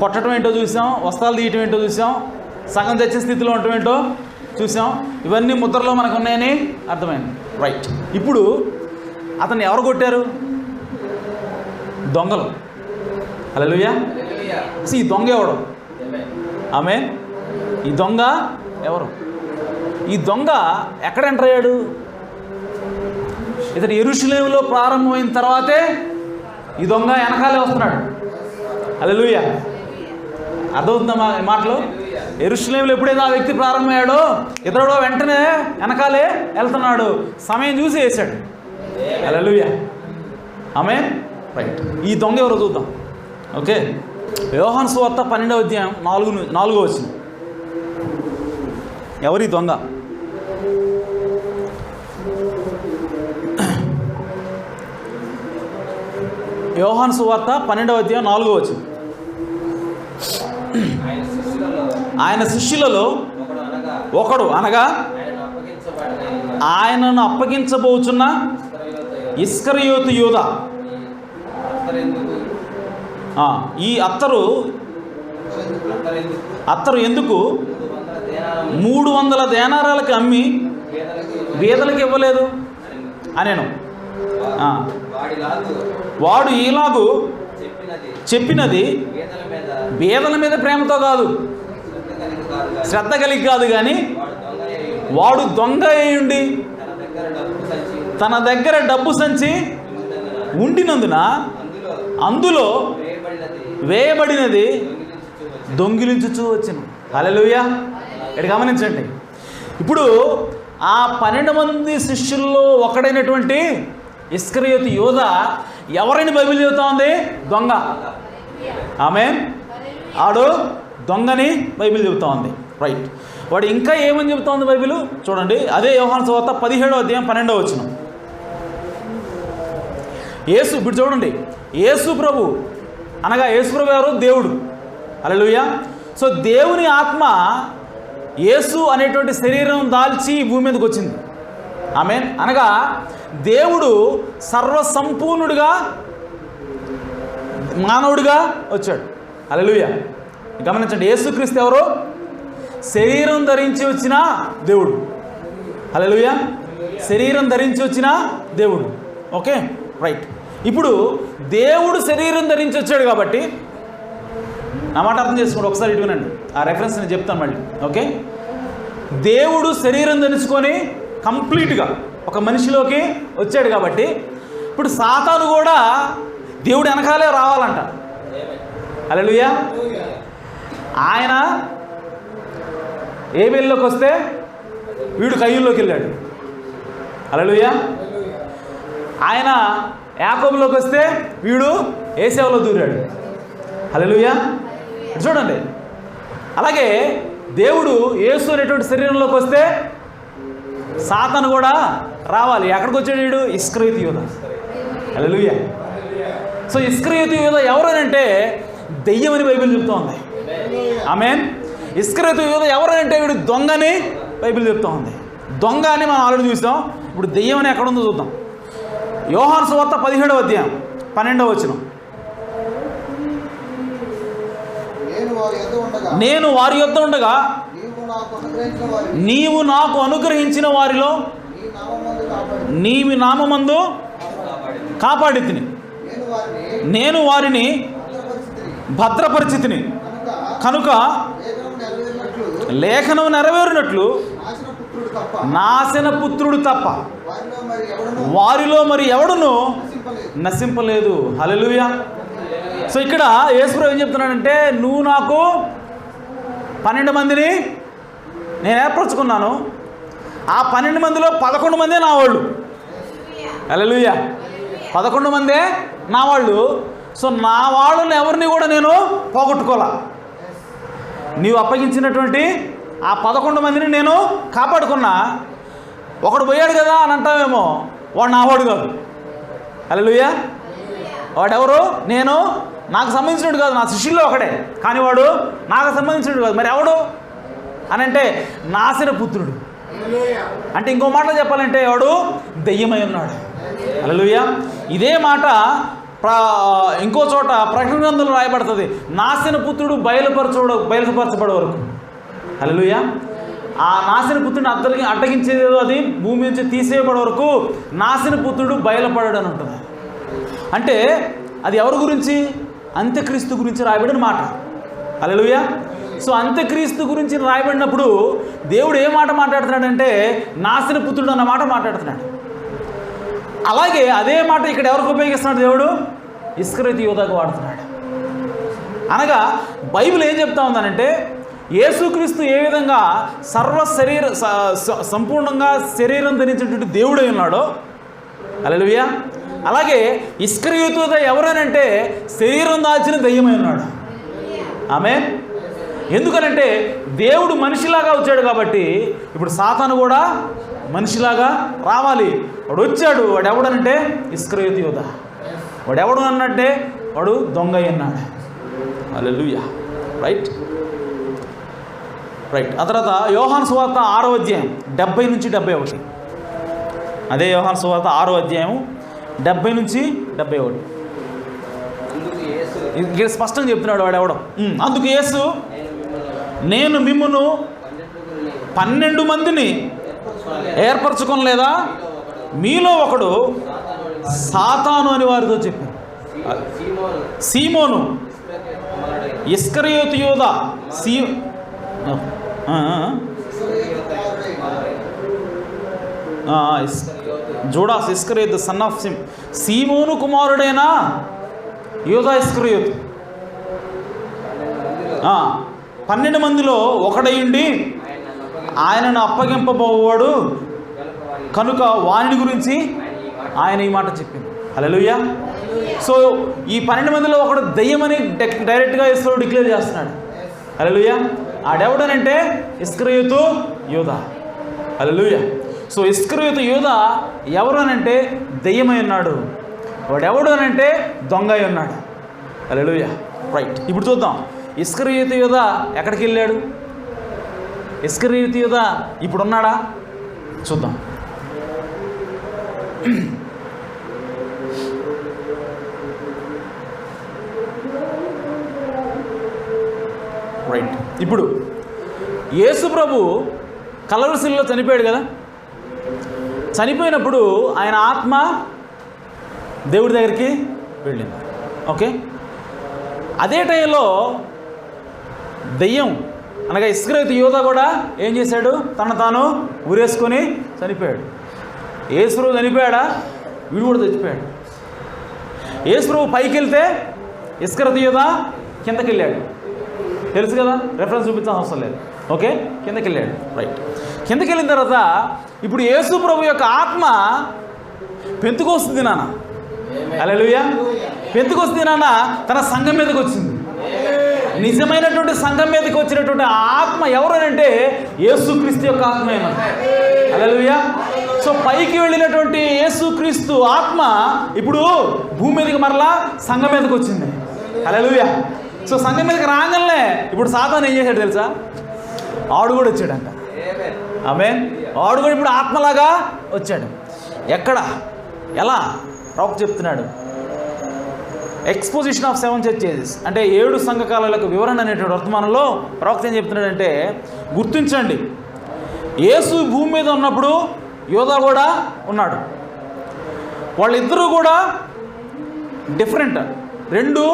కొట్టడం ఏంటో చూసాం, వస్త్రాలు తీయటం ఏంటో చూసాం, సగం తెచ్చే స్థితిలో ఉండటం ఏంటో చూసాం. ఇవన్నీ ముద్రలో మనకు ఉన్నాయని అర్థమైంది. రైట్. ఇప్పుడు అతన్ని ఎవరు కొట్టారు? దొంగలు. హల్లెలూయా. అసలు ఈ దొంగ ఎవడు? ఆమేన్. ఈ దొంగ ఎవరు? ఈ దొంగ ఎక్కడ ఎంటర్ అయ్యాడు? ఇతడు యెరూషలేములో ప్రారంభమైన తర్వాతే ఈ దొంగ వెనకాలే వస్తున్నాడు. హల్లెలూయా. అర్థమవుతుందా మా మాటలు? యెరూషలేములో ఎప్పుడైతే ఆ వ్యక్తి ప్రారంభమయ్యాడో ఇతడు వెంటనే వెనకాలే వెళ్తున్నాడు. సమయం చూసి వేశాడు. హల్లెలూయా. ఆమేన్. రైట్. ఈ దొంగ ఎవరో చూద్దాం. ఓకే. యోహాను సువార్త 12వ అధ్యాయం 4వ వచనం. ఎవరి దొంగ? యోహాను సువార్త 12వ అధ్యాయం 4వ వచనం. ఆయన శిష్యులలో ఒకడు అనగా ఆయనను అప్పగించబోచున్న ఇస్కరియోతు యూదా. ఈ అత్తరు ఎందుకు 300 దేనారాలకు అమ్మి బీదలకు ఇవ్వలేదు అనేను. వాడు ఈలాగు చెప్పినది బీదల మీద ప్రేమతో కాదు, శ్రద్ధ కలిగి కాదు, కానీ వాడు దొంగ అయ్యుండి తన దగ్గర డబ్బు సంచి ఉండినందున అందులో వేయబడినది దొంగిలించుచూ వచ్చెను. హల్లెలూయా. ఇక్కడ గమనించండి. ఇప్పుడు ఆ 12 మంది శిష్యుల్లో ఒకడైనటువంటి ఇస్కరియోతు యూదా ఎవరిని బైబిల్ చెబుతా ఉంది? దొంగ. ఆమేన్. ఆడు దొంగని బైబిల్ చెబుతా ఉంది. రైట్. వాడు ఇంకా ఏమని చెబుతా ఉంది బైబిల్? చూడండి. అదే యోహాను సువార్త 17వ అధ్యాయం 12వ వచనం. యేసు, ఇప్పుడు చూడండి, యేసు ప్రభు అనగా యేసు ప్రభు ఎవరు? దేవుడు. హల్లెలూయా. సో దేవుని ఆత్మ యేసు అనేటువంటి శరీరం దాల్చి భూమి మీదకి వచ్చింది. ఆమేన్. అనగా దేవుడు సర్వసంపూర్ణుడిగా మానవుడిగా వచ్చాడు. హల్లెలూయా. గమనించండి. యేసుక్రీస్తు ఎవరు? శరీరం ధరించి వచ్చిన దేవుడు. హల్లెలూయా. శరీరం ధరించి వచ్చిన దేవుడు. ఓకే. రైట్. ఇప్పుడు దేవుడు శరీరం ధరించి వచ్చాడు కాబట్టి నా మాట అర్థం చేసుకోండి. ఒకసారి ఇటు వినండి. ఆ రెఫరెన్స్ నేను చెప్తాను మళ్ళీ. ఓకే. దేవుడు శరీరం ధరించుకొని కంప్లీట్గా ఒక మనిషిలోకి వచ్చాడు కాబట్టి ఇప్పుడు సాతాను కూడా దేవుడు వెనకాలే రావాలంట. హల్లెలూయా. ఆయన ఏబేలులోకి వస్తే వీడు కయ్యూల్లోకి వెళ్ళాడు. హల్లెలూయా. ఆయన యాకోబులోకి వస్తే వీడు ఏసేవలో దూరాడు. హల్లెలూయా. చూడండి. అలాగే దేవుడు యేసు అనేటువంటి శరీరంలోకి వస్తే సాతాను కూడా రావాలి. ఎక్కడికి వచ్చాడు వీడు? ఇస్కరియోతు యూదా. హల్లెలూయా. సో ఇస్కరియోతు యూదా ఎవరనంటే దెయ్యం అని బైబిల్ చెప్తూ ఉంది. ఆమేన్. ఇస్కరియోతు యూదా ఎవరనంటే వీడు దొంగని బైబిల్ చెప్తూ ఉంది. దొంగ అని మనం ఆల్రెడీ చూస్తాం. ఇప్పుడు దెయ్యం అని ఎక్కడ ఉందో చూద్దాం. యోహాను సువార్త 17వ అధ్యాయం 12వ వచనం. నేను వారి యొద్ద ఉండగా నీవు నాకు అనుగ్రహించిన వారిలో నీవి నామమందు కాపాడితిని. నేను వారిని భద్రపరిచితిని కనుక లేఖనం నెరవేరినట్లు నాశన పుత్రుడు తప్ప వారిలో మరి ఎవడును నశింపలేదు. హల్లెలూయా. సో ఇక్కడ యేసుప్రభు ఏం చెప్తున్నాడంటే, నువ్వు నాకు 12 మందిని నేను ఏర్పరచుకున్నాను. ఆ 12 మందిలో 11 మందే నా వాళ్ళు. హల్లెలూయా. 11 మందే నా వాళ్ళు. సో నా వాళ్ళని ఎవరిని కూడా నేను పోగొట్టుకోలే. నీవు అప్పగించినటువంటి ఆ 11 మందిని నేను కాపాడుకున్నా. ఒకడు పోయాడు కదా అని అంటావేమో, వాడు నా వాడు కాదు. హల్లెలూయా. వాడెవరు? నేను నాకు సంబంధించినట్టు కాదు, నా శిష్యుల్లో ఒకడే, కానీ వాడు నాకు సంబంధించినట్టు కాదు. మరి ఎవడు అని అంటే నాశన పుత్రుడు. అంటే ఇంకో మాటలో చెప్పాలంటే వాడు దెయ్యమై ఉన్నాడు. హల్లెలూయా. ఇదే మాట ఇంకో చోట ప్రకటన గ్రంథంలో రాయబడుతుంది, నాశన పుత్రుడు బయలుపరచబడే వరకు. హల్లెలూయా. ఆ నాశన పుత్రుడిని అడ్డగించేదేదో అది భూమి నుంచి తీసేయబడే వరకు నాశన పుత్రుడు బయలుపడాడు అని ఉంటుంది. అంటే అది ఎవరి గురించి? అంత్యక్రీస్తు గురించి రాయబడిన మాట. హల్లెలూయా. సో అంత్యక్రీస్తు గురించి రాయబడినప్పుడు దేవుడు ఏ మాట మాట్లాడుతున్నాడంటే నాశన పుత్రుడు అన్న మాట మాట్లాడుతున్నాడు. అలాగే అదే మాట ఇక్కడ ఎవరికి ఉపయోగిస్తున్నాడు? దేవుడు ఇస్కరియోతు యూదాకు వాడుతున్నాడు. అనగా బైబిల్ ఏం చెప్తా ఉందనంటే యేసుక్రీస్తు ఏ విధంగా సంపూర్ణంగా శరీరం ధరించినటువంటి దేవుడై ఉన్నాడో, హల్లెలూయా, అలాగే ఇస్కరియోతు యూదా ఎవరనంటే శరీరం దాల్చిన దెయ్యమై ఉన్నాడు. ఆమేన్. ఎందుకనంటే దేవుడు మనిషిలాగా వచ్చాడు కాబట్టి ఇప్పుడు సాతాను కూడా మనిషిలాగా రావాలి. వాడు వచ్చాడు. వాడు ఎవడనంటే ఇస్కరియోతు యూదా. వాడు ఎవడు అన్నట్టే వాడు దొంగ అన్నాడు. హల్లెలూయా. రైట్. ఆ తర్వాత యోహాను సువార్త 6వ అధ్యాయం 70 నుంచి 71. అదే యోహాను సువార్త 6వ అధ్యాయం 70 నుంచి 71. ఇక్కడ స్పష్టంగా చెప్తున్నాడు వాడు ఎవడం. అందుకు యేసు, నేను మిమ్మును 12 మందిని ఏర్పరచుకోలేదా? మీలో ఒకడు సాతాను అని వారితో చెప్పారు. సీమోను, ఇస్కరియోతు యూదా, జూడాస్ ఇస్కరియోతు సన్ ఆఫ్ సీమోను కుమారుడైనా యూదా ఇస్కరియోతు 12 మందిలో ఒకడయుండి ఆయనను అప్పగింపబోవాడు కనుక వాని గురించి ఆయన ఈ మాట చెప్పింది. హల్లెలూయా. సో ఈ 12 మందిలో ఒకడు దెయ్యమని డైరెక్ట్గా యేసు డిక్లేర్ చేస్తున్నాడు. హల్లెలూయా. ఆడెవడనంటే ఇస్కరియోతు యూదా. హల్లెలూయా. సో ఇస్కరియోతు యూదా ఎవరు అనంటే దెయ్యమై ఉన్నాడు. వాడెవడు అనంటే దొంగ అయి ఉన్నాడు. హల్లెలూయా. రైట్. ఇప్పుడు చూద్దాం ఇస్కరియోతు యూదా ఎక్కడికి వెళ్ళాడు? ఇస్కరియోతు యూదా ఇప్పుడు ఉన్నాడా? చూద్దాం. రైట్. ఇప్పుడు యేసు ప్రభు కలవరిశిలలో చనిపోయాడు కదా. చనిపోయినప్పుడు ఆయన ఆత్మ దేవుడి దగ్గరికి వెళ్ళింది. ఓకే. అదే టైంలో దెయ్యం అనగా ఇస్కరియోతు యూదా కూడా ఏం చేశాడు? తను తాను ఊరేసుకొని చనిపోయాడు. యేసు ప్రభు చనిపోయాడా? వీడు కూడా చచ్చిపోయాడు. యేసు ప్రభు పైకి వెళ్తే ఇస్కరియోతు యూదా కిందకి వెళ్ళాడు. తెలుసు కదా, రెఫరెన్స్ చూపించాల్సిన అవసరం లేదు. ఓకే. కిందకి వెళ్ళాడు. రైట్. కిందకి వెళ్ళిన తర్వాత ఇప్పుడు యేసు ప్రభు యొక్క ఆత్మ పెంతుకొస్తు దినాన, హల్లెలూయా, పెంతుకొస్తు దినాన తన సంఘం మీదకి వచ్చింది. నిజమైనటువంటి సంఘం మీదకి వచ్చినటువంటి ఆత్మ ఎవరు అంటే యేసుక్రీస్తు యొక్క ఆత్మ అయినా. హల్లెలూయా. సో పైకి వెళ్ళినటువంటి యేసుక్రీస్తు ఆత్మ ఇప్పుడు భూమి మీదకి మరలా సంఘం మీదకి వచ్చింది. హల్లెలూయా. సో సంఘం మీదకి రాగానే ఇప్పుడు సాతాను ఏం చేశాడు తెలుసా? ఆడు కూడా వచ్చాడంట. ఆమేన్. ఆడు కూడా ఇప్పుడు ఆత్మలాగా వచ్చాడు. ఎక్కడ, ఎలా? ప్రవక్త చెప్తున్నాడు. ఎక్స్పోజిషన్ ఆఫ్ 7 చర్చెస్ అంటే 7 సంఘకాలకు వివరణ అనేటువంటి వర్తమానంలో ప్రవక్త ఏం చెప్తున్నాడంటే, గుర్తించండి, యేసు భూమి మీద ఉన్నప్పుడు యోధా కూడా ఉన్నాడు. వాళ్ళిద్దరూ కూడా డిఫరెంట్, 2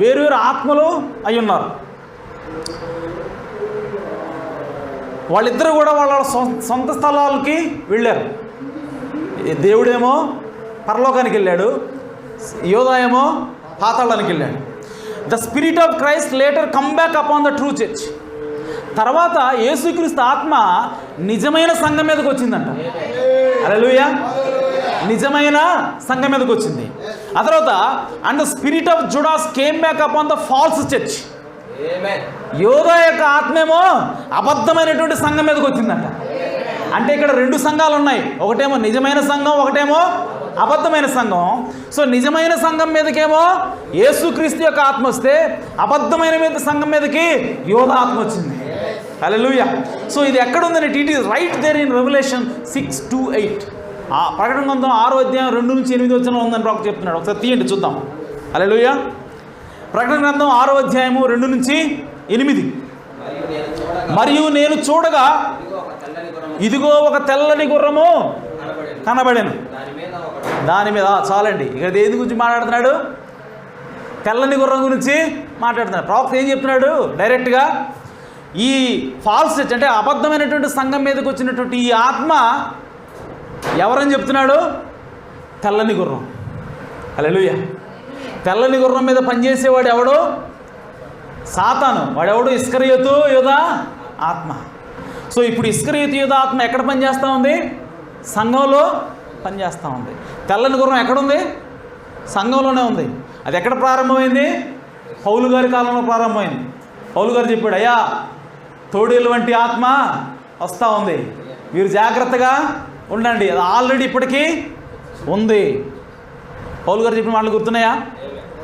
వేరు ఆత్మలు అయి ఉన్నారు. వాళ్ళిద్దరూ కూడా వాళ్ళ సొంత స్థలాలకి వెళ్ళారు. దేవుడేమో పరలోకానికి వెళ్ళాడు, యోధా ఏమో పాతాళానికి వెళ్ళాడు. The spirit of Christ later come back upon the true church. తర్వాత యేసుక్రీస్తు ఆత్మ నిజమైన సంఘం మీదకి వచ్చిందంట. హల్లెలూయా. నిజమైన సంఘం మీదకి వచ్చింది. ఆ తర్వాత and the spirit of Judas came back upon the false church. యోధా యొక్క ఆత్మేమో అబద్ధమైనటువంటి సంఘం మీదకి వచ్చిందంట. అంటే ఇక్కడ 2 సంఘాలు ఉన్నాయి, ఒకటేమో నిజమైన సంఘం, ఒకటేమో అబద్ధమైన సంఘం. సో నిజమైన సంఘం మీదకేమో యేసుక్రీస్తు యొక్క ఆత్మ వస్తే, అబద్ధమైన సంఘం మీదకి యోధా ఆత్మ వచ్చింది. హల్లెలూయా. సో ఇది ఎక్కడ ఉందని it is right there in Revelation 6:8. ఆ ప్రకటన గ్రంథం 6వ అధ్యాయం 2 నుంచి 8 వచనం ఉందని ప్రవక్త చెప్తున్నాడు. ఒకసారి తీయండి చూద్దాం. హల్లెలూయా. ప్రకటన గ్రంథం 6వ అధ్యాయము 2 నుంచి 8. మరియు నేను చూడగా ఇదిగో ఒక తెల్లని గుర్రము కనబడెను. దాని మీద చాలండి. ఇక్కడ దేని గురించి మాట్లాడుతున్నాడు? తెల్లని గుర్రం గురించి మాట్లాడుతున్నాడు. ప్రవక్త ఏం చెప్తున్నాడు? డైరెక్ట్గా ఈ ఫాల్స్ అంటే అబద్ధమైనటువంటి సంఘం మీదకి వచ్చినటువంటి ఈ ఆత్మ ఎవరని చెప్తున్నాడు? తెల్లని గుర్రం. హల్లెలూయా. తెల్లని గుర్రం మీద పనిచేసేవాడు ఎవడు? సాతాను. వాడెవడు? ఇస్కరియోతు యూదా ఆత్మ. సో ఇప్పుడు ఇస్కరియోతు యూదా ఆత్మ ఎక్కడ పనిచేస్తూ ఉంది? సంఘంలో పనిచేస్తూ ఉంది. తెల్లని గుర్రం ఎక్కడుంది? సంఘంలోనే ఉంది. అది ఎక్కడ ప్రారంభమైంది? పౌలు గారి కాలంలో ప్రారంభమైంది. పౌలు గారు చెప్పాడు, అయ్యా తోడేలు వంటి ఆత్మ వస్తూ ఉంది, మీరు జాగ్రత్తగా ఉండండి. అది ఆల్రెడీ ఇప్పటికీ ఉంది. పౌలు గారు చెప్పిన మాటలు గుర్తున్నాయా?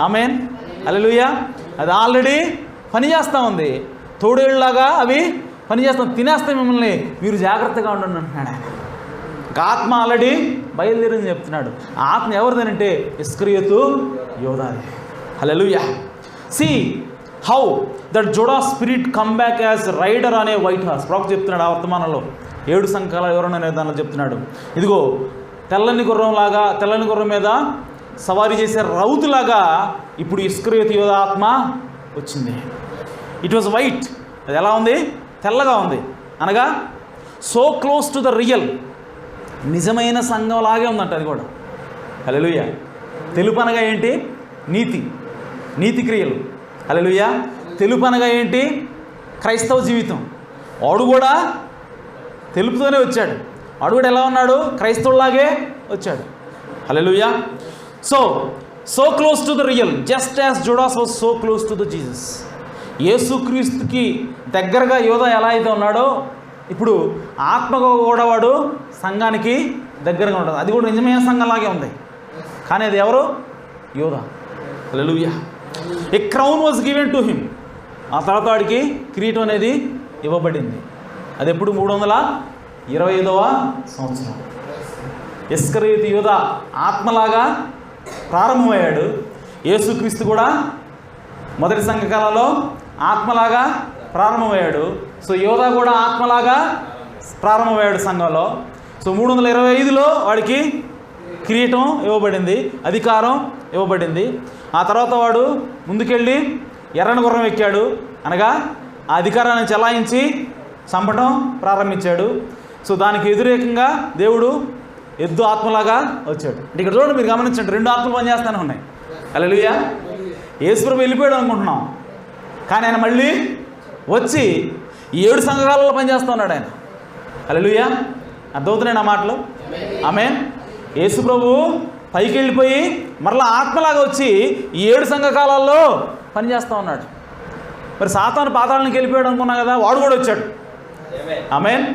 ఆమేన్. హల్లెలూయా. అది ఆల్రెడీ పనిచేస్తూ ఉంది. తోడేళ్ళలాగా అవి పనిచేస్తాం, తినేస్తాయి మిమ్మల్ని, మీరు జాగ్రత్తగా ఉండండి అంటున్నాడు ఆయన. ఆత్మ ఆల్రెడీ బయలుదేరిందని చెప్తున్నాడు. ఆత్మ ఎవరిదేనంటే ఇస్కరియోతు యోధాది. Hallelujah. See how that Juda spirit come back as rider అనే వైట్ హార్స్. ప్రవక్త చెప్తున్నాడు ఆ వర్తమానంలో 7 సంఘాల వివరణ అనే దానిలో చెప్తున్నాడు. ఇదిగో తెల్లని గుర్రం మీద సవారీ చేసే రౌతులాగా ఇప్పుడు ఇస్కరియోతు యోధా ఆత్మ వచ్చింది. It was white. అది ఎలా ఉంది? తెల్లగా ఉంది. అనగా so close to the real, నిజమైన సంఘం లాగే ఉందంట అది కూడా. హల్లెలూయా. తెలుపు అనగా ఏంటి? నీతి క్రియలు. హల్లెలూయా. తెలుపు అనగా ఏంటి? క్రైస్తవ జీవితం. వాడు కూడా తెలుపుతోనే వచ్చాడు. వాడు కూడా ఎలా ఉన్నాడు? క్రైస్తవులాగే వచ్చాడు. Hallelujah. So close to the real, just as Judas was so close to the Jesus. యేసుక్రీస్తుకి దగ్గరగా యోధా ఎలా అయితే ఉన్నాడో, ఇప్పుడు ఆత్మగా కూడా వాడు సంఘానికి దగ్గరగా ఉంటుంది. అది కూడా నిజమైన సంఘంలాగే ఉంది. కానీ అది ఎవరు? యోధా. Hallelujah. A crown was given to him. ఆ తర్వాత వాడికి కిరీటం అనేది ఇవ్వబడింది. అది ఎప్పుడు? 325వ సంవత్సరం. ఇస్కరియోతు యోధా ఆత్మలాగా ప్రారంభమయ్యాడు. యేసుక్రీస్తు కూడా మొదటి సంఘకాలంలో ఆత్మలాగా ప్రారంభమయ్యాడు. సో యోధా కూడా ఆత్మలాగా ప్రారంభమయ్యాడు సంఘంలో. సో 325లో వాడికి కిరీటం ఇవ్వబడింది, అధికారం ఇవ్వబడింది. ఆ తర్వాత వాడు ముందుకెళ్ళి ఎర్రని గుర్రం ఎక్కాడు. అనగా ఆ అధికారాన్ని చెలాయించి చంపడం ప్రారంభించాడు. సో దానికి వ్యతిరేకంగా దేవుడు ఎద్దు ఆత్మలాగా వచ్చాడు. అంటే ఇక్కడ చూడండి, మీరు గమనించండి, 2 ఆత్మలు పనిచేస్తూనే ఉన్నాయి. హల్లెలూయా. యేసుప్రభు వెళ్ళిపోయాడు అనుకుంటున్నాం, కానీ ఆయన మళ్ళీ వచ్చి 7 సంఘకాలలో పనిచేస్తూ ఉన్నాడు ఆయన. హల్లెలూయా. అర్థమవుతున్నాయి నా మాటలు? ఆమేన్. యేసుప్రభు పైకి వెళ్ళిపోయి మరలా ఆత్మలాగా వచ్చి 7 సంఘకాలాల్లో పనిచేస్తూ ఉన్నాడు. మరి సాతాను పాతాళానికి వెళ్ళిపోయాడు అనుకున్నా కదా, వాడు కూడా వచ్చాడు. ఆమేన్.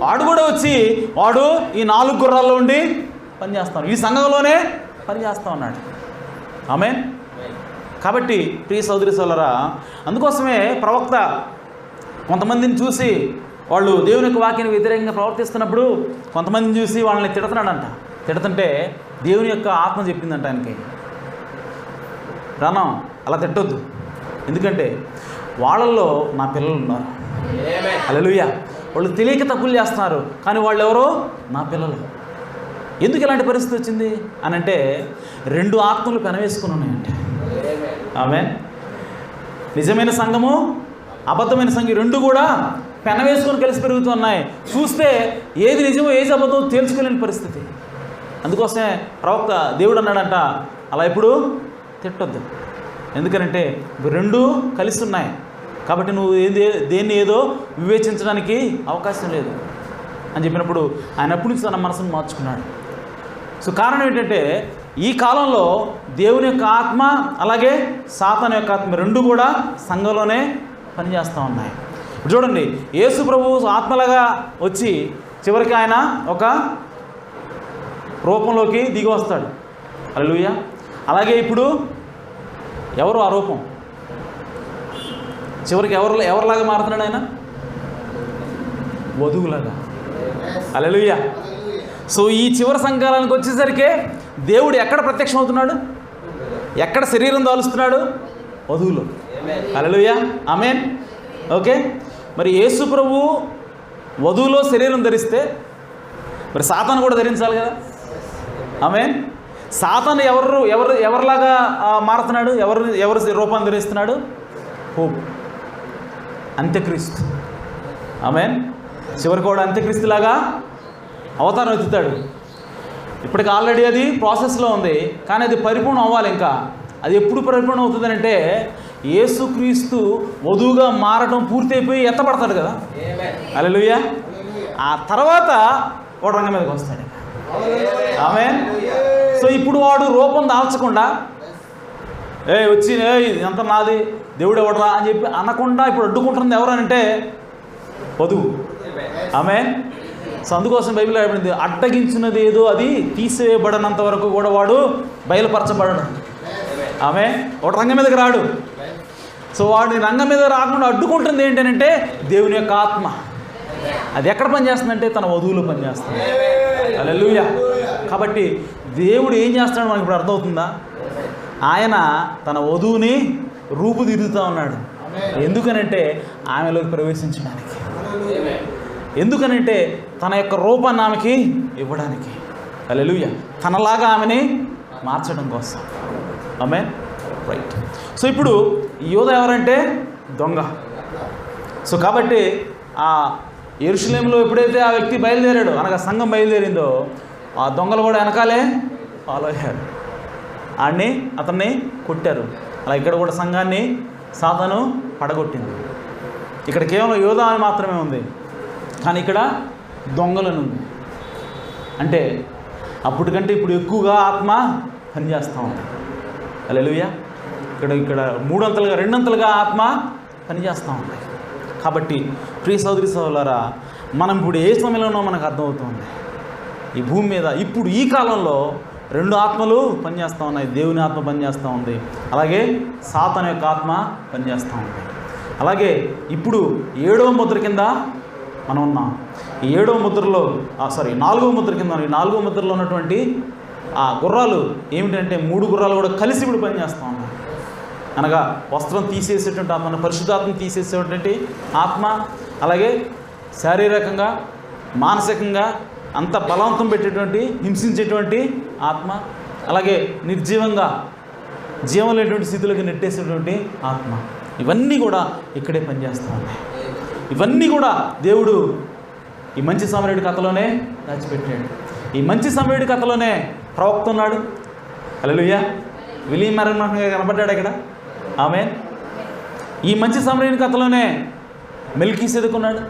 వాడు కూడా వచ్చి వాడు ఈ 4 గుర్రాల్లో ఉండి పనిచేస్తాను, ఈ సంఘంలోనే పనిచేస్తూ ఉన్నాడు. ఆమేన్. కాబట్టి ప్రియ సోదరి సోదరులారా, అందుకోసమే ప్రవక్త కొంతమందిని చూసి వాళ్ళు దేవుని యొక్క వాక్యానికి వ్యతిరేకంగా ప్రవర్తిస్తున్నప్పుడు కొంతమందిని చూసి వాళ్ళని తిడుతున్నాడంట. తిడుతుంటే దేవుని యొక్క ఆత్మ చెప్పిందంట ఆయనకి, రానా అలా తిట్టొద్దు, ఎందుకంటే వాళ్ళల్లో నా పిల్లలు ఉన్నారు. హల్లెలూయా. వాళ్ళు తెలియక తప్పులు చేస్తున్నారు, కానీ వాళ్ళు ఎవరో నా పిల్లలు. ఎందుకు ఇలాంటి పరిస్థితి వచ్చింది అని అంటే 2 ఆత్మలు పెనవేసుకుని ఉన్నాయంటే. ఆమేన్. నిజమైన సంఘము, అబద్ధమైన సంఘం 2 కూడా పెనవేసుకొని కలిసి పెరుగుతున్నాయి. చూస్తే ఏది నిజమో ఏది అబద్ధమో తేల్చుకోలేని పరిస్థితి. అందుకోసమే ప్రవక్త దేవుడు అన్నాడంట, అలా ఎప్పుడు తిట్టొద్దు, ఎందుకంటే 2 కలిసి ఉన్నాయి కాబట్టి నువ్వు దేన్ని ఏదో వివేచించడానికి అవకాశం లేదు అని చెప్పినప్పుడు ఆయన అప్పటి నుంచి తన మనసును మార్చుకున్నాడు. సో కారణం ఏంటంటే ఈ కాలంలో దేవుని యొక్క ఆత్మ అలాగే సాతాను యొక్క ఆత్మ 2 కూడా సంఘంలోనే పనిచేస్తూ ఉన్నాయి. చూడండి, యేసు ప్రభు ఆత్మలాగా వచ్చి చివరికి ఆయన ఒక రూపంలోకి దిగి వస్తాడు. హల్లెలూయా. అలాగే ఇప్పుడు ఎవరు ఆ రూపం? చివరికి ఎవరిలాగా మారుతున్నాడు ఆయన? వధువులాగా. హల్లెలూయా. సో ఈ చివరి సంకాలానికి వచ్చేసరికి దేవుడు ఎక్కడ ప్రత్యక్షమవుతున్నాడు? ఎక్కడ శరీరం దాలుస్తున్నాడు? వధువులో. హల్లెలూయా, ఆమేన్. ఓకే, మరి యేసు ప్రభువు వధువులో శరీరం ధరిస్తే మరి సాతాను కూడా ధరించాలి కదా. ఆమేన్. సాతాను ఎవరిలాగా మారుతున్నాడు? ఎవరి రూపాన్ని ధరిస్తున్నాడు? హోప్, అంత్యక్రీస్తు. ఆమేన్. చివరికి కూడా అంత్యక్రీస్తులాగా అవతారం ఎత్తుతాడు. ఇప్పటికి ఆల్రెడీ అది ప్రాసెస్లో ఉంది, కానీ అది పరిపూర్ణం అవ్వాలి. ఇంకా అది ఎప్పుడు పరిపూర్ణం అవుతుంది అంటే యేసుక్రీస్తు వధువుగా మారడం పూర్తయిపోయి ఎత్తపడతాడు కదా. హల్లెలూయా. ఆ తర్వాత వాడు రంగం మీదకి వస్తాడు. ఆమేన్. సో ఇప్పుడు వాడు రూపం దాల్చకుండా వచ్చి ఎంత నాది దేవుడు ఎవడరా అని చెప్పి అనకుండా ఇప్పుడు అడ్డుకుంటుంది ఎవరనంటే వధువు. ఆమేన్. సో అందుకోసం బైబిల్ రాయబడింది, అడ్డగించినది ఏదో అది తీసేయబడినంత వరకు కూడా వాడు బయలుపరచబడడు. ఆమేన్. వాడు రంగం మీదకి రాడు. సో వాడిని రంగం మీద రాకుండా అడ్డుకుంటుంది ఏంటంటే దేవుని యొక్క ఆత్మ. అది ఎక్కడ పనిచేస్తుందంటే తన వధువులో పనిచేస్తుంది. హల్లెలూయా. కాబట్టి దేవుడు ఏం చేస్తున్నాడు మనకి ఇప్పుడు అర్థమవుతుందా? ఆయన తన వధువుని రూపుదిద్దుతూ ఉన్నాడు. ఎందుకనంటే ఆమెలోకి ప్రవేశించడానికి, ఎందుకనంటే తన యొక్క రూపాన్ని ఆమెకి ఇవ్వడానికి. హల్లెలూయా. తనలాగా ఆమెని మార్చడం కోసం. ఆమేన్. రైట్. సో ఇప్పుడు యోధ ఎవరంటే దొంగ. సో కాబట్టి ఆ యెరూషలేములో ఎప్పుడైతే ఆ వ్యక్తి బయలుదేరాడో, అనగా సంఘం బయలుదేరిందో, ఆ దొంగలు కూడా వెనకాలే ఫాలో అయ్యారు. అతన్ని కొట్టారు. అలా ఇక్కడ కూడా సంఘాన్ని సాతాను పడగొట్టింది. ఇక్కడ కేవలం యోధ అని మాత్రమే ఉంది, కానీ ఇక్కడ దొంగలను ఉంది. అంటే అప్పటికంటే ఇప్పుడు ఎక్కువగా ఆత్మ పనిచేస్తూ ఉంది. హల్లెలూయా. ఇక్కడ మూడంతలుగా రెండంతలుగా ఆత్మ పనిచేస్తూ ఉంది. కాబట్టి ప్రియ సోదరి సోదరులారా, మనం ఇప్పుడు ఏ సమయంలోనో మనకు అర్థమవుతుంది. ఈ భూమి మీద ఇప్పుడు ఈ కాలంలో రెండు ఆత్మలు పనిచేస్తూ ఉన్నాయి. దేవుని ఆత్మ పనిచేస్తూ ఉంది, అలాగే సాతాను యొక్క ఆత్మ పనిచేస్తూ ఉంది. అలాగే ఇప్పుడు 7వ ముద్ర కింద మనం ఉన్నాం. ఈ 7వ ముద్రలో 4వ ముద్ర కింద, ఈ 4వ ముద్రలో ఉన్నటువంటి ఆ గుర్రాలు ఏమిటంటే 3 గుర్రాలు కూడా కలిసి ఇప్పుడు పనిచేస్తూ ఉన్నాయి. అనగా వస్త్రం తీసేసేటువంటి ఆత్మ, పరిశుద్ధాత్మ తీసేసేటువంటి ఆత్మ, అలాగే శారీరకంగా మానసికంగా అంత బలవంతం పెట్టేటువంటి హింసించేటువంటి ఆత్మ, అలాగే నిర్జీవంగా జీవం లేనటువంటి స్థితిలోకి నెట్టేసేటువంటి ఆత్మ, ఇవన్నీ కూడా ఇక్కడే పనిచేస్తూ ఉన్నాయి. ఇవన్నీ కూడా దేవుడు ఈ మంచి సమరయుడి కథలోనే దాచిపెట్టాడు. ఈ మంచి సమరయుడి కథలోనే ప్రవక్త ఉన్నాడు. హల్లెలూయా. విలియం మరణ కనబడ్డాడు ఇక్కడ. ఆమేన్. ఈ మంచి సమరయుడి కథలోనే మెల్కీసెదెకు ఉన్నాడు.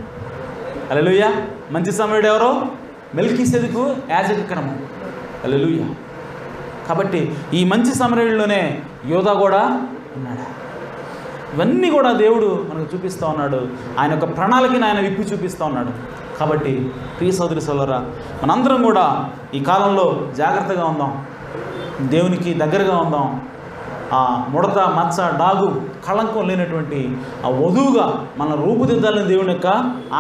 హల్లెలూయా. మంచి సమరయుడు ఎవరో? మెల్కీసెదెకు యాజక క్రమం. హల్లెలూయా. కాబట్టి ఈ మంచి సమరయుడిలోనే యోధా కూడా ఉన్నాడు. ఇవన్నీ కూడా దేవుడు మనకు చూపిస్తూ ఉన్నాడు. ఆయన యొక్క ప్రణాళికని ఆయన విప్పి చూపిస్తూ ఉన్నాడు. కాబట్టి ప్రియ సోదరి సోదరులారా, మనందరం కూడా ఈ కాలంలో జాగ్రత్తగా ఉందాం, దేవునికి దగ్గరగా ఉందాం. ఆ ముడత, మచ్చ, డాగు, కళంకం లేనటువంటి ఆ వధువుగా మన రూపుదిద్దాలని దేవుని యొక్క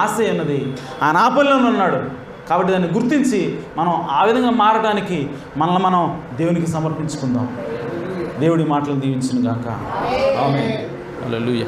ఆశ అన్నది ఆయన ఆపల్లోనే ఉన్నాడు. కాబట్టి దాన్ని గుర్తించి మనం ఆ విధంగా మారడానికి మనల్ని మనం దేవునికి సమర్పించుకుందాం. దేవుడి మాటలు దీవించును గాక. ఆమేన్. హల్లెలూయా.